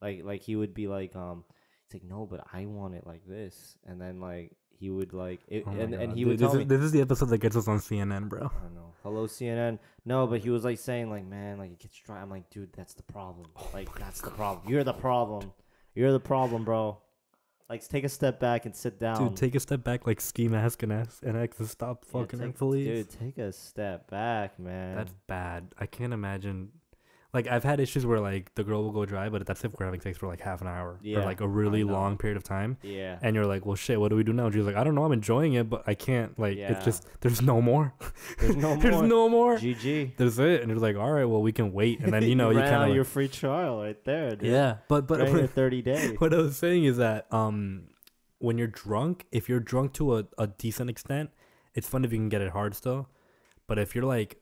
Like he would be like, he's like, "No, but I want it like this." And then like he would like it, Oh my and God. he would Dude, tell me, this is the episode that gets us on CNN, bro. I don't know. Hello, CNN. No, but he was like saying like, man, like it gets dry. I'm like, dude, that's the problem. Like that's the problem. You're the problem. You're the problem, bro. Like take a step back and sit down. Dude, take a step back, like ski mask and X and stop fucking her, please. Dude, take a step back, man. That's bad. I can't imagine. Like, I've had issues where, like, the girl will go dry, but that's if we're having sex for, like, half an hour. Yeah, or, like, a really I know. long period of time. Yeah. And you're like, well, shit, what do we do now? And she's like, I don't know. I'm enjoying it, but I can't. Like, Yeah. it's just, there's no more. There's no more. There's no more. GG. There's it. And it's like, all right, well, we can wait. And then, you ran kind out of. your free trial right there, dude. Yeah. But Ran your 30 days. what I was saying is that when you're drunk, if you're drunk to a decent extent, it's fun if you can get it hard still. But if you're like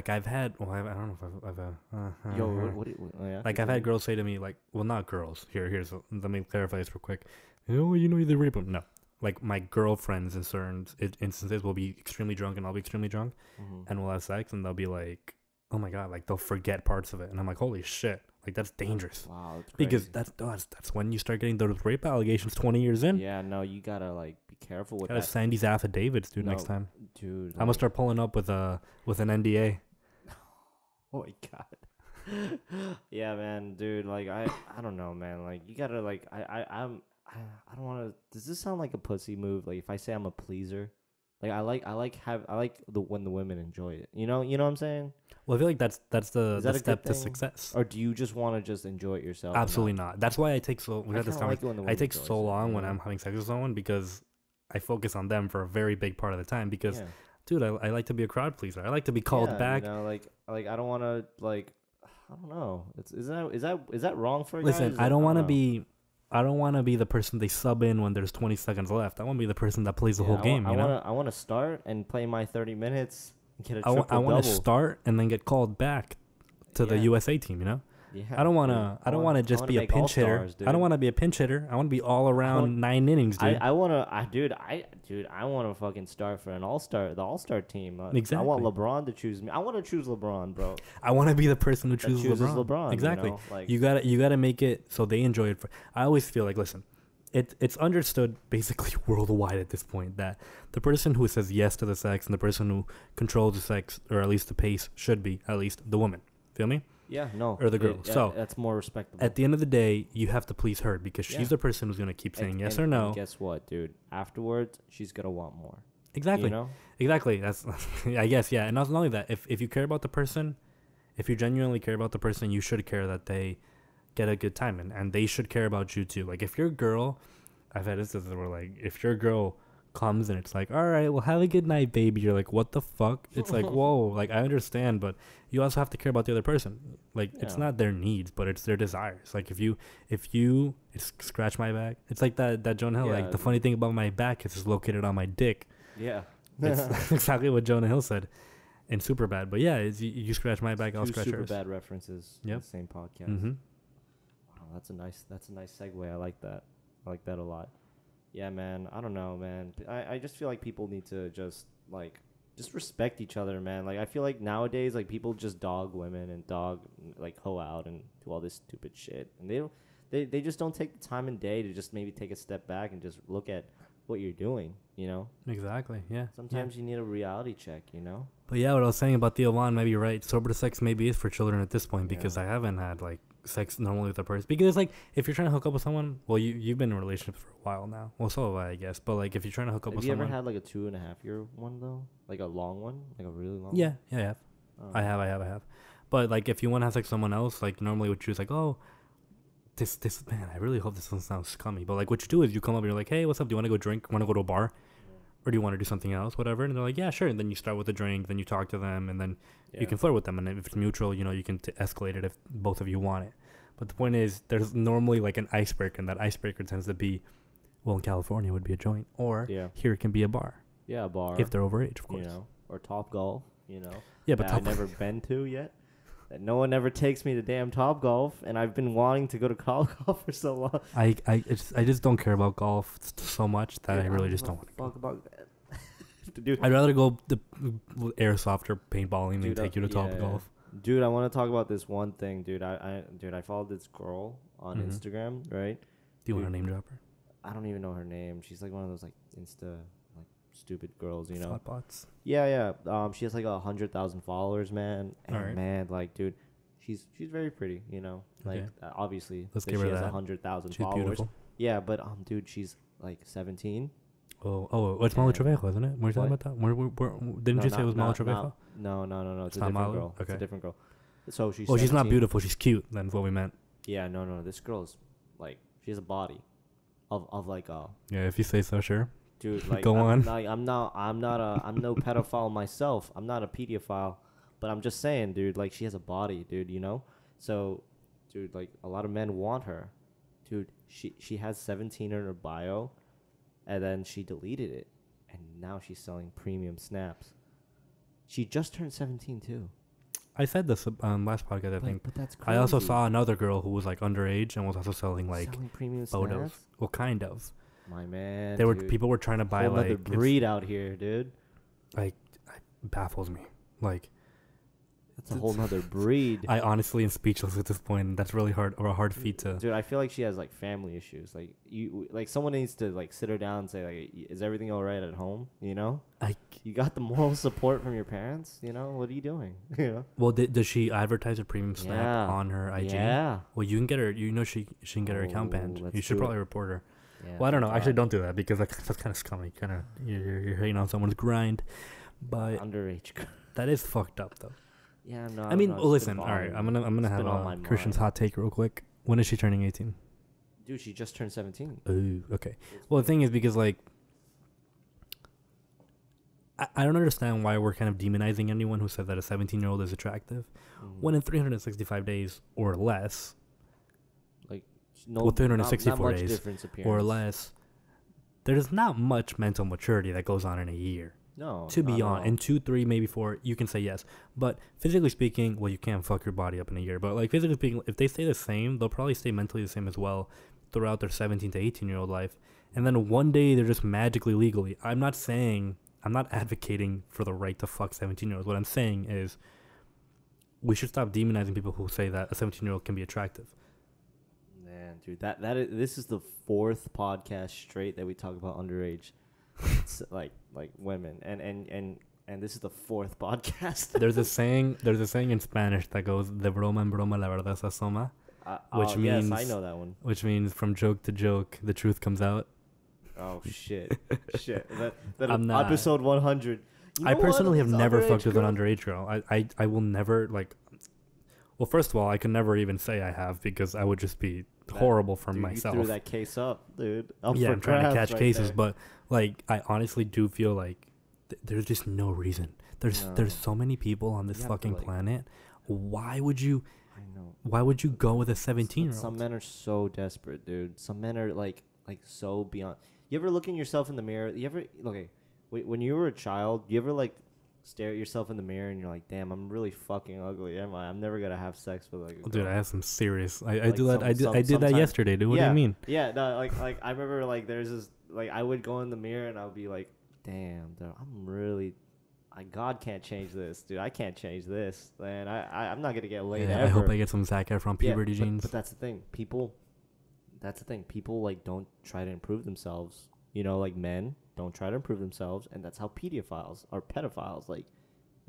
I've had, well, I don't know if I've Yo, what oh, yeah? like I've had girls say to me, like, well, not girls. Let me clarify this real quick. Oh, they rape them. No, like my girlfriends in certain instances will be extremely drunk and I'll be extremely drunk, Mhm. and we'll have sex and they'll be like, oh my god, like they'll forget parts of it, and I'm like, holy shit, Like that's dangerous. Wow, that's Because crazy. that's when you start getting those rape allegations 20 years in. Yeah, no, you gotta like be careful with Gotta that. sign these affidavits, dude. Next No, time, dude. I'm gonna Like, start pulling up with an NDA. oh my god. Yeah, man, dude. Like, I don't know, man. Like, you gotta like, I don't want to. Does this sound like a pussy move? Like, if I say I'm a pleaser, like I like the when the women enjoy it. You know what I'm saying? Well, I feel like that's the Is that a good step to thing? success. Or do you just want to just enjoy it yourself? and Absolutely not. That's why I take so. We I had this kinda like it conversation. when the I woman take enjoys so it, long you when know? I'm having sex with someone because I focus on them for a very big part of the time. Because, Yeah. dude, I like to be a crowd pleaser. I like to be called Yeah, back. You know, like I don't want to like. I don't know. Is that wrong for a guy? Listen, Is I that- don't want to know. be. I don't want to be the person they sub in when there's 20 seconds left. I want to be the person that plays the whole game. You know, I want to start and play my 30 minutes and get a I triple want to double. start and then get called back to the Yeah. USA team. You know, Yeah, I don't want dude. to. I don't want to just wanna be a make pinch hitter. all-stars, I don't dude. want to be a pinch hitter. I want to be all around want- 9 innings, dude. I want to I want to fucking start for the all-star team. I want Exactly. LeBron to choose me. I want to choose LeBron, bro. I want to be the person who That chooses chooses LeBron. LeBron, you Exactly. know, like- you gotta make it so they enjoy it. I always feel like, listen, it's understood basically worldwide at this point that the person who says yes to the sex and the person who controls the sex, or at least the pace, should be at least the woman. Feel me? Yeah, no. Or the girl. So, that's more respectable. At the end of the day, you have to please her because Yeah. she's the person who's gonna keep saying yes or and no. guess what, dude? Afterwards, she's gonna want more. Exactly. You know? Exactly. That's I guess, yeah. And not only that, if you care about the person, if you genuinely care about the person, you should care that they get a good time, and they should care about you too. Like if your girl, I've had instances where like if your girl comes and it's like, all right, well have a good night, baby. You're like, what the fuck? It's like, whoa, like I understand, but you also have to care about the other person. Like it's Yeah. not their needs, but it's their desires. Like if you it's scratch my back. It's like that Jonah Hill. Yeah. Like the funny thing about my back is it's located on my dick. Yeah. It's exactly what Jonah Hill said in Superbad. But yeah, it's, you scratch my back, I'll Two scratch super yours. bad references in Yep. the same podcast. Mm-hmm. Wow, that's a nice segue. I like that. I like that a lot. Yeah, man. I don't know, man. I just feel like people need to just respect each other, man. Like I feel like nowadays like people just dog women and like hoe out and do all this stupid shit. And they just don't take the time and day to just maybe take a step back and just look at what you're doing, you know? Exactly, yeah. Sometimes you need a reality check, you know? But yeah, what I was saying about the Oman, maybe you're right. Sober sex maybe is for children at this point because Yeah. I haven't had like sex normally with a person. Because like if you're trying to hook up with someone, well, you've been in relationships for a while now. Well, so have I guess. But like if you're trying to hook up Have with you someone, ever had like a 2.5 year one though? Like a long one? Like a really long yeah, I have. one? I have. But like if you want to have sex with someone else, like normally what you do is like, oh, this man, I really hope this doesn't sound scummy. But like what you do is you come up and you're like, hey, what's up? Do you want to go drink? Want to go to a bar? Or do you want to do something else? Whatever. And they're like, yeah, sure. And then you start with a drink, then you talk to them, and then you can flirt with them. And if it's mutual, you can escalate it if both of you want it. But the point is, there's normally like an icebreaker, and that icebreaker tends to be, well, in California it would be a joint, or here it can be a bar. Yeah, a bar. If they're overage, of course. You know, or Top Golf, you know. Yeah, but that I've never been to yet. That no one ever takes me to damn Top Golf, and I've been wanting to go to Top Golf for so long. I just don't care about golf so much that I really just don't want to talk about that. Dude, I'd rather go the airsoft or paintballing than take you to Top yeah. Golf. Dude, I want to talk about this one thing, dude. I followed this girl on Mhm. Instagram, right? Do you want to name drop her? I don't even know her name. She's like one of those like Insta like stupid girls, you know. Thought bots. Yeah. She has like 100,000 followers, man. And Alright. man, like, dude, she's very pretty, you know. Like, Okay. Obviously, Let's that give she her has that. 100,000 She's followers. beautiful. Yeah, but dude, she's like 17. It's Molly Yeah. Trevejo, isn't it? Were you talking What? about that? Didn't you say it was Molly Trevejo? No. It's a not different Molly? girl. It's a Okay. different girl. So she's. Oh, she's not 17. beautiful. She's cute. That's what we meant. Yeah, no. This girl's like she has a body of like a Yeah, if you say so, sure. dude. Like Go on. I'm no pedophile myself. I'm not a pedophile, but I'm just saying, dude. Like she has a body, dude. You know. So, dude, like a lot of men want her, dude. She has 17 in her bio, and then she deleted it, and now she's selling premium snaps. She just turned 17 too. I said this last podcast, I think. But that's crazy. I also saw another girl who was like underage and was also selling like selling premium photos. snaps. Well, kind of. My man. There were dude. people were trying to buy Whole like other breed out here, dude. it baffles me. Like That's a whole nother breed. I honestly am speechless at this point. That's really hard or a hard feat to. Dude, I feel like she has like family issues. Like like someone needs to like sit her down and say like, is everything all right at home? You know, you got the moral support from your parents. You know, what are you doing? You know. Well, does she advertise a premium snap on her IG? Yeah. Well, you can get her. You know, she can get her account banned. You should probably report her. Yeah, well, I don't know. Actually, don't do that because that's kind of scummy. Kind of you're hating on someone's grind, but underage. That is fucked up though. Yeah, no. I mean, listen. All right, I'm gonna have Christian's hot take real quick. When is she turning 18? Dude, she just turned 17. Ooh, okay. Well, the thing is because like I don't understand why we're kind of demonizing anyone who said that a 17-year-old is attractive, when in 365 days or less, like 364 not days or less, there's not much mental maturity that goes on in a year. No. To be on, in 2, 3, maybe 4, you can say yes. But physically speaking, well, you can't fuck your body up in a year. But like physically speaking, if they stay the same, they'll probably stay mentally the same as well throughout their 17 to 18-year-old life. And then one day they're just magically legally. I'm not advocating for the right to fuck 17-year-olds. What I'm saying is we should stop demonizing people who say that a 17-year-old can be attractive. Man, dude, this is the 4th podcast straight that we talk about underage. It's like women and this is the 4th podcast. There's a saying in Spanish that goes de broma en broma la verdad se asoma, which means, yes, I know that one, which means from joke to joke the truth comes out. Oh shit. Episode 100. I personally have never fucked with an underage girl. I will never, like, well, first of all, I can never even say I have because I would just be horrible for myself. You threw that case up, dude. I'm trying to catch cases, but like I honestly do feel like there's just no reason. There's so many people on this fucking planet. Why would you? I know. Why would you go with a 17-year-old? Some men are so desperate, dude. Some men are like so beyond. You ever look in yourself in the mirror? When you were a child, you ever like stare at yourself in the mirror and you're like, damn, I'm really fucking ugly, am I? I'm never gonna have sex with like a girl. Dude, I have some serious. I did that yesterday, dude. What do you mean? Yeah, no, like I remember like there's this like I would go in the mirror and I would be like, damn, dude, I'm really. God can't change this, dude. I can't change this, man. I'm not gonna get laid ever. I hope I get some Zac Efron puberty genes. But that's the thing. People like don't try to improve themselves. You know, like men don't try to improve themselves, and that's how pedophiles or pedophiles like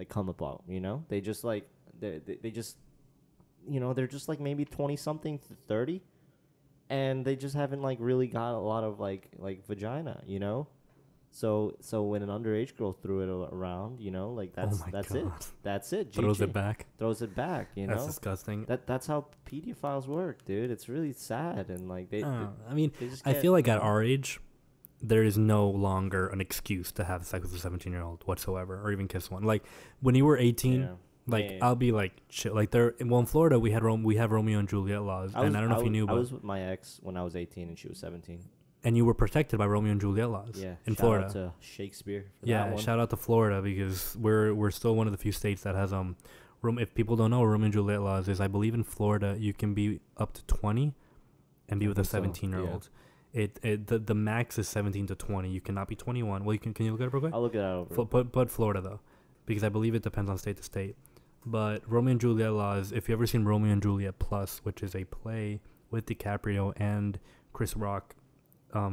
come about. You know, they just like they just, you know, they're just like maybe 20 something to 30, and they just haven't like really got a lot of like vagina. You know. So when an underage girl threw it around, you know, like that's it. That's it. Throws it back. You know. That's disgusting. That's how pedophiles work, dude. It's really sad, and like I feel like at our age, there is no longer an excuse to have sex with a 17-year-old whatsoever, or even kiss one. Like when you were 18, I'll be like chill. Like in Florida we have Romeo and Juliet laws, and I don't know if you knew, but I was with my ex when I was 18 and she was 17. And you were protected by Romeo and Juliet laws in Florida. Shout out to Shakespeare. Shout out to Florida because we're still one of the few states that has if people don't know what Romeo and Juliet laws is, I believe in Florida you can be up to 20 and be with a 17-year-old. The max is 17 to 20. You cannot be 21. Well, can you look at it real quick? I'll look it up. But Florida though, because I believe it depends on state to state. But Romeo and Juliet laws, if you ever seen Romeo and Juliet Plus, which is a play with DiCaprio and Chris Rock,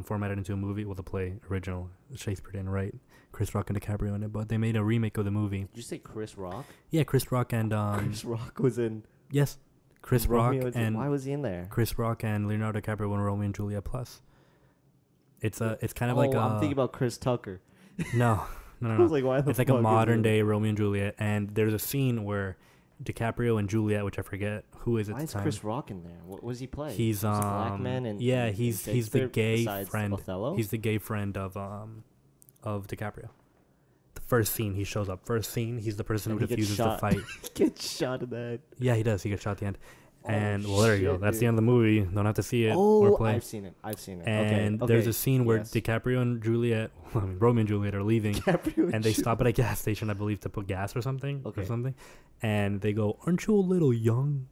formatted into a movie. Well, the play original, Shakespeare didn't write Chris Rock and DiCaprio in it, but they made a remake of the movie. Did you say Chris Rock? Yeah, Chris Rock and Chris Rock was in. Yes, Chris Rock and why was he in there? Chris Rock and Leonardo DiCaprio won Romeo and Juliet Plus. It's kind of like I'm thinking about Chris Tucker. No. I was like, why the it's like a modern day Romeo and Juliet, and there's a scene where DiCaprio and Juliet, which I forget who is at the time. Why is Chris Rock in there? What was he playing? He's a black man and he's the gay friend. Othello? He's the gay friend of DiCaprio. The first scene he shows up. First scene, he's the person who refuses to fight. He gets shot in the head. Yeah, he does. He gets shot at the end. And well, there you go. That's the end of the movie. Don't have to see it or play. I've seen it. And there's a scene where DiCaprio and Juliet, Romeo and Juliet are leaving, and they stop at a gas station, I believe, to put gas or something. And they go, "Aren't you a little young?"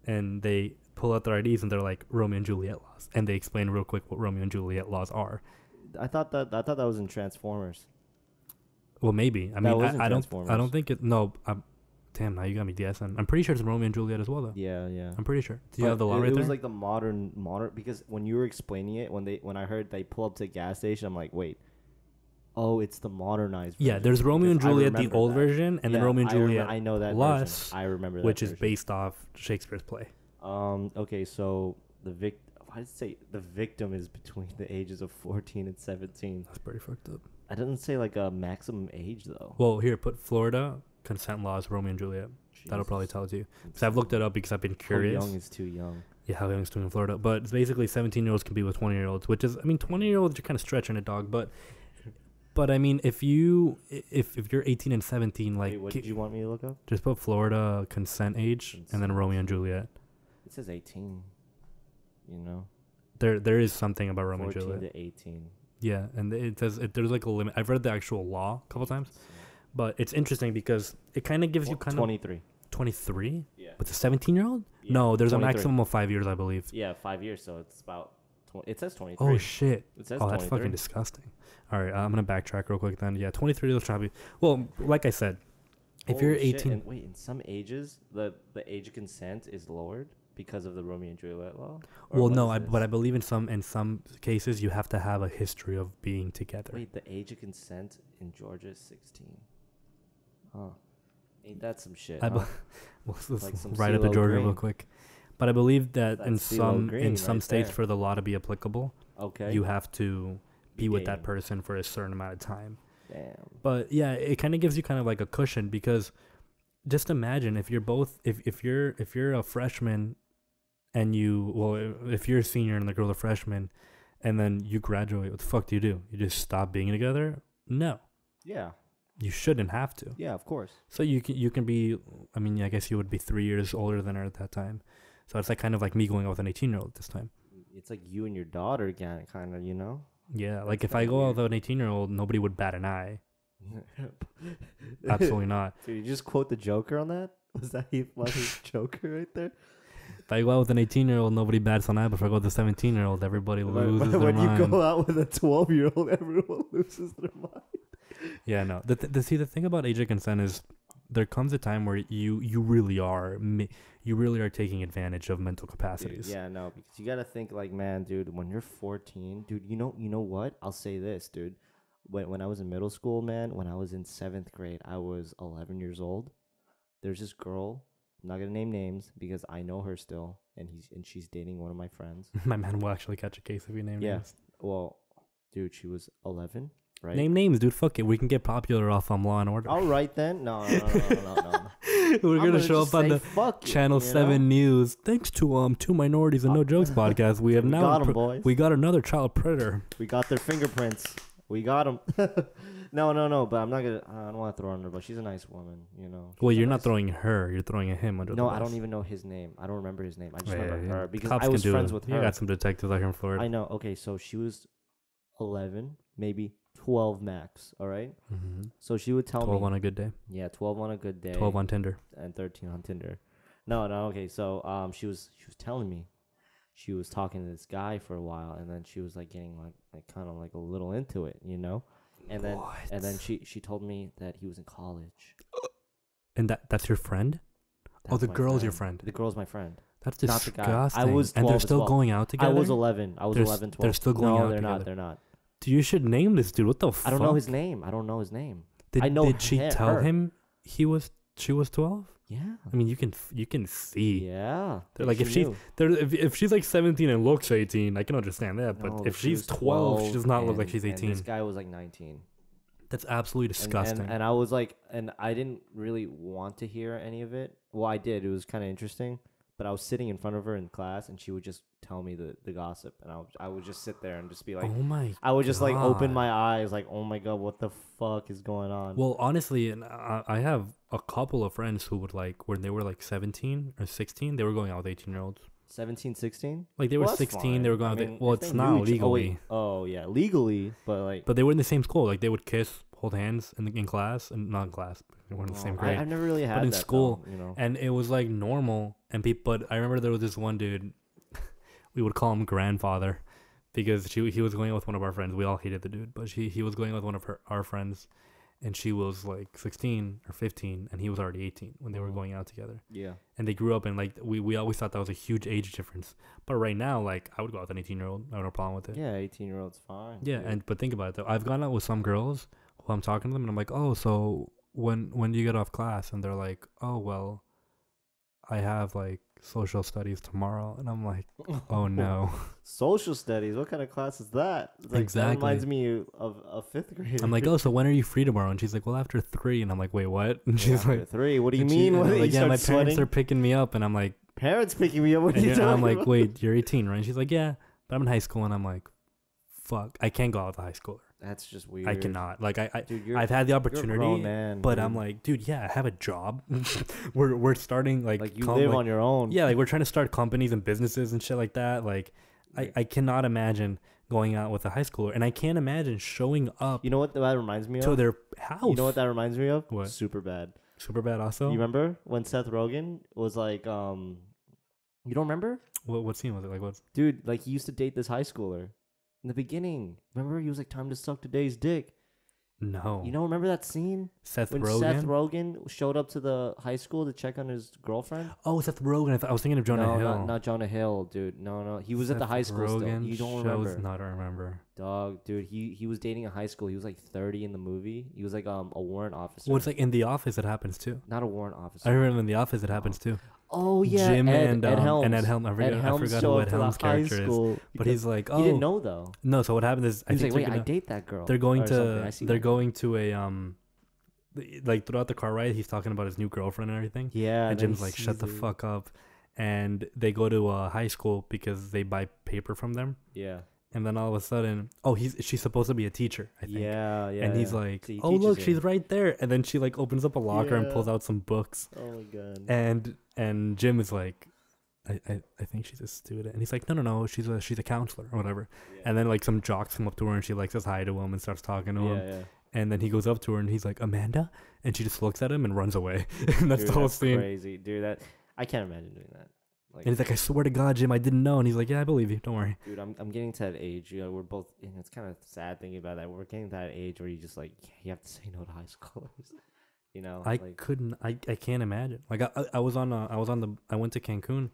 And they pull out their IDs and they're like, "Romeo and Juliet laws," and they explain real quick what Romeo and Juliet laws are. I thought that was in Transformers. Well, maybe. I mean, I don't think it. No. Damn, now you got me guessing. I'm pretty sure it's Romeo and Juliet as well, though. Yeah, yeah. I'm pretty sure. Do you have the law right it there? was like the modern because when you were explaining it, when I heard they pull up to a gas station, I'm like, wait, oh, it's the modernized version. Yeah, there's Romeo and Because I Juliet, the remember old that. version, and then Romeo and Juliet I know that Plus, version. I remember that which is version. based off Shakespeare's play. Okay, so why did it say the victim is between the ages of 14 and 17? That's pretty fucked up. I didn't say like a maximum age though. Well, here, put Florida consent laws, Romeo and Juliet. That'll probably Jesus. tell it to you. Because I've looked it up because I've been curious. How young is too young? Yeah, how young is too young in Florida. But it's basically 17-year-olds can be with 20-year-olds, which is, I mean, 20-year-olds, you're kind of stretching it, dog. But I mean, if you're 18 and 17, like, Wait, what did you want me to look up? just put Florida consent age and then Romeo and Juliet. It says 18. You know, There is something about Romeo and 14 Juliet. to 18. Yeah, and it says there's like a limit. I've read the actual law a couple times, but it's interesting because it kind of gives you kind 23. of 23 Yeah. with a 17-year-old. Yeah, No, there's 23. a maximum of 5 years, I believe. Yeah, 5 years, so it's about 20. It says 23. Oh shit! It says Oh, that's 23. fucking disgusting. All right, I'm gonna backtrack real quick then. Yeah, 23 is trying to be. Well, like I said, if you're Holy shit, 18, and wait, in some ages, the age of consent is lowered because of the Romeo and Juliet law? Or well, what no, is this? but I believe in some cases you have to have a history of being together. Wait, the age of consent in Georgia is 16. Huh. Ain't that some shit, I huh? Well, let's Like some right up the CeeLo Georgia real Green. quick. But I believe that in That's CeeLo Green some right states there. for the law to be applicable, Okay. you have to be with that dating. person for a certain amount of time. Damn. But yeah, it kind of gives you kind of like a cushion because just imagine if you're both if you're a freshman and if you're a senior and the girl's a freshman and then you graduate, what the fuck do? You just stop being together? No. Yeah. You shouldn't have to. Yeah, of course. So you can be, I mean, I guess you would be 3 years older than her at that time. So it's like kind of like me going out with an 18-year-old this time. It's like you and your daughter again, kind of, you know? Yeah, like That's if I kinda go out weird. with an 18-year-old, nobody would bat an eye. Absolutely not. Dude, you just quote the Joker on that? Was that Heath Ledger's Joker right there? If I go out with an 18-year-old, nobody bats an eye. But if I go with a 17-year-old, everybody loses their when mind. you go out with a 12-year-old, everyone loses their mind. Yeah, no. The thing about age of consent is there comes a time where you really are taking advantage of mental capacities. Dude, yeah, no, because you gotta think like, man, dude, when you're 14, dude, you know what? I'll say this, dude. When I was in middle school, man, when I was in 7th grade, I was 11 years old. There's this girl. I'm not gonna name names because I know her still, and she's dating one of my friends. My man will actually catch a case if you name Yeah. names. Well, dude, she was 11, right? Name names, dude. Fuck it. We can get popular off Law and Order. All right then. No. We're I'm gonna show just up on say the fuck you, Channel you know? 7 News. Thanks to Two Minorities and No Jokes podcast, we have We now got 'em, boys. we got another child predator. We got their fingerprints. We got them. No. But I'm not gonna. I don't want to throw her under. But she's a nice woman, you know. Well, She's a you're not nice- throwing her. You're throwing him under the No, bus. I don't even know his name. I don't remember his name. I just Yeah, remember yeah. her because Cops I was can do friends it. with You her. got some detectives out here in Florida. I know. Okay, so she was 11, maybe 12 max. All right. Mm-hmm. So she would tell 12 me. on a good day. Yeah, 12 on a good day. 12 on Tinder. And 13 on Tinder. No. Okay, so she was telling me she was talking to this guy for a while, and then she was like getting like kind of like a little into it, you know. And then she told me that he was in college. And that's your friend? That's the my girl's your friend. The girl's my friend. That's Not the guy. disgusting. I was and 12 they're as still well. going out together? I was 11. I was They're 11, 12. they're still going no, out they're together. not. They're not. You should name this dude. What the fuck? I don't know his name. I don't know his name. Did, I know did she tell her. him she was 12? Yeah. I mean, you can see. Yeah. They're like if she's knew. if she's like 17 and looks 18, I can understand that. But No, if she she's was 12, she does not look like and- she's and 18. this guy was like 19. That's absolutely disgusting. And I was like, and I didn't really want to hear any of it. Well, I did. It was kind of interesting. But I was sitting in front of her in class, and she would just tell me the gossip, and I would just sit there and just be like, oh my! I would just like open God. my eyes, like, oh my god, what the fuck is going on? Well, honestly, and I have a couple of friends who would like when they were like 17 or 16, they were going out with 18-year-olds. 17, 16? Like they were Well, that's 16, fine. they were going. I out with mean, well, if it's they not knew each- legally, Oh yeah, legally, but like. but they were in the same school. Like they would kiss, hold hands in class, and not in class. They weren't in the same grade. I've never really had in that school, though, you know. And it was like normal. And people, but I remember there was this one dude, we would call him grandfather, because he was going out with one of our friends. We all hated the dude, but he was going out with one of our friends, and she was like 16 or 15, and he was already 18 when they were Mhm. going out together. Yeah. And they grew up, and like we always thought that was a huge age difference. But right now, like I would go out with an 18-year-old. I have no problem with it. Yeah, 18-year-old's fine. Yeah, dude. and but think about it though. I've gone out with some girls who I'm talking to them, and I'm like, oh, so when do you get off class? And they're like, oh well, I have like social studies tomorrow, and I'm like, oh no. Social studies. What kind of class is that? It's like, Exactly. That reminds me of a fifth grade. I'm like, oh, so when are you free tomorrow? And she's like, well, after 3. And I'm like, wait, what? And she's like, 3. What do you and she- mean? and What? I'm You like, yeah, start my sweating? parents are picking me up, and I'm like, Parents picking me up. What are you and talking I'm like, about? wait, you're 18, right? And she's like, yeah, but I'm in high school, and I'm like, fuck, I can't go out with a high schooler. That's just weird. I cannot. Like, Dude, I've had the you're a opportunity, grown man, but dude. I'm like, dude, yeah, I have a job. we're starting like you live on your own. yeah, like we're trying to start companies and businesses and shit like that. Like, I cannot imagine going out with a high schooler, and I can't imagine showing up You know what that reminds me to of? their house. You know what that reminds me of? What? Super bad. Super bad. Also, You remember when Seth Rogen was like, you don't remember? what scene was it? Like, what? Dude, like he used to date this high schooler in the beginning. Remember? He was like, time to suck today's dick. No. You know, remember that scene? Seth When Rogen. Seth Rogen showed up to the high school to check on his girlfriend? Oh, Seth Rogen. I was thinking of Jonah no, Hill. Not Jonah Hill, dude. No. He was at the Seth high school still. Rogen You don't shows remember. Not remember. Dog, dude, he was dating a high school. He was like 30 in the movie. He was like a warrant officer. Well, it's like in The Office, it happens too. Not a warrant officer. I remember in The Office, it happens too. Oh yeah, Jim Ed Helms. and Ed Helms. I forgot who Ed Helms' character is. But he's like, oh, he didn't know though. no. So what happened is, He was think like, wait, they're I gonna- date that girl. they're going or something. I to see they're that. going to a like throughout the car ride, he's talking about his new girlfriend and everything. Yeah, And then Jim's he like, shut the sees her. fuck up. And they go to high school because they buy paper from them. Yeah, And then all of a sudden, she's supposed to be a teacher, I think. yeah. And he's yeah. like, So he oh, teaches look, her. she's right there. And then she like opens up a locker and Yeah. pulls out some books. Oh my god. And Jim is like, I think she's a student. And he's like, no, she's a counselor or whatever. Yeah. And then like some jocks come up to her and she like says hi to him and starts talking to him. yeah. And then he goes up to her and he's like, Amanda? And she just looks at him and runs away. And that's Dude, the whole that's scene. crazy, dude. That I can't imagine doing that. Like, And he's like, I swear to God, Jim, I didn't know. And he's like, yeah, I believe you. Don't worry. dude, I'm getting to that age. You know, we're both. And it's kind of sad thinking about that. We're getting to that age where you just like you have to say no to high schoolers. You know, I like, couldn't. I can't imagine. Like I went to Cancun,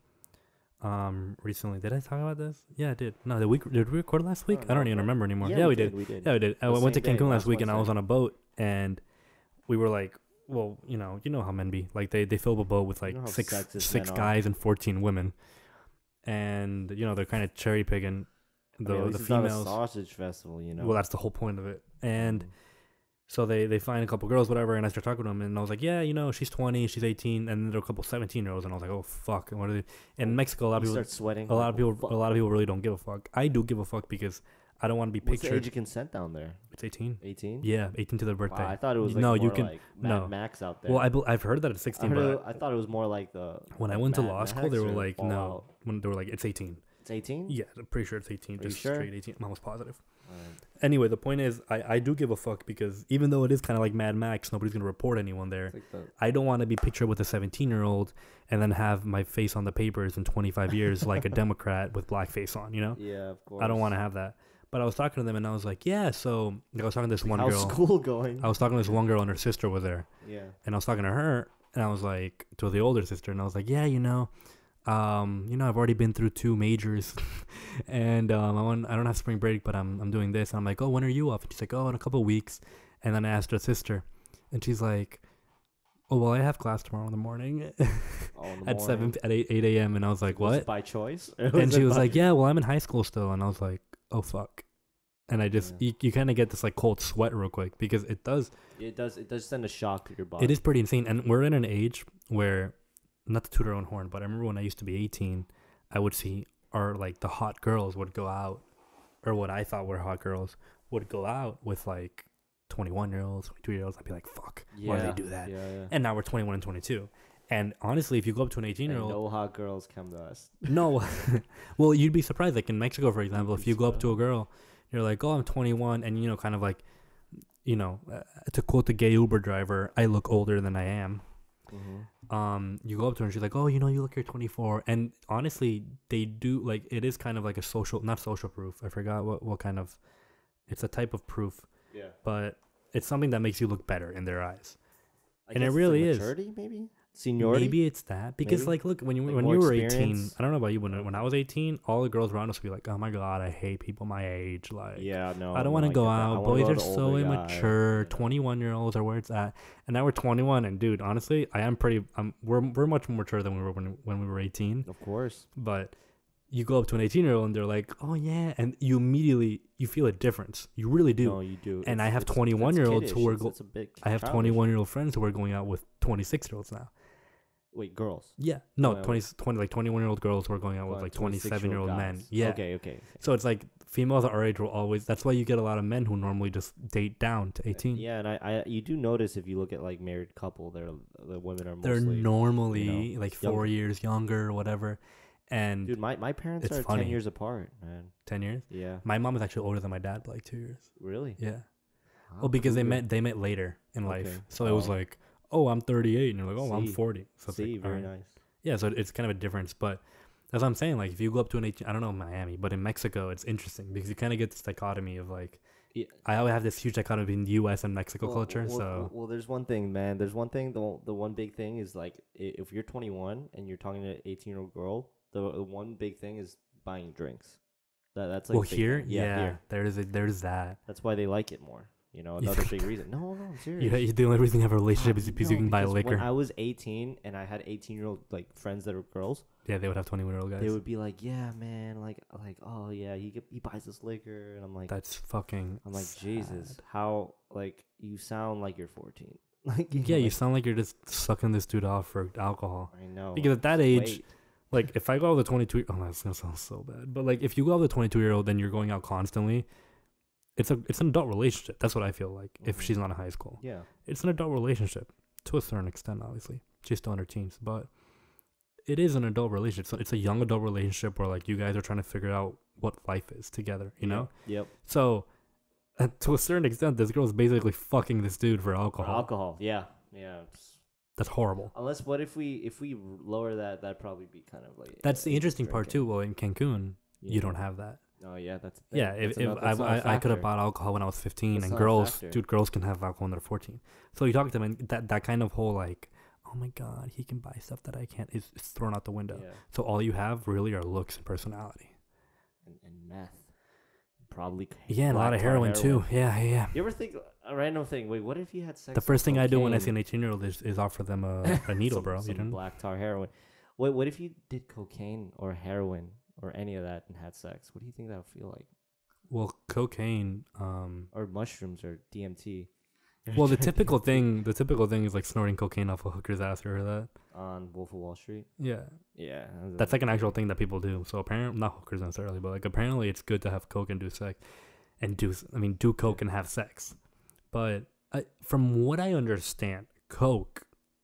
recently. Did I talk about this? Yeah, I did. No, did we record last week? I don't even remember anymore. Yeah, we did. We did. Yeah, we did. I The went to same day, Cancun last last week, and I was Wednesday. on a boat, and we were like, well, you know how men be. Like they fill up a boat with like know how six sexist men are. guys and 14 women, and they're kind of cherry picking I mean, at the least it's not a females. sausage festival, you know. Well, that's the whole point of it, and. Mm. So they find a couple girls, whatever, and I start talking to them, and I was like, yeah, she's 20, she's 18, and there are a couple 17-year-olds, and I was like, oh fuck, and what are they? In Mexico, a lot of You people, start sweating. a lot of like, people, fuck. a lot of people really don't give a fuck. I do give a fuck because I don't want to be What's the pictured. age of consent down there? It's 18. 18. Yeah, 18 to their birthday. Wow, I thought it was like No, more you can- like Mad no. Max out there. Well, I've heard that it's I, 16, heard but I thought it was more like the. when I like went to Mad law school, Max they were or like, no, Fallout. when they were like, it's 18. It's 18. Yeah, I'm pretty sure it's 18. Are you Just sure? straight 18. I'm almost positive. Alright. Anyway, the point is, I do give a fuck because even though it is kind of like Mad Max, nobody's gonna report anyone there. It's like the. I don't want to be pictured with a 17-year-old and then have my face on the papers in 25 years like a Democrat with blackface on, Yeah, of course. I don't want to have that. But I was talking to them and I was like, yeah, so I was talking to this one How's girl. school going? I was talking to this one girl and her sister was there. Yeah. And I was talking to her and I was like, to the older sister, and I was like, yeah, I've already been through 2 majors and I don't have spring break, but I'm doing this. And I'm like, oh, when are you off? And she's like, oh, in a couple of weeks. And then I asked her sister and she's like, oh, well, I have class tomorrow in the morning Oh, in the at morning. 8 a.m. And I was like, Was it what? by choice? And she was like, yeah, well, I'm in high school still. And I was like, oh, fuck. And I just, Yeah. you kind of get this like cold sweat real quick because it does It does send a shock to your body. It is pretty insane. And we're in an age where, not to toot our own horn, but I remember when I used to be 18, I would see the hot girls would go out, or what I thought were hot girls would go out with like 21-year-olds, 22-year-olds. I'd be like, fuck, why do they do that? Yeah. And now we're 21 and 22. And honestly, if you go up to an And 18-year-old, no hot girls come to us. no, well, you'd be surprised. Like in Mexico, for example, You'd if be you go up to a surprised. girl, you're like, oh, I'm 21, and kind of like, to quote the gay Uber driver, I look older than I am. Mm-hmm. You go up to her and she's like, oh, you look, you're 24. And honestly, they do, like, it is kind of like not social proof. I forgot what kind of, it's a type of proof. Yeah. But it's something that makes you look better in their eyes. I And guess it it's really is. maturity, maybe seniority. Maybe it's that because Maybe? like look when Like when more you were 18, experience? I don't know about you, when I was 18, all the girls around us would be like, oh my god, I hate people my age, like Yeah, no, I don't no, want to I go get that. I out. wanna Boys go are to so older guy, immature. you know. 21-year-olds are where it's at, and now we're 21. And dude, honestly, I am pretty. We're much more mature than we were when we were 18. Of course. But you go up to an 18-year-old and they're like, oh yeah, and you immediately you feel a difference. You really do. No, you do. And I have It's 21-year-olds who are kiddish. It's a bit I have childish. 21-year-old friends who are going out with 26-year-olds now. Wait, girls. Yeah, no, Going out 20 like 21-year-old girls who are going out with Going like 26-year-old 27-year-old men. guys. Yeah. Okay. So it's like females our age will always. That's why you get a lot of men who normally just date down to 18. Yeah, and I you do notice if you look at like married couple, the women are They're mostly. normally you know, like 4 years younger or whatever. And Dude, my parents it's are funny. 10 years apart, man. 10 years. Yeah. My mom is actually older than my dad by like 2 years. Really? Yeah. Wow, Well, because cougar. they met later in life. Okay. So it was Oh. like, oh, I'm 38, and you're like, oh, I'm See. 40. So it's See, like, very alright. nice. Yeah, so it's kind of a difference, but that's what I'm saying. Like, if you go up to an 18, I don't know Miami, but in Mexico, it's interesting because you kind of get this dichotomy of like, Yeah. I always have this huge dichotomy between U.S. and Mexico culture. Well, there's one thing, man. There's one thing. The one big thing is like if you're 21 and you're talking to an 18-year-old girl, the one big thing is buying drinks. That's like well, a big here, thing. yeah, there's that. That's why they like it more. You know, another big reason. No, I'm serious. Yeah, the only reason you have a relationship is because you can buy because liquor. When I was 18 and I had 18-year-old like friends that were girls, Yeah, they would have 21-year-old guys. they would be like, "Yeah, man, like oh yeah, he buys this liquor," and I'm like, That's fucking. I'm like, sad. Jesus, how like you sound like you're 14. Like Yeah, you like, sound like you're just sucking this dude off for alcohol. I know. Because at that Just age, wait. like if I go with a 22, oh, that's gonna sound so bad. But like if you go with a 22-year-old, then you're going out constantly. It's an adult relationship. That's what I feel like. If Mhm. she's not in high school, Yeah. it's an adult relationship to a certain extent. Obviously, she's still in her teens, but it is an adult relationship. So it's a young adult relationship where like you guys are trying to figure out what life is together. You know. Yep. So, to a certain extent, this girl's basically fucking this dude for For alcohol. alcohol. Yeah. Yeah. That's horrible. Unless what if we lower that, that'd probably be kind of like. That's the interesting part too. Well, in Cancun, you don't have that. Oh yeah, that's. Yeah, if I could have bought alcohol when I was 15, That's and not a girls, factor. dude, girls can have alcohol when they're 14. So you talk to them, and that kind of whole like, oh my god, he can buy stuff that I can't, is thrown out the window. Yeah. So all you have really are looks and personality. And meth. Probably. Yeah, and a lot black of tar heroin too. Yeah. You ever think a random thing? Wait, what if you had sex? The with first thing I do when I see cocaine? an 18-year-old is offer them a needle, bro. You Some didn't? black tar heroin. Wait, what if you did cocaine or heroin or any of that and had sex? What do you think that would feel like? Well, cocaine. Or mushrooms or DMT? Well, the typical thing is like snorting cocaine off a hooker's ass. You heard that? On Wolf of Wall Street. Yeah. Yeah, That's like an actual thing that people do. So apparently, not hookers necessarily, but like apparently it's good to have coke and do sex, and do coke and have sex. But from what I understand, coke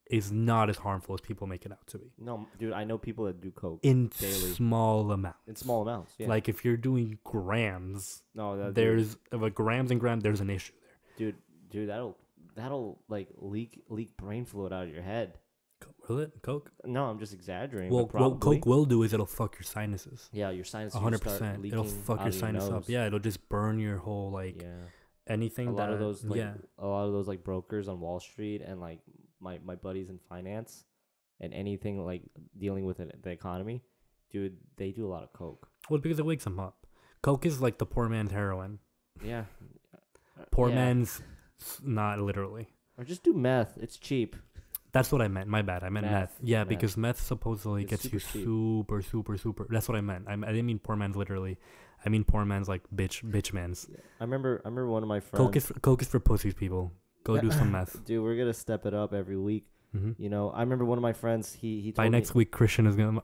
is not as harmful as people make it out to be. No, dude, I know people that do coke In daily. small amounts. In small amounts. Yeah. Like if you're doing grams, no, there's like grams and grams. There's an issue there. dude, that'll like leak brain fluid out of your head. Will it? Coke? No, I'm just exaggerating. Well, but what Coke will do is it'll fuck your sinuses. Yeah, your sinuses. 100%. It'll fuck your sinus up. Yeah, it'll just burn your whole like anything. A lot of those, like, yeah. a lot of those like brokers on Wall Street and like my buddies in finance and anything like dealing with the economy, dude, they do a lot of coke. Well, because it wakes them up. Coke is like the poor man's heroin. Yeah. Poor Yeah. man's, not literally. Or just do meth. It's cheap. That's what I meant. My bad. I meant meth. Yeah, Meth. because meth supposedly It's gets you super cheap. super. That's what I meant. I didn't mean poor man's literally. I mean poor man's like bitch man's. I remember one of my friends. Coke is for pussies, people. Go do some meth. Dude, we're gonna step it up every week. Mm-hmm. You know, I remember one of my friends. He told By me, next week,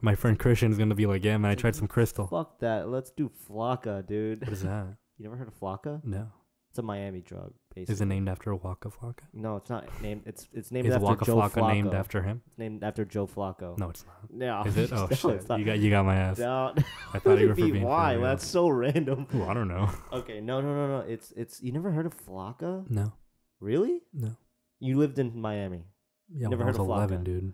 my friend Christian is gonna be like, yeah, man, I tried some crystal. fuck that. Let's do Flocka, dude. What is that? You never heard of Flocka? No. It's a Miami drug, basically. Is it named after Waka Flocka? No, it's not named. It's named Is after Waka Joe Flocka Flacco. named after him? It's named after Joe Flacco. No, it's not. No. Is it? Oh No, shit! it's not. You got my ass. No. I thought you were Be for being for why? real. That's so random. Ooh, I don't know. Okay, no. It's you never heard of Flocka? No. Really? No. You lived in Miami. Yeah, Never when I heard was of 11, Flocka? dude.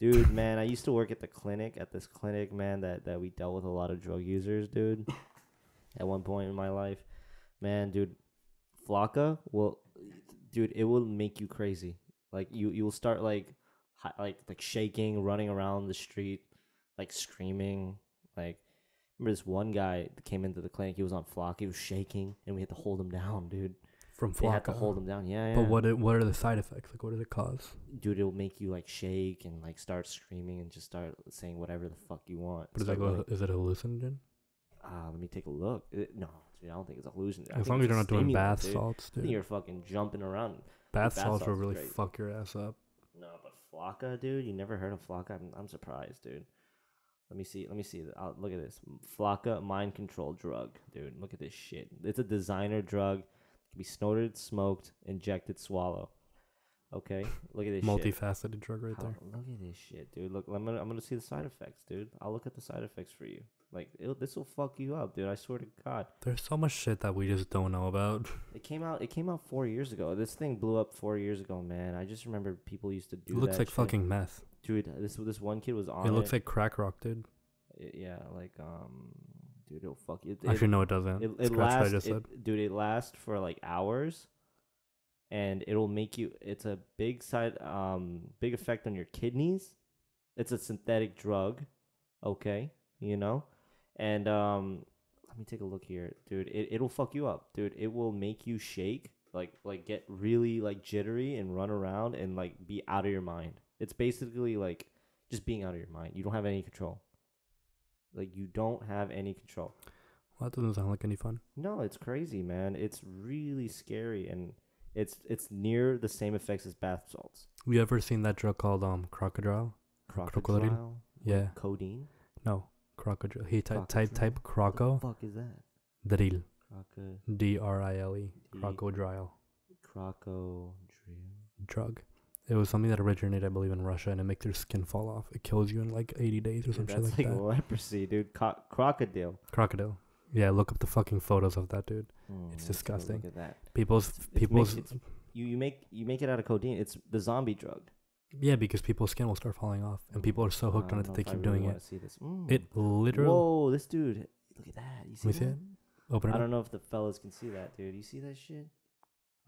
Dude, man, I used to work at this clinic, man, that we dealt with a lot of drug users, dude. At one point in my life. Man, dude, Flocka, well, dude, it will make you crazy. Like you'll start like like shaking, running around the street, like screaming. Like remember this one guy that came into the clinic. He was on flock. He was shaking, and we had to hold him down, dude. From They had to Flocka. hold him down. Yeah, yeah. But what are the side effects? Like, what does it cause? Dude, it'll make you like shake and like start screaming and just start saying whatever the fuck you want. But Start, is it a hallucinogen? let me take a look. No, dude, I don't think it's a hallucination. As long as you're not doing bath dude. salts, I think dude. you're fucking jumping around. Bath bath salts will salts is really great. fuck your ass up. No, but Flocka, dude, you never heard of Flocka? I'm surprised, dude. Let me see. Look at this. Flocka mind control drug, dude. Look at this shit. It's a designer drug. It can be snorted, smoked, injected, swallow. Okay, look at this. Multifaceted drug right there. Look at this shit, dude. Look, I'm gonna see the side effects, dude. I'll look at the side effects for you. Like this will fuck you up, dude. I swear to God. There's so much shit that we just don't know about. It came out 4 years ago. This thing blew up 4 years ago, man. I just remember people used to do. It looks that like shit. fucking meth. Dude, this one kid was on. It looks like crack rock, dude. Yeah, like dude, it'll fuck you. Actually, no, it doesn't. It Scratch what I lasts, just said. dude. It lasts for like hours, and it'll make you. It's a big big effect on your kidneys. It's a synthetic drug, okay, and let me take a look here, dude. It'll fuck you up, dude. It will make you shake, like get really like jittery and run around and like be out of your mind. It's basically like just being out of your mind. You don't have any control. Like you don't have any control. Well, that doesn't sound like any fun. No, it's crazy, man. It's really scary, and it's near the same effects as bath salts. You ever seen that drug called crocodile? Crocodile? Yeah. Codeine? No, crocodile. He type What croco. the fuck is that? Dril. Crocodile. DRILE. Crocodile. Crocodile. Drug. It was something that originated, I believe, in Russia, and it makes your skin fall off. It kills you in like 80 days or some shit That's like like that. leprosy, dude. Crocodile. Crocodile. Yeah, look up the fucking photos of that, dude. It's Let's take a disgusting. Look at that. People's. You make it out of codeine. It's the zombie drug. Yeah, because people's skin will start falling off, and people are so hooked on it that they keep doing it. See this. It literally. Whoa, this dude! Look at that. You see Let me see that? it. Open it I up. don't know if the fellas can see that, dude. You see that shit?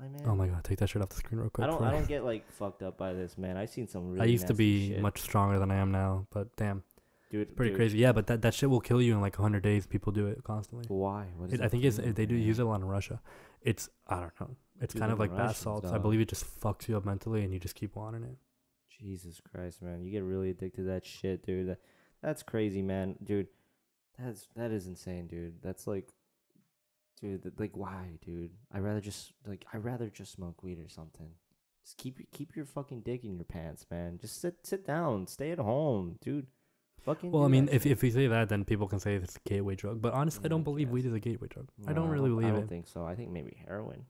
My man. Oh my god, take that shit off the screen real quick. I don't get like fucked up by this, man. I've seen some really I used to nasty be shit. much stronger than I am now, but damn, dude, pretty crazy. Yeah, but that shit will kill you in like 100 days. People do it constantly. Why? What is I think they do use it a lot in Russia. It's I don't know. It's Dude, kind of look like at bath Russians, salts. I dog. believe it just fucks you up mentally, and you just keep wanting it. Jesus Christ, man. You get really addicted to that shit, dude. That's crazy, man. Dude, that is insane, dude. That's like, dude, like why, dude? I'd rather just smoke weed or something. Just keep your fucking dick in your pants, man. Just sit down, stay at home, dude. Fucking. Well, do I mean, that if shit. you say that, then people can say it's a gateway drug. But honestly, I don't believe guess. weed is a gateway drug. I No, don't really believe I don't it. think so. I think maybe heroin,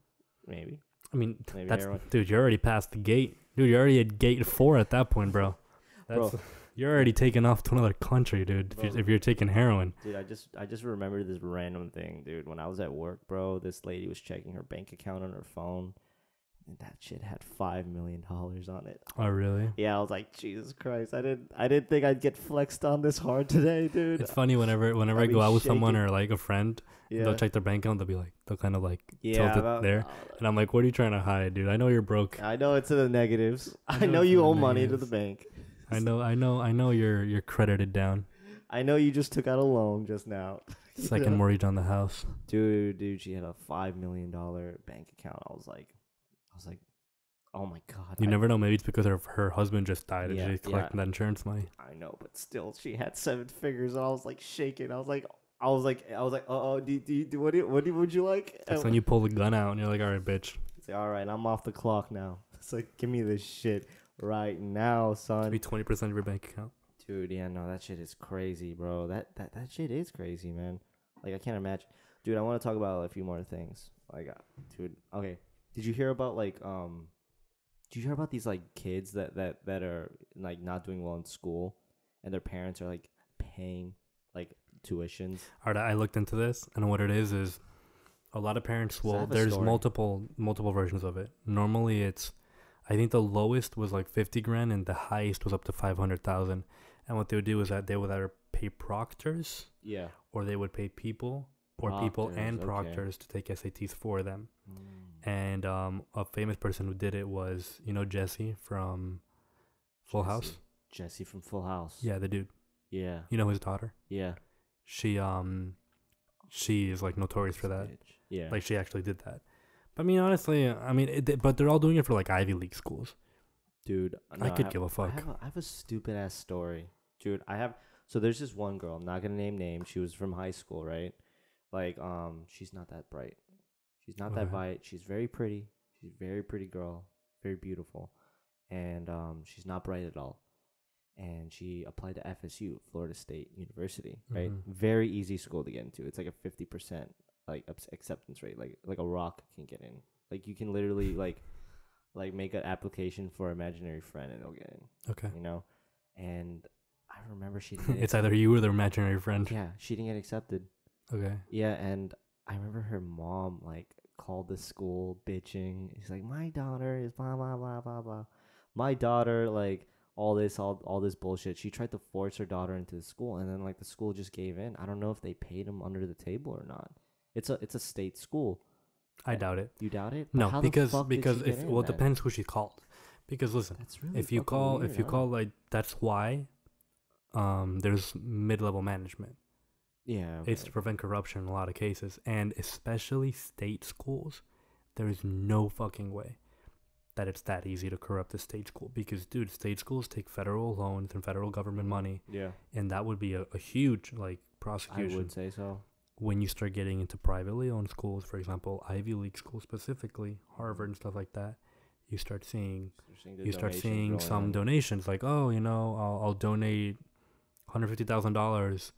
maybe. I mean, Maybe that's heroin. dude. You're already past the gate, dude. You're already at gate 4 at that point, bro. That's Bro. you're already taking off to another country, dude. Bro. If you're taking heroin. Dude, I just remembered this random thing, dude. When I was at work, bro, this lady was checking her bank account on her phone, and that shit had $5 million on it. Oh, really? Yeah, I was like, Jesus Christ, I didn't think I'd get flexed on this hard today, dude. It's funny whenever I'll I be go out with someone shaking. or like a friend, Yeah, they'll check their bank account. They'll kind of like yeah, tilt it about- there, and I'm like, what are you trying to hide, dude? I know you're broke. I know it's in the negatives. I I know know it's in you the owe money to the negatives. bank. I know you're credited down. I know you just took out a loan just now. Second mortgage on the house. Dude, she had a $5 million bank account. I was like, oh my God. You never know. Maybe it's because her husband just died and Yeah, she's collecting that insurance money. I know, but still, she had 7 figures, and I was like shaking. I was like, oh, would you like? That's when you pull the gun out and you're like, all right, bitch. Say, all right, I'm off the clock now. It's like, give me this shit right now, son. Be 20% of your bank account. Dude, yeah, no, that shit is crazy, bro. That shit is crazy, man. Like, I can't imagine. Dude, I want to talk about a few more things. Like, dude, okay. Did you hear about these like kids that are like not doing well in school, and their parents are like paying like tuitions? All right, I looked into this, and what it is a lot of parents will. There's story. multiple versions of it. Normally, I think the lowest was like 50 grand, and the highest was up to 500,000. And what they would do is that they would either pay proctors, Yeah. or they would pay people, or people Proctors, and okay. proctors to take SATs for them. And a famous person who did it was, you know, Jesse from Full House. Jesse from Full House. Yeah, the dude. Yeah. You know his daughter. Yeah. She is like notorious for that. Bitch. Yeah. Like she actually did that. But I mean, honestly, I mean, but they're all doing it for like Ivy League schools. Dude, I could give a fuck. I have a stupid ass story, dude. So there's this one girl. I'm not gonna name names. She was from high school, right? Like, she's not that bright. She's not that bright. She's very pretty. She's a very pretty girl, very beautiful, and she's not bright at all. And she applied to FSU, Florida State University, right? Very easy school to get into. It's like a 50% like acceptance rate, like a rock can get in. Like you can literally like make an application for an imaginary friend and they'll get in. Okay. You know, and I remember she didn't. It's either you or the imaginary friend. Yeah, she didn't get accepted. Okay. Yeah, and I remember her mom like called the school bitching. She's like, my daughter is blah blah blah blah blah. My daughter like all this bullshit. She tried to force her daughter into the school, and then like the school just gave in. I don't know if they paid them under the table or not. It's a state school. I doubt it. You doubt it? No, because it depends who she called. Because listen, really if you call like that's why there's mid-level management. Yeah, okay. It's to prevent corruption in a lot of cases, and especially state schools. There is no fucking way that it's that easy to corrupt a state school because, dude, state schools take federal loans and federal government money. Yeah, and that would be a huge like prosecution. I would say so. When you start getting into privately owned schools, for example, Ivy League schools specifically, Harvard and stuff like that, you start seeing some donations like, oh, you know, I'll donate $150,000,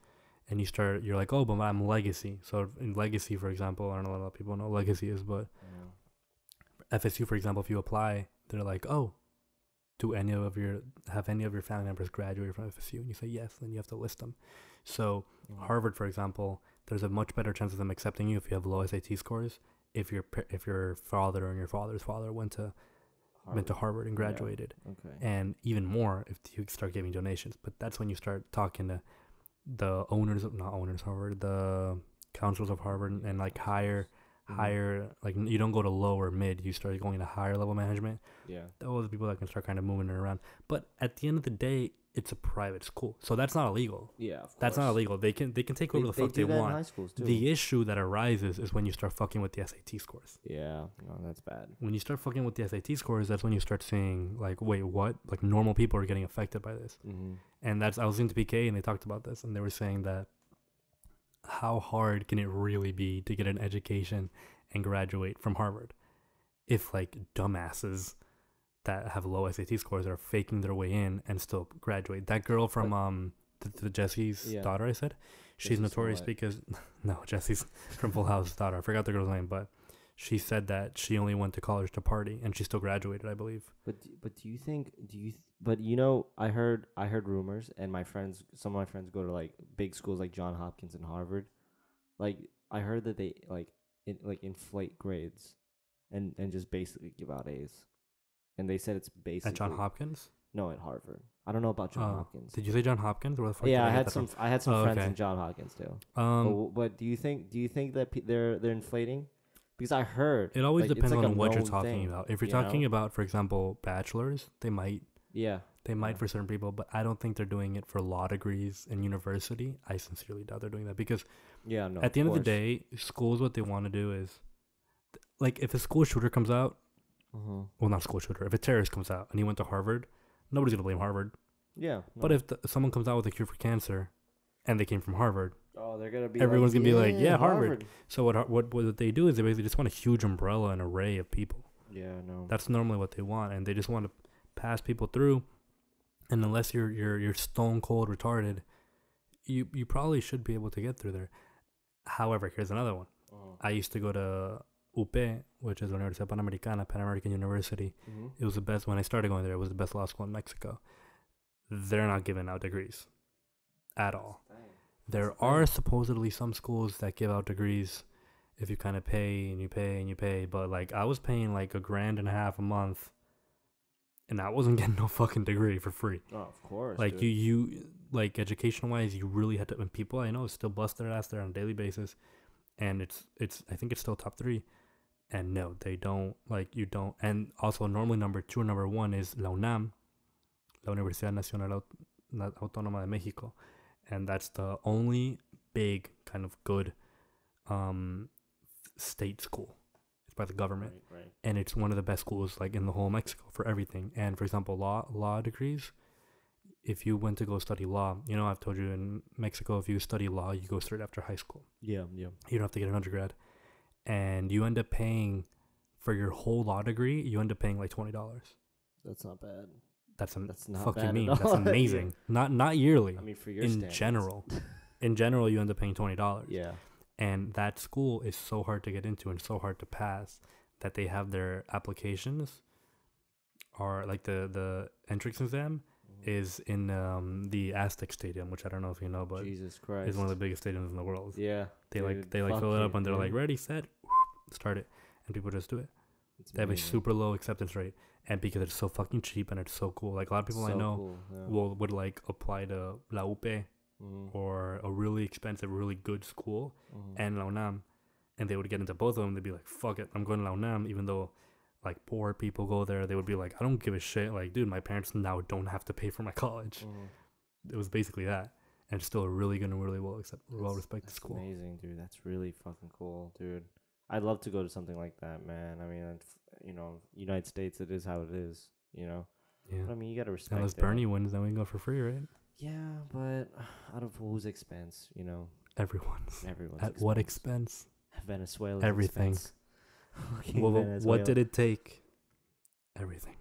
and you're like, oh, but I'm legacy. So in legacy, for example, I don't know a lot of people know what legacy is, but FSU, for example, if you apply, they're like, oh, have any of your family members graduated from FSU? And you say yes, then you have to list them. So Harvard, for example, there's a much better chance of them accepting you if you have low SAT scores. If your father and your father's father went to Harvard and graduated, and even more if you start giving donations. But that's when you start talking to the Harvard, the councils of Harvard, and like higher, like you don't go to low or mid, you start going to higher level management. Yeah, those are the people that can start kind of moving it around. But at the end of the day, it's a private school, so that's not illegal. Yeah, of course. That's not illegal. They can take whatever the fuck they want. In high schools too. The issue that arises is when you start fucking with the SAT scores. Yeah, no, that's bad. When you start fucking with the SAT scores, that's when you start seeing like, wait, what? Like normal people are getting affected by this. And I was into PK and they talked about this and they were saying that how hard can it really be to get an education and graduate from Harvard if like dumbasses that have low SAT scores are faking their way in and still graduate. That girl from the Jesse's daughter, I said, she's notorious because no, Jesse's from Full House daughter. I forgot the girl's name, but she said that she only went to college to party and she still graduated, I believe. But you know, I heard rumors, and some of my friends go to like big schools like Johns Hopkins and Harvard. Like I heard that they inflate grades and just basically give out A's. And they said it's basically at Johns Hopkins. No, at Harvard. I don't know about Johns Hopkins. Did you say Johns Hopkins? Where the fuck I had some friends in Johns Hopkins too. But do you think that they're inflating? Because I heard it always depends on what you're talking about. If you're talking about, for example, bachelors, they might. Yeah. They might for certain people, but I don't think they're doing it for law degrees in university. I sincerely doubt they're doing that because at the end of the day, schools, what they want to do is, like, if a school shooter comes out, well, not school shooter, if a terrorist comes out and he went to Harvard, nobody's going to blame Harvard. Yeah. No. But if someone comes out with a cure for cancer and they came from Harvard, they're gonna be everyone's going to be like, yeah, Harvard. So what they do is they basically just want a huge umbrella and array of people. Yeah, no. That's normally what they want, and they just want to pass people through. And unless you're stone cold retarded, you probably should be able to get through there. However, here's another one. I used to go to UP, which is Universidad Panamericana, Pan American University. It was the best when I started going there. It was the best law school in Mexico. They're not giving out degrees at all. There are supposedly some schools that give out degrees if you kind of pay and you pay and you pay. But like I was paying like $1,500 a month. And I wasn't getting no fucking degree for free. Oh, of course. Like you like education wise, you really had to. And people I know still bust their ass there on a daily basis, and it's I think it's still top 3. And no, they don't, like, you don't. And also, normally number 2 or number 1 is la UNAM, la Universidad Nacional Autónoma de Mexico. And that's the only big kind of good state school. It's by the government. Right. And it's one of the best schools, like, in the whole Mexico for everything. And, for example, law degrees, if you went to go study law, you know, I've told you in Mexico, if you study law, you go straight after high school. Yeah. You don't have to get an undergrad. And you end up paying, for your whole law degree, you end up paying like $20. That's not bad. That's not fucking bad mean. at all. That's amazing. Not yearly. I mean, for your in standards. general. In general, you end up paying $20. Yeah. And that school is so hard to get into and so hard to pass that they have their applications, or like the entrance exam is in the Aztec Stadium, which I don't know if you know, but Jesus Christ, is one of the biggest stadiums in the world. Yeah. They dude, fill it up and they're dude. like, ready, set, start it, and people just do it. It's They have a amazing. super low acceptance rate, and because it's so fucking cheap and it's so cool, like a lot of people I So know cool, yeah. would like apply to La UP or a really expensive, really good school and La UNAM, and they would get into both of them. They'd be like, fuck it, I'm going to La UNAM, even though like poor people go there. They would be like, I don't give a shit. Like, dude, my parents now don't have to pay for my college. It was basically that, and it's still a really good and really well respected school. Amazing, dude. That's really fucking cool, dude. I'd love to go to something like that, man. I mean, you know, United States, it is how it is, you know. Yeah. But I mean, you gotta respect. Unless it. Bernie wins, then we can go for free, right? Yeah, but out of whose expense, you know? Everyone's. Everyone's. What expense? Venezuela's Everything. expense. What did it take? Everything.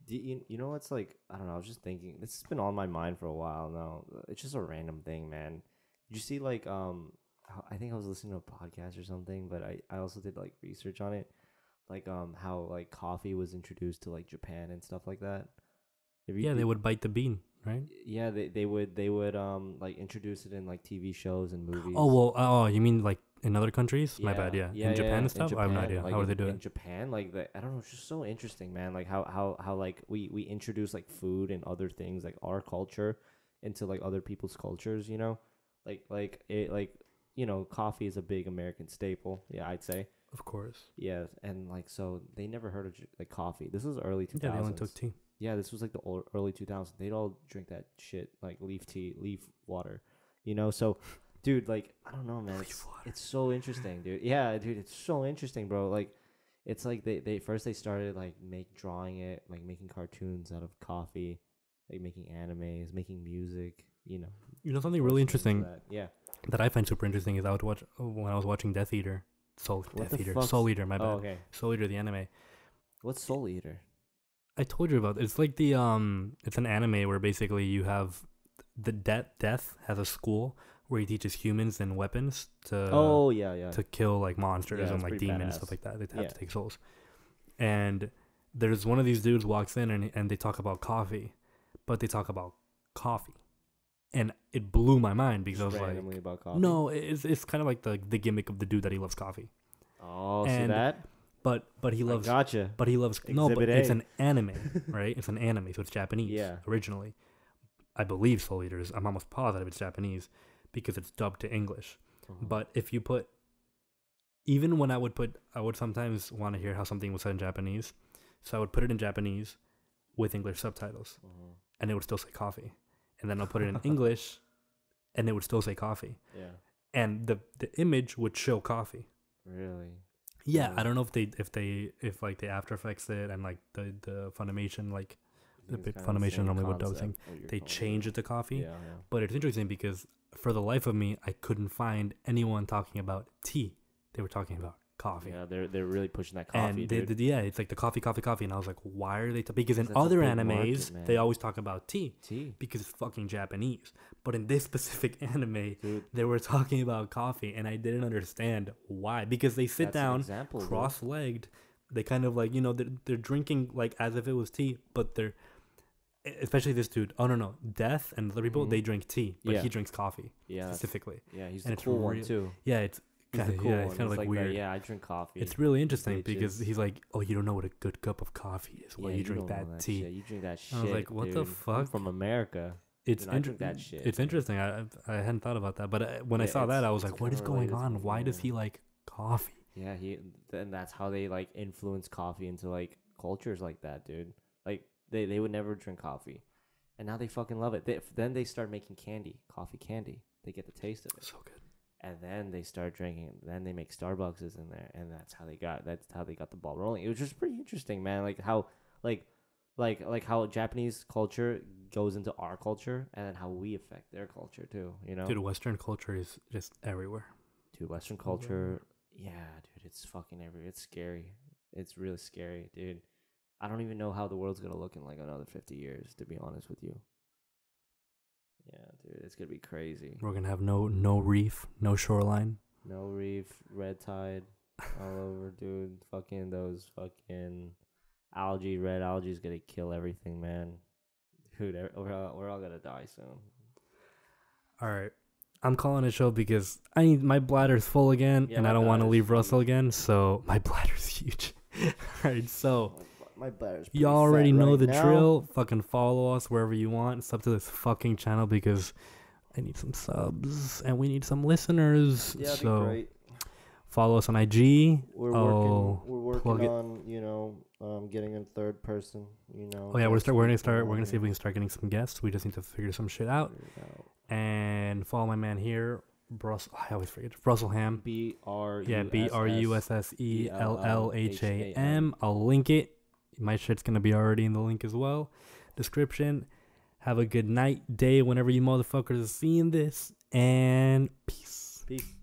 You know what's like? I don't know. I was just thinking. This has been on my mind for a while now. It's just a random thing, man. Did you see like I think I was listening to a podcast or something, but I also did like research on it, like how like coffee was introduced to like Japan and stuff like that. They would bite the bean, right? Yeah, they would like introduce it in like TV shows and movies. You mean like in other countries? My bad. Yeah, in Japan and stuff. I have no idea. Like How would they do it? In Japan, like I don't know. It's just so interesting, man. Like how like we introduce like food and other things like our culture into like other people's cultures. You know, like it like you know, coffee is a big American staple. Yeah, I'd say. Of course. Yeah, and like so they never heard of like coffee. This was early 2000s. Yeah, they only took tea. Yeah, this was like the early 2000s. They'd all drink that shit, like leaf tea, leaf water, you know? So, dude, like, I don't know, man. It's so interesting, dude. Yeah, dude, it's so interesting, bro. Like, it's like they started, like, drawing it, like, making cartoons out of coffee, like, making animes, making music, you know. You know something really interesting that I find super interesting is when I was watching Death Eater. Soul Eater, my bad. Oh, okay. Soul Eater, the anime. What's Soul Eater? I told you about it. It's like it's an anime where basically you have the Death has a school where he teaches humans and weapons to to kill like monsters and like demons and stuff like that. They have to take souls. And there's one of these dudes walks in and they talk about coffee, but they talk about coffee. And it blew my mind because I was like, about coffee? No, it's kind of like the gimmick of the dude that he loves coffee. Oh, see that? But he loves. Gotcha. But he loves Exhibit A. it's an anime, right? It's an anime, so it's Japanese. Yeah. Originally, I believe Soul Eaters. I'm almost positive it's Japanese because it's dubbed to English. But if you put, even when I would sometimes want to hear how something was said in Japanese, so I would put it in Japanese with English subtitles, and it would still say coffee, and then I'll put it in English, and it would still say coffee. Yeah. And the image would show coffee. Really? Yeah, I don't know if like the After Effects it and like the Funimation, like the big Funimation normally would do thing, they change it to coffee. Yeah. But it's interesting because for the life of me, I couldn't find anyone talking about tea. They were talking about coffee. Yeah, they're really pushing that coffee, and dude. it's like the coffee, and I was like, why are they? Because in other animes, they always talk about tea because it's fucking Japanese. But in this specific anime, dude, they were talking about coffee, and I didn't understand why. Because they sit down, cross-legged. They kind of like, you know, they're drinking like as if it was tea, but they're, especially this dude. Oh no, Death and other people, they drink tea, but he drinks coffee specifically. Yeah, he's the cool one too. Yeah, it's kind of like weird. I drink coffee. It's really interesting because he's like, oh, you don't know what a good cup of coffee is. Well, you drink that tea. You drink that shit. I was like, what the fuck? I'm from America. I drink that shit. It's interesting. I hadn't thought about that, but when I saw that, I was like, what is going on? Why does he like coffee? Yeah, and that's how they like influence coffee into like cultures like that, dude. Like they would never drink coffee, and now they fucking love it. Then they start making candy, coffee candy. They get the taste of it, So good. and then they start drinking it. Then they make Starbucks in there, and that's how they got the ball rolling. It was just pretty interesting, man. Like how like how Japanese culture goes into our culture, and then how we affect their culture too. You know, Dude, Western culture is just everywhere. dude, Western culture, yeah, dude, it's fucking everywhere. It's scary. It's really scary, dude. I don't even know how the world's gonna look in like another 50 years, to be honest with you. Yeah, dude, it's gonna be crazy. We're gonna have no reef, no shoreline. No reef, red tide, all over, dude. Fucking those fucking red algae is gonna kill everything, man. Dude, we're all gonna die soon. All right, I'm calling a show because my bladder's full again, Yeah, and my I don't want to bladder's leave Russell huge. again. So my bladder's huge. All right, so My bladder's pretty y'all already fat know right the now. drill. Fucking follow us wherever you want. Sub to this fucking channel because I need some subs and we need some listeners. Yeah, that'd so be great. follow us on IG. We're plug working it. on, getting a third person, Oh yeah, we're next gonna week. start. We're gonna see if we can start getting some guests. We just need to figure some shit out. And follow my man here, Brussels. I always forget. Brusselham. Yeah, BRUSSELLHAM. I'll link it. My shit's gonna be already in the link as well. Description. Have a good night, day, whenever you motherfuckers are seeing this, and peace. Peace.